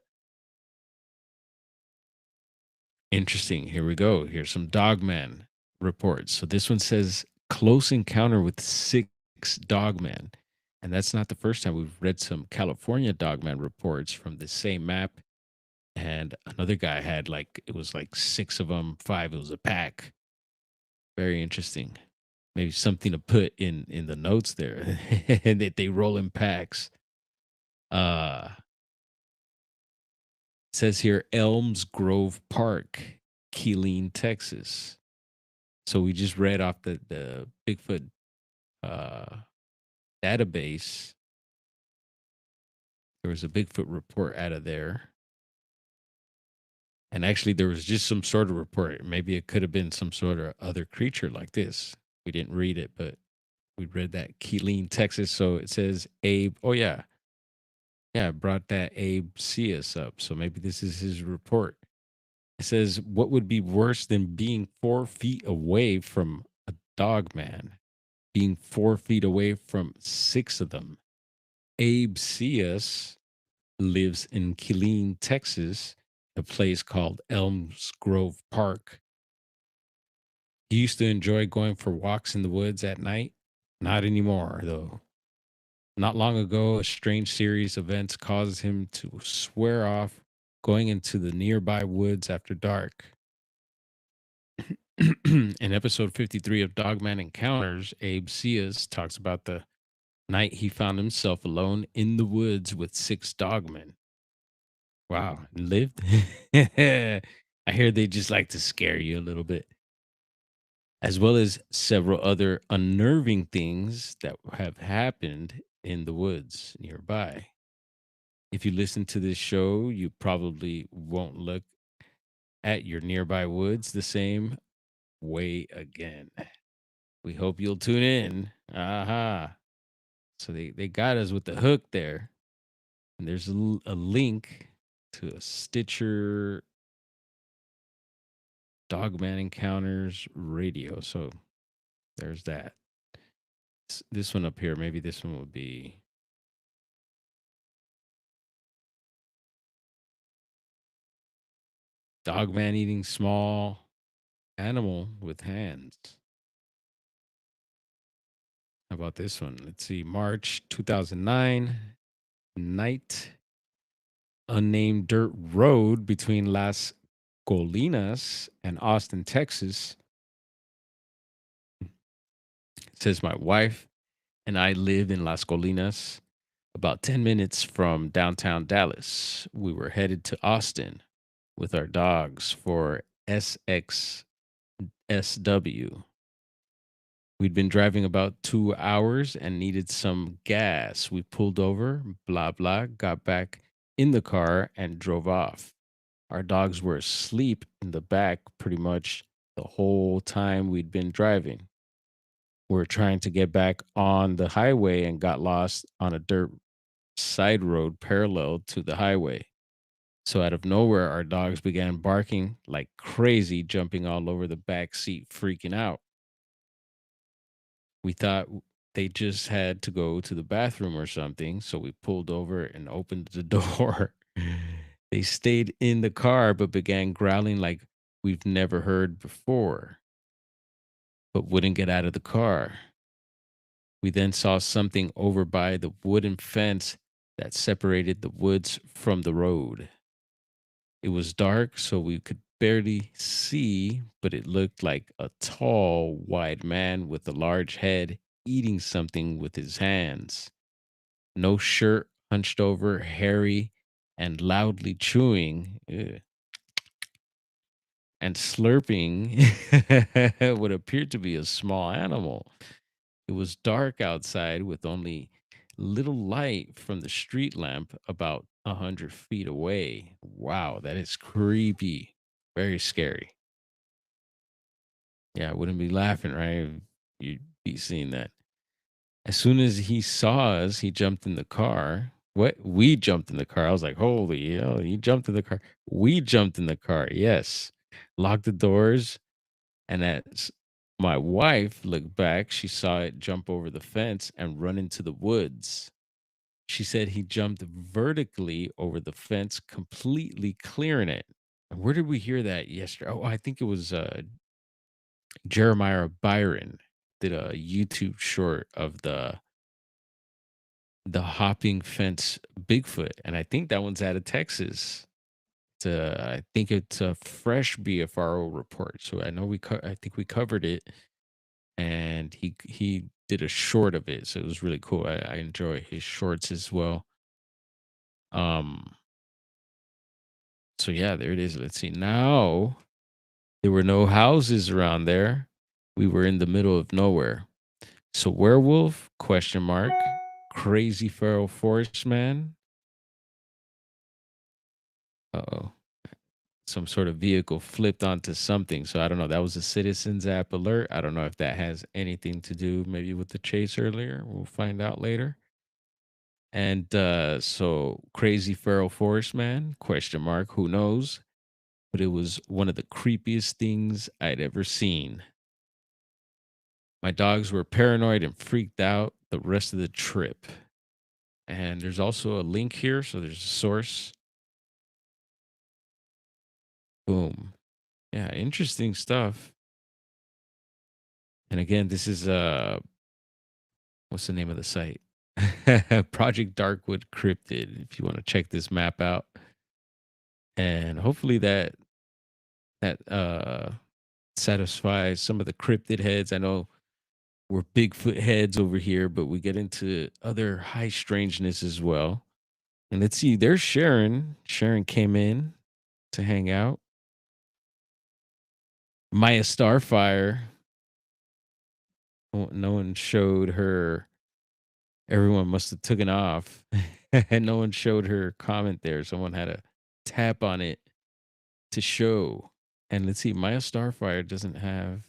Interesting. Here we go. Here's some dogman reports. So this one says close encounter with 6 dogmen. And that's not the first time we've read some California dogman reports from the same map. And another guy had it was like 6 of them, 5. It was a pack. Very interesting. Maybe something to put in the notes there. And that they roll in packs. It says here Elms Grove Park, Killeen, Texas. So we just read off the Bigfoot database. There was a Bigfoot report out of there. And actually there was just some sort of report. Maybe it could have been some sort of other creature like this. We didn't read it, but we read that Killeen, Texas. So it says Abe. Oh yeah. Yeah, I brought that Abe Cias up. So maybe this is his report. It says, what would be worse than being 4 feet away from a dog man? Being 4 feet away from 6 of them. Abe Cias lives in Killeen, Texas, a place called Elms Grove Park. He used to enjoy going for walks in the woods at night. Not anymore, though. Not long ago, a strange series of events caused him to swear off going into the nearby woods after dark. In episode 53 of Dogman Encounters, Abe Cias talks about the night he found himself alone in the woods with 6 dogmen. Wow, lived? I hear they just like to scare you a little bit, as well as several other unnerving things that have happened in the woods nearby. If you listen to this show, you probably won't look at your nearby woods the same way again. We hope you'll tune in. Aha. So they got us with the hook there. And there's a link to a Stitcher Dogman Encounters radio. So there's that. This one up here, maybe this one would be Dogman eating small animal with hands. How about this one? Let's see. March 2009, night, unnamed dirt road between Las Colinas and Austin, Texas. It says my wife and I live in Las Colinas, about 10 minutes from downtown Dallas. We were headed to Austin with our dogs for SXSW. We'd been driving about 2 hours and needed some gas. We pulled over, blah, blah, got back in the car and drove off. Our dogs were asleep in the back pretty much the whole time we'd been driving. We were trying to get back on the highway and got lost on a dirt side road parallel to the highway. So out of nowhere, our dogs began barking like crazy, jumping all over the back seat, freaking out. We thought they just had to go to the bathroom or something, so we pulled over and opened the door. They stayed in the car but began growling like we've never heard before, but wouldn't get out of the car. We then saw something over by the wooden fence that separated the woods from the road. It was dark, so we could barely see, but it looked like a tall, wide man with a large head eating something with his hands. No shirt, hunched over, hairy, and loudly chewing. Ugh, and slurping what appeared to be a small animal. It was dark outside with only little light from the street lamp about 100 feet away. Wow, that is creepy. Very scary. Yeah, I wouldn't be laughing, right? You'd be seeing that. As soon as he saw us, he jumped in the car. What? We jumped in the car. I was like, holy hell, he jumped in the car. We jumped in the car. Yes. Locked the doors. And as my wife looked back, she saw it jump over the fence and run into the woods. She said he jumped vertically over the fence, completely clearing it. And where did we hear that yesterday? Oh, I think it was Jeremiah Byron did a YouTube short of the hopping fence Bigfoot, and I think that one's out of Texas. I think it's a fresh BFRO report. So I know I think we covered it, and he did a short of it, so it was really cool. I enjoy his shorts as well. So yeah, there it is. Let's see. Now there were no houses around there. We were in the middle of nowhere. So werewolf? Question mark. Crazy feral forest man. Uh-oh. Some sort of vehicle flipped onto something. So I don't know. That was a Citizens app alert. I don't know if that has anything to do maybe with the chase earlier. We'll find out later. And so crazy feral forest man? Question mark. Who knows? But it was one of the creepiest things I'd ever seen. My dogs were paranoid and freaked out the rest of the trip. And there's also a link here. So there's a source. Boom. Yeah, interesting stuff. And again, this is what's the name of the site? Project Darkwood Cryptid. If you want to check this map out, and hopefully that satisfies some of the cryptid heads. I know we're Bigfoot heads over here, but we get into other high strangeness as well. And let's see, there's Sharon. Sharon came in to hang out. Maya Starfire. No one showed her. Everyone must have taken off, and no one showed her comment there. Someone had to tap on it to show. And let's see, Maya Starfire doesn't have.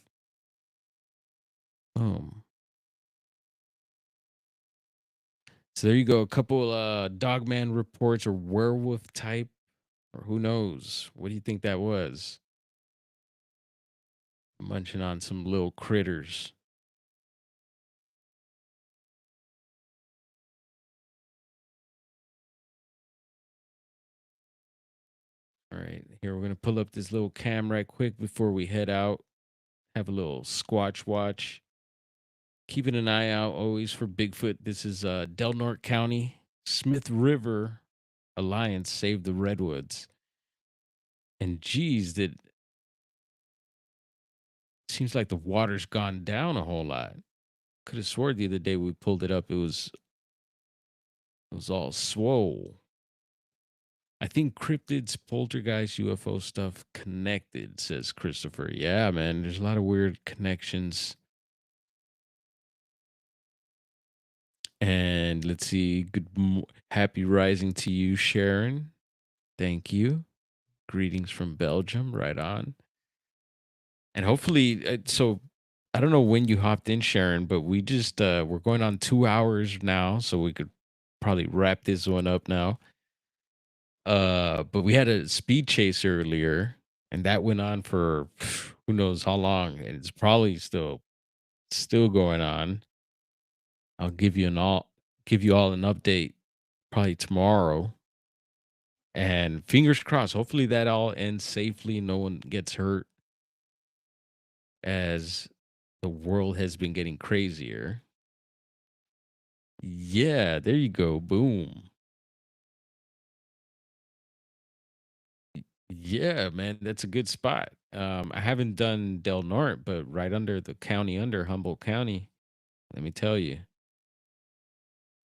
So there you go. A couple Dogman reports or werewolf type, or who knows? What do you think that was? Munching on some little critters. All right, here we're gonna pull up this little cam right quick before we head out. Have a little squatch watch. Keeping an eye out always for Bigfoot. This is Del Norte County, Smith River Alliance Save the Redwoods. And geez, seems like the water's gone down a whole lot. Could have swore the other day we pulled it up, it was all swole. I think cryptids, poltergeist, UFO stuff connected, says Christopher. Yeah, man, there's a lot of weird connections. And let's see, happy rising to you, Sharon. Thank you. Greetings from Belgium. Right on. And hopefully, so I don't know when you hopped in, Sharon, but we just we're going on 2 hours now, so we could probably wrap this one up now. But we had a speed chase earlier, and that went on for who knows how long, and it's probably still going on. I'll give you all an update probably tomorrow. And fingers crossed, hopefully that all ends safely, no one gets hurt, as the world has been getting crazier. Yeah, there you go. Boom. Yeah, man, that's a good spot. I haven't done Del Norte, but right under the county, under Humboldt County, let me tell you,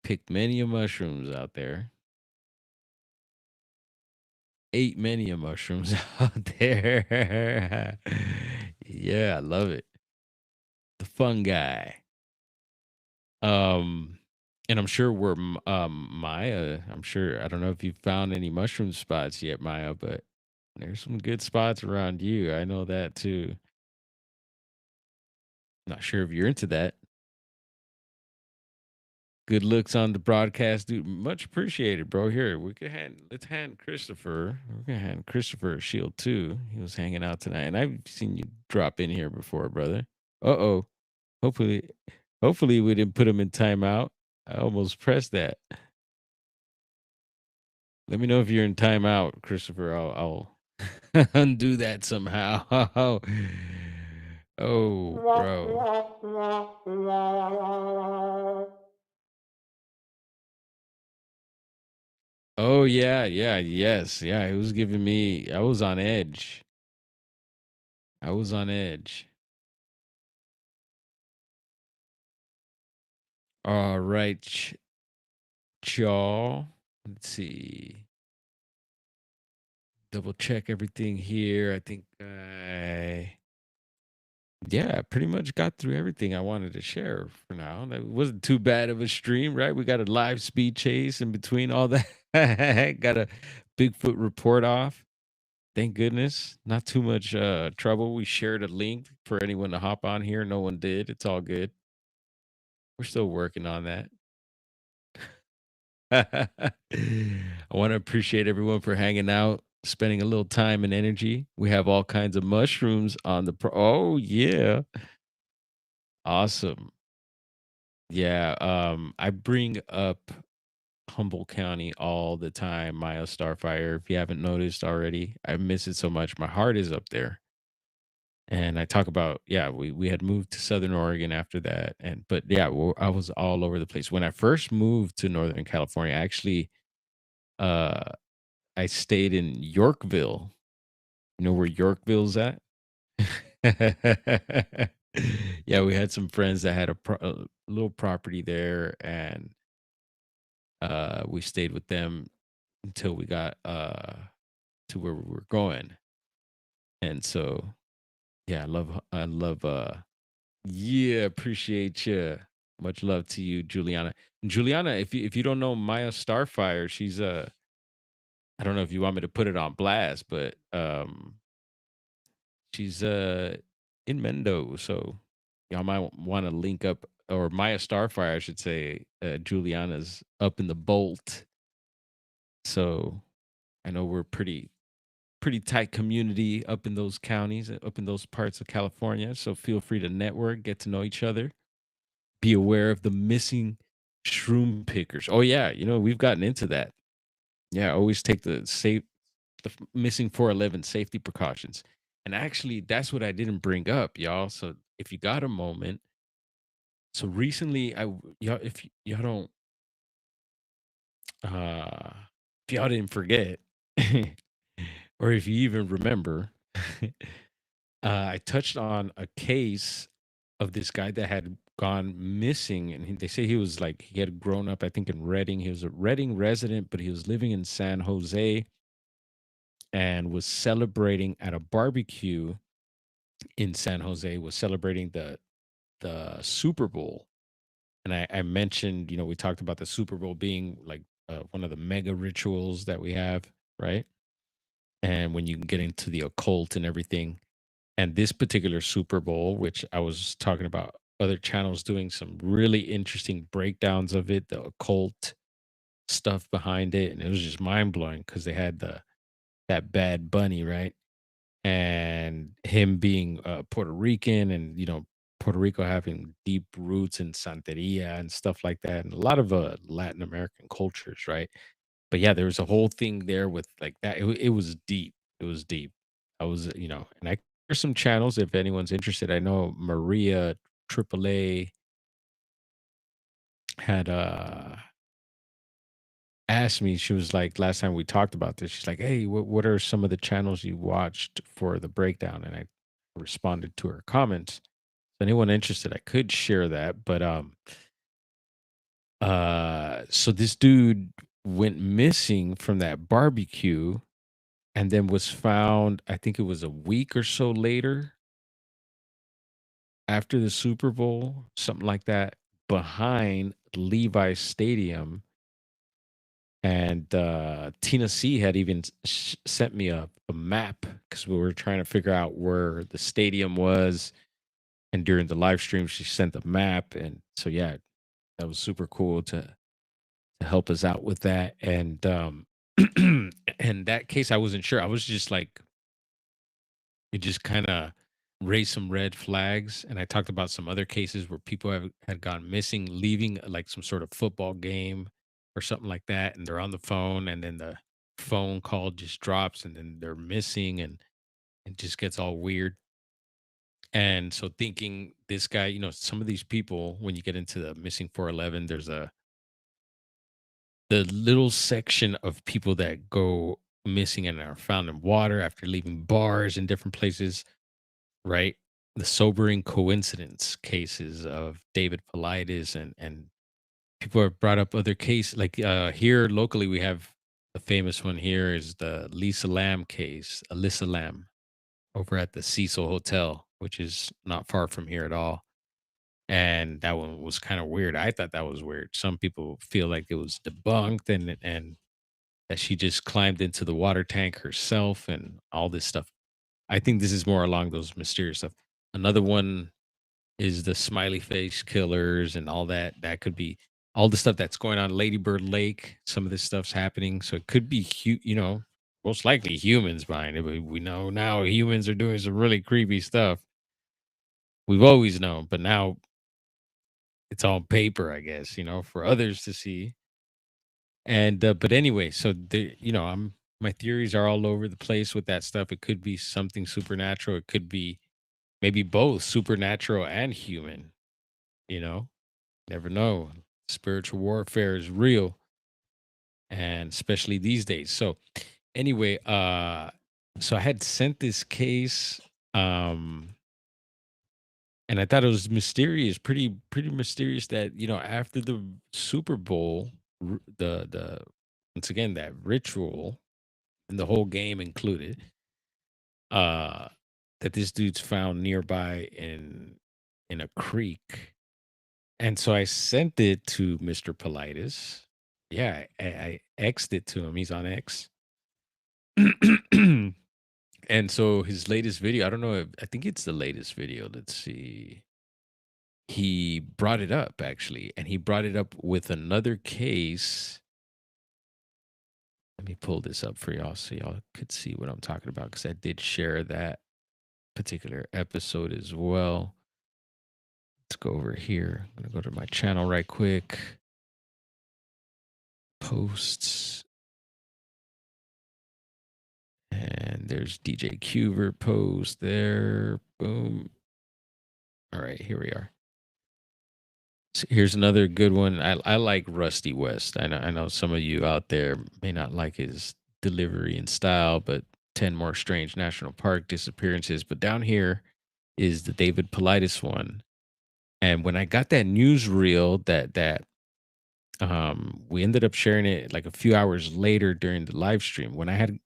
picked many a mushrooms out there. Ate many a mushrooms out there. Yeah, I love it. The fungi. And I'm sure we're Maya. I'm sure, I don't know if you've found any mushroom spots yet, Maya, but there's some good spots around you. I know that too. Not sure if you're into that. Good looks on the broadcast, dude. Much appreciated, bro. Here, let's hand Christopher. We're gonna hand Christopher a shield too. He was hanging out tonight, and I've seen you drop in here before, brother. Uh-oh. Hopefully we didn't put him in timeout. I almost pressed that. Let me know if you're in timeout, Christopher. I'll undo that somehow. Oh, bro. Oh yeah, yes. Yeah, it was giving me, I was on edge. All right, y'all. Let's see. Double check everything here. I think yeah, pretty much got through everything I wanted to share for now. That wasn't too bad of a stream, right? We got a live speed chase in between all that. Got a Bigfoot report off. Thank goodness. Not too much trouble. We shared a link for anyone to hop on here. No one did. It's all good. We're still working on that. I want to appreciate everyone for hanging out, spending a little time and energy. We have all kinds of mushrooms on the oh yeah. Awesome. Yeah, I bring up Humboldt County all the time. Maya Starfire. If you haven't noticed already, I miss it so much. My heart is up there. And I talk about, yeah, we had moved to Southern Oregon after that, and but yeah, I was all over the place when I first moved to Northern California. Actually, uh, I stayed in Yorkville. You know where Yorkville's at? Yeah, we had some friends that had a little property there, and we stayed with them until we got to where we were going. And so, yeah, I love. Yeah, appreciate you. Much love to you, Juliana. Juliana, if you don't know Maya Starfire, she's I don't know if you want me to put it on blast, but she's in Mendo, so y'all might want to link up, or Maya Starfire, I should say. Juliana's up in the Bolt, so I know we're pretty tight community up in those counties, up in those parts of California. So feel free to network, get to know each other, be aware of the missing shroom pickers. Oh yeah, we've gotten into that. Yeah, always take the missing 411 safety precautions. And actually, that's what I didn't bring up, y'all. So if you got a moment, so recently, y'all, if y'all don't, uh, if y'all didn't forget, or if you even remember, I touched on a case of this guy that had gone missing, and they say he had grown up, I think, in Redding. He was a Redding resident, but he was living in San Jose and was celebrating at a barbecue in San Jose. Was celebrating the Super Bowl, and I mentioned, we talked about the Super Bowl being like one of the mega rituals that we have, right? And when you can get into the occult and everything. And this particular Super Bowl, which I was talking about other channels doing some really interesting breakdowns of it, the occult stuff behind it, and it was just mind blowing because they had that Bad Bunny, right? And him being Puerto Rican, and Puerto Rico having deep roots in Santeria and stuff like that, and a lot of Latin American cultures, right? But yeah, there was a whole thing there with like that. It was deep. It was deep. I was, and there's some channels if anyone's interested. I know Maria AAA had asked me. She was like, last time we talked about this, she's like, "Hey, what are some of the channels you watched for the breakdown?" And I responded to her comments. So anyone interested, I could share that. But so this dude went missing from that barbecue and then was found, I think it was a week or so later after the Super Bowl, something like that, behind Levi's Stadium. And Tina C had even sent me a map because we were trying to figure out where the stadium was. And during the live stream, she sent the map. And so, yeah, that was super cool to help us out with that. And in that case, I wasn't sure. I was just like, it just kind of raised some red flags. And I talked about some other cases where people had gone missing, leaving like some sort of football game or something like that, and they're on the phone, and then the phone call just drops, and then they're missing, and it just gets all weird. And so thinking this guy, some of these people, when you get into the missing 411, there's the little section of people that go missing and are found in water after leaving bars in different places, right? The sobering coincidence cases of David Paulides, and people have brought up other cases like here locally we have the famous one here is the Lisa Lamb case, Alyssa Lamb, over at the Cecil Hotel, which is not far from here at all. And that one was kind of weird. I thought that was weird. Some people feel like it was debunked, and that she just climbed into the water tank herself and all this stuff. I think this is more along those mysterious stuff. Another one is the smiley face killers and all that. That could be all the stuff that's going on Lady Bird Lake. Some of this stuff's happening, so it could be most likely humans behind it. But we know now humans are doing some really creepy stuff. We've always known, but now it's on paper, I guess, for others to see. And but anyway, so my theories are all over the place with that stuff. It could be something supernatural. It could be maybe both supernatural and human. You know, never know. Spiritual warfare is real, and especially these days. So anyway, so I had sent this case, um, and I thought it was mysterious, pretty mysterious that after the Super Bowl, the once again that ritual and the whole game included, uh, that this dude's found nearby in a creek. And so I sent it to Mr. Politis. Yeah, I X'd it to him. He's on X. And so his latest video, I don't know I think it's the latest video. Let's see. He brought it up actually, and he brought it up with another case. Let me pull this up for y'all so y'all could see what I'm talking about, because I did share that particular episode as well. Let's go over here. I'm gonna go to my channel right quick. Posts. And there's DJ Cuver post there. Boom. All right, here we are. So here's another good one. I like Rusty West. I know some of you out there may not like his delivery and style, but 10 More Strange National Park Disappearances. But down here is the David Politis one. And when I got that newsreel that we ended up sharing it like a few hours later during the live stream. When I had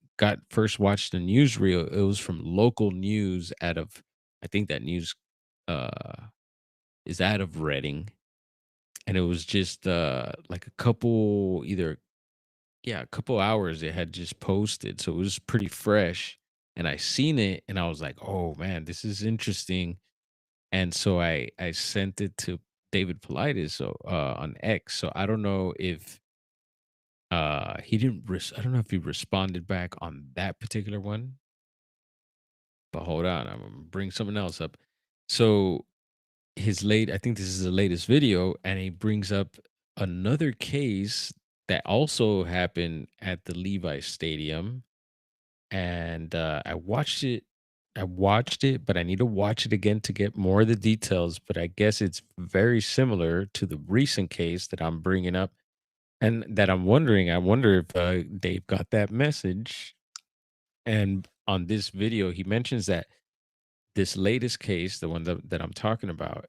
first watched the newsreel, it was from local news out of, I think that news is out of Reading. And it was just like a couple hours it had just posted. So it was pretty fresh. And I seen it and I was like, oh man, this is interesting. And so I sent it to David Politis on X. So I don't know if he didn't I don't know if he responded back on that particular one. But hold on, I'm gonna bring something else up. So I think this is the latest video, and he brings up another case that also happened at the Levi Stadium. And I watched it, but I need to watch it again to get more of the details. But I guess it's very similar to the recent case that I'm bringing up, and that I wonder if Dave got that message. And on this video, he mentions that this latest case, the one that I'm talking about,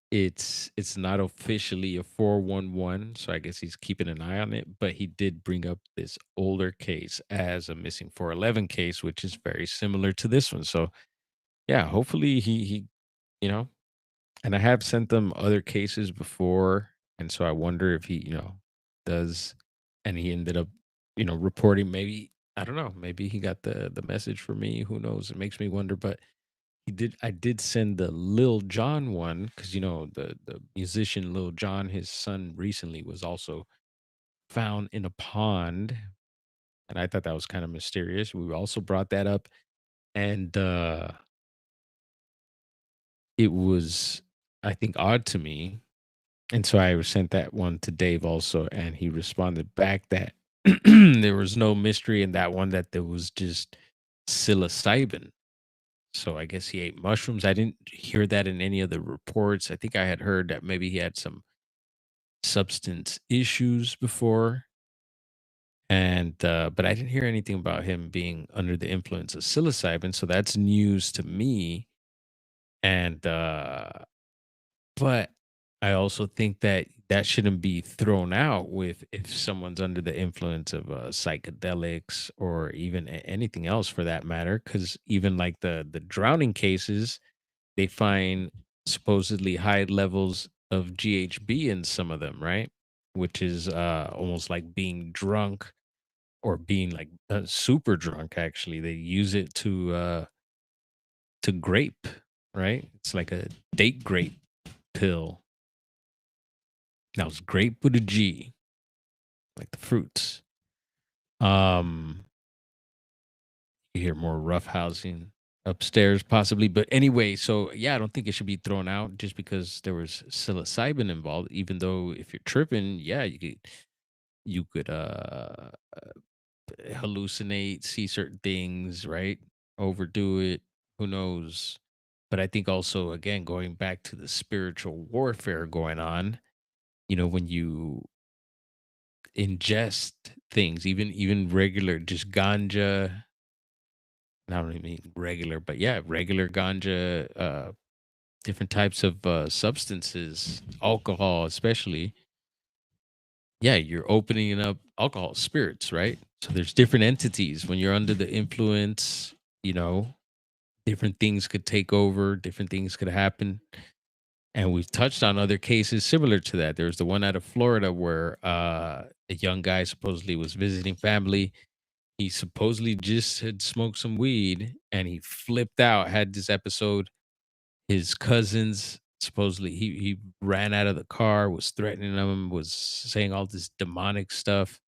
it's not officially a 411, so I guess he's keeping an eye on it. But he did bring up this older case as a missing 411 case, which is very similar to this one. So yeah, hopefully he you know, and I have sent them other cases before, and so I wonder if he does, and he ended up reporting. Maybe I don't know. Maybe he got the message for me. Who knows? It makes me wonder, but. I did send the Lil Jon one because the musician Lil Jon, his son recently was also found in a pond, and I thought that was kind of mysterious. We also brought that up, and it was, I think, odd to me, and so I sent that one to Dave also, and he responded back that there was no mystery in that one, that there was just psilocybin. So I guess he ate mushrooms. I didn't hear that in any of the reports. I think I had heard that maybe he had some substance issues before. And but I didn't hear anything about him being under the influence of psilocybin. So that's news to me. And but I also think that shouldn't be thrown out with if someone's under the influence of psychedelics or even anything else for that matter. Because even like the drowning cases, they find supposedly high levels of GHB in some of them, right? Which is almost like being drunk, or being like super drunk. Actually, they use it to grape, right? It's like a date grape pill. Now it's grape with a G, like the fruits. You hear more rough housing upstairs, possibly. But anyway, so yeah, I don't think it should be thrown out just because there was psilocybin involved. Even though if you're tripping, yeah, you could you could hallucinate, see certain things, right? Overdo it. Who knows? But I think also, again, going back to the spiritual warfare going on, when you ingest things, even regular, just ganja. I don't even mean regular, but yeah, regular ganja, different types of substances, alcohol, especially. Yeah, you're opening up alcohol spirits, right? So there's different entities when you're under the influence, you know, different things could take over, different things could happen. And we've touched on other cases similar to that. There's the one out of Florida where a young guy supposedly was visiting family. He supposedly just had smoked some weed and he flipped out, had this episode. His cousins supposedly he ran out of the car, was threatening them, was saying all this demonic stuff.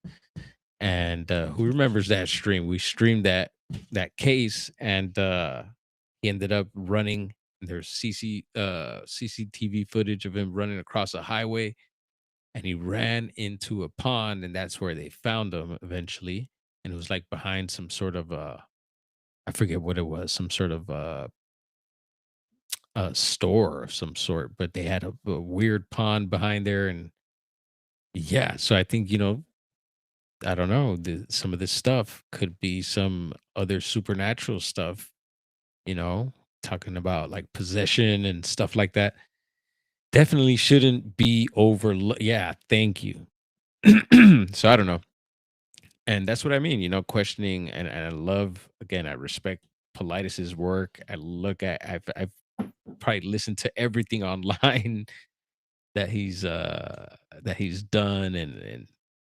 And who remembers that stream? We streamed that case, and he ended up running. There's CCTV footage of him running across a highway, and he ran into a pond, and that's where they found him eventually. And it was like behind some sort of I forget what it was, some sort of a store of some sort, but they had a weird pond behind there, and yeah, so I think I don't know, some of this stuff could be some other supernatural stuff, you know, talking about like possession and stuff like that. Definitely shouldn't be overlooked. Yeah, thank you. So I don't know. And that's what I mean, questioning, and I love, again, I respect Politis's work. I've probably listened to everything online that he's done, and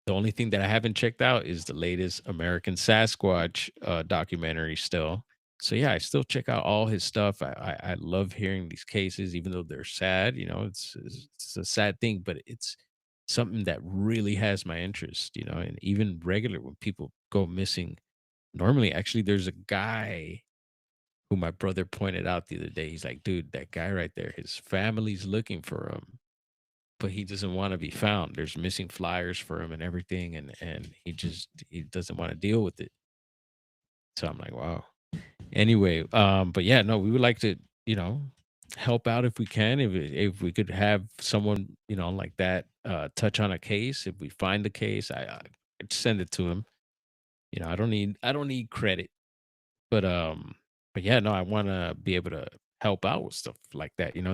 the only thing that I haven't checked out is the latest American Sasquatch documentary still. So yeah, I still check out all his stuff. I love hearing these cases, even though they're sad. It's a sad thing, but it's something that really has my interest. And even regular when people go missing. Normally, actually, there's a guy who my brother pointed out the other day. He's like, dude, that guy right there, his family's looking for him, but he doesn't want to be found. There's missing flyers for him and everything, and he doesn't want to deal with it. So I'm like, wow. Anyway, but yeah, no, we would like to, help out if we can. If we could have someone, like that, touch on a case. If we find the case, I'd send it to him. I don't need credit, but yeah, no, I want to be able to help out with stuff like that. If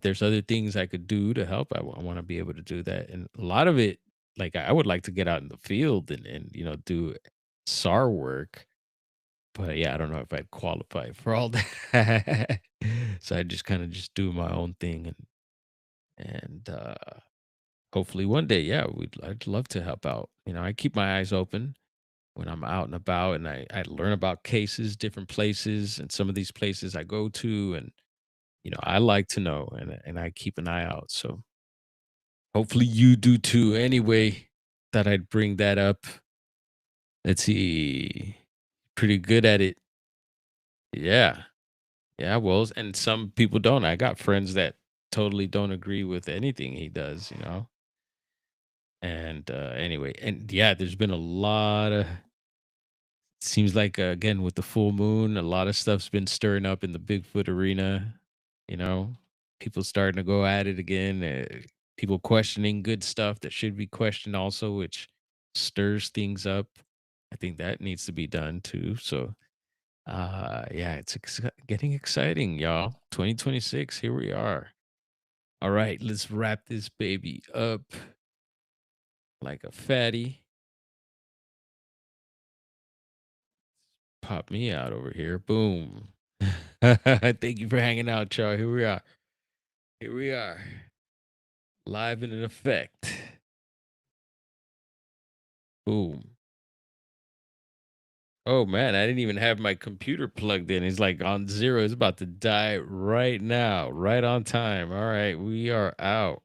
there's other things I could do to help, I want to be able to do that. And a lot of it, like I would like to get out in the field and do SAR work. But yeah, I don't know if I'd qualify for all that. So I just kind of just do my own thing, and hopefully one day, yeah, I'd love to help out. I keep my eyes open when I'm out and about, and I learn about cases, different places, and some of these places I go to, and I like to know, and I keep an eye out. So hopefully you do too. Anyway, thought I'd bring that up. Let's see. Pretty good at it. Yeah. Yeah, well, and some people don't. I got friends that totally don't agree with anything he does. And anyway, and yeah, there's been a lot of seems like again with the full moon, a lot of stuff's been stirring up in the Bigfoot arena. You know, people starting to go at it again. People questioning good stuff that should be questioned also, which stirs things up. I think that needs to be done too. So, yeah, it's getting exciting, y'all. 2026, here we are. All right, let's wrap this baby up like a fatty. Pop me out over here. Boom. Thank you for hanging out, y'all. Here we are. Here we are. Live in an effect. Boom. Oh man, I didn't even have my computer plugged in. It's like on zero. It's about to die right now, right on time. All right, we are out.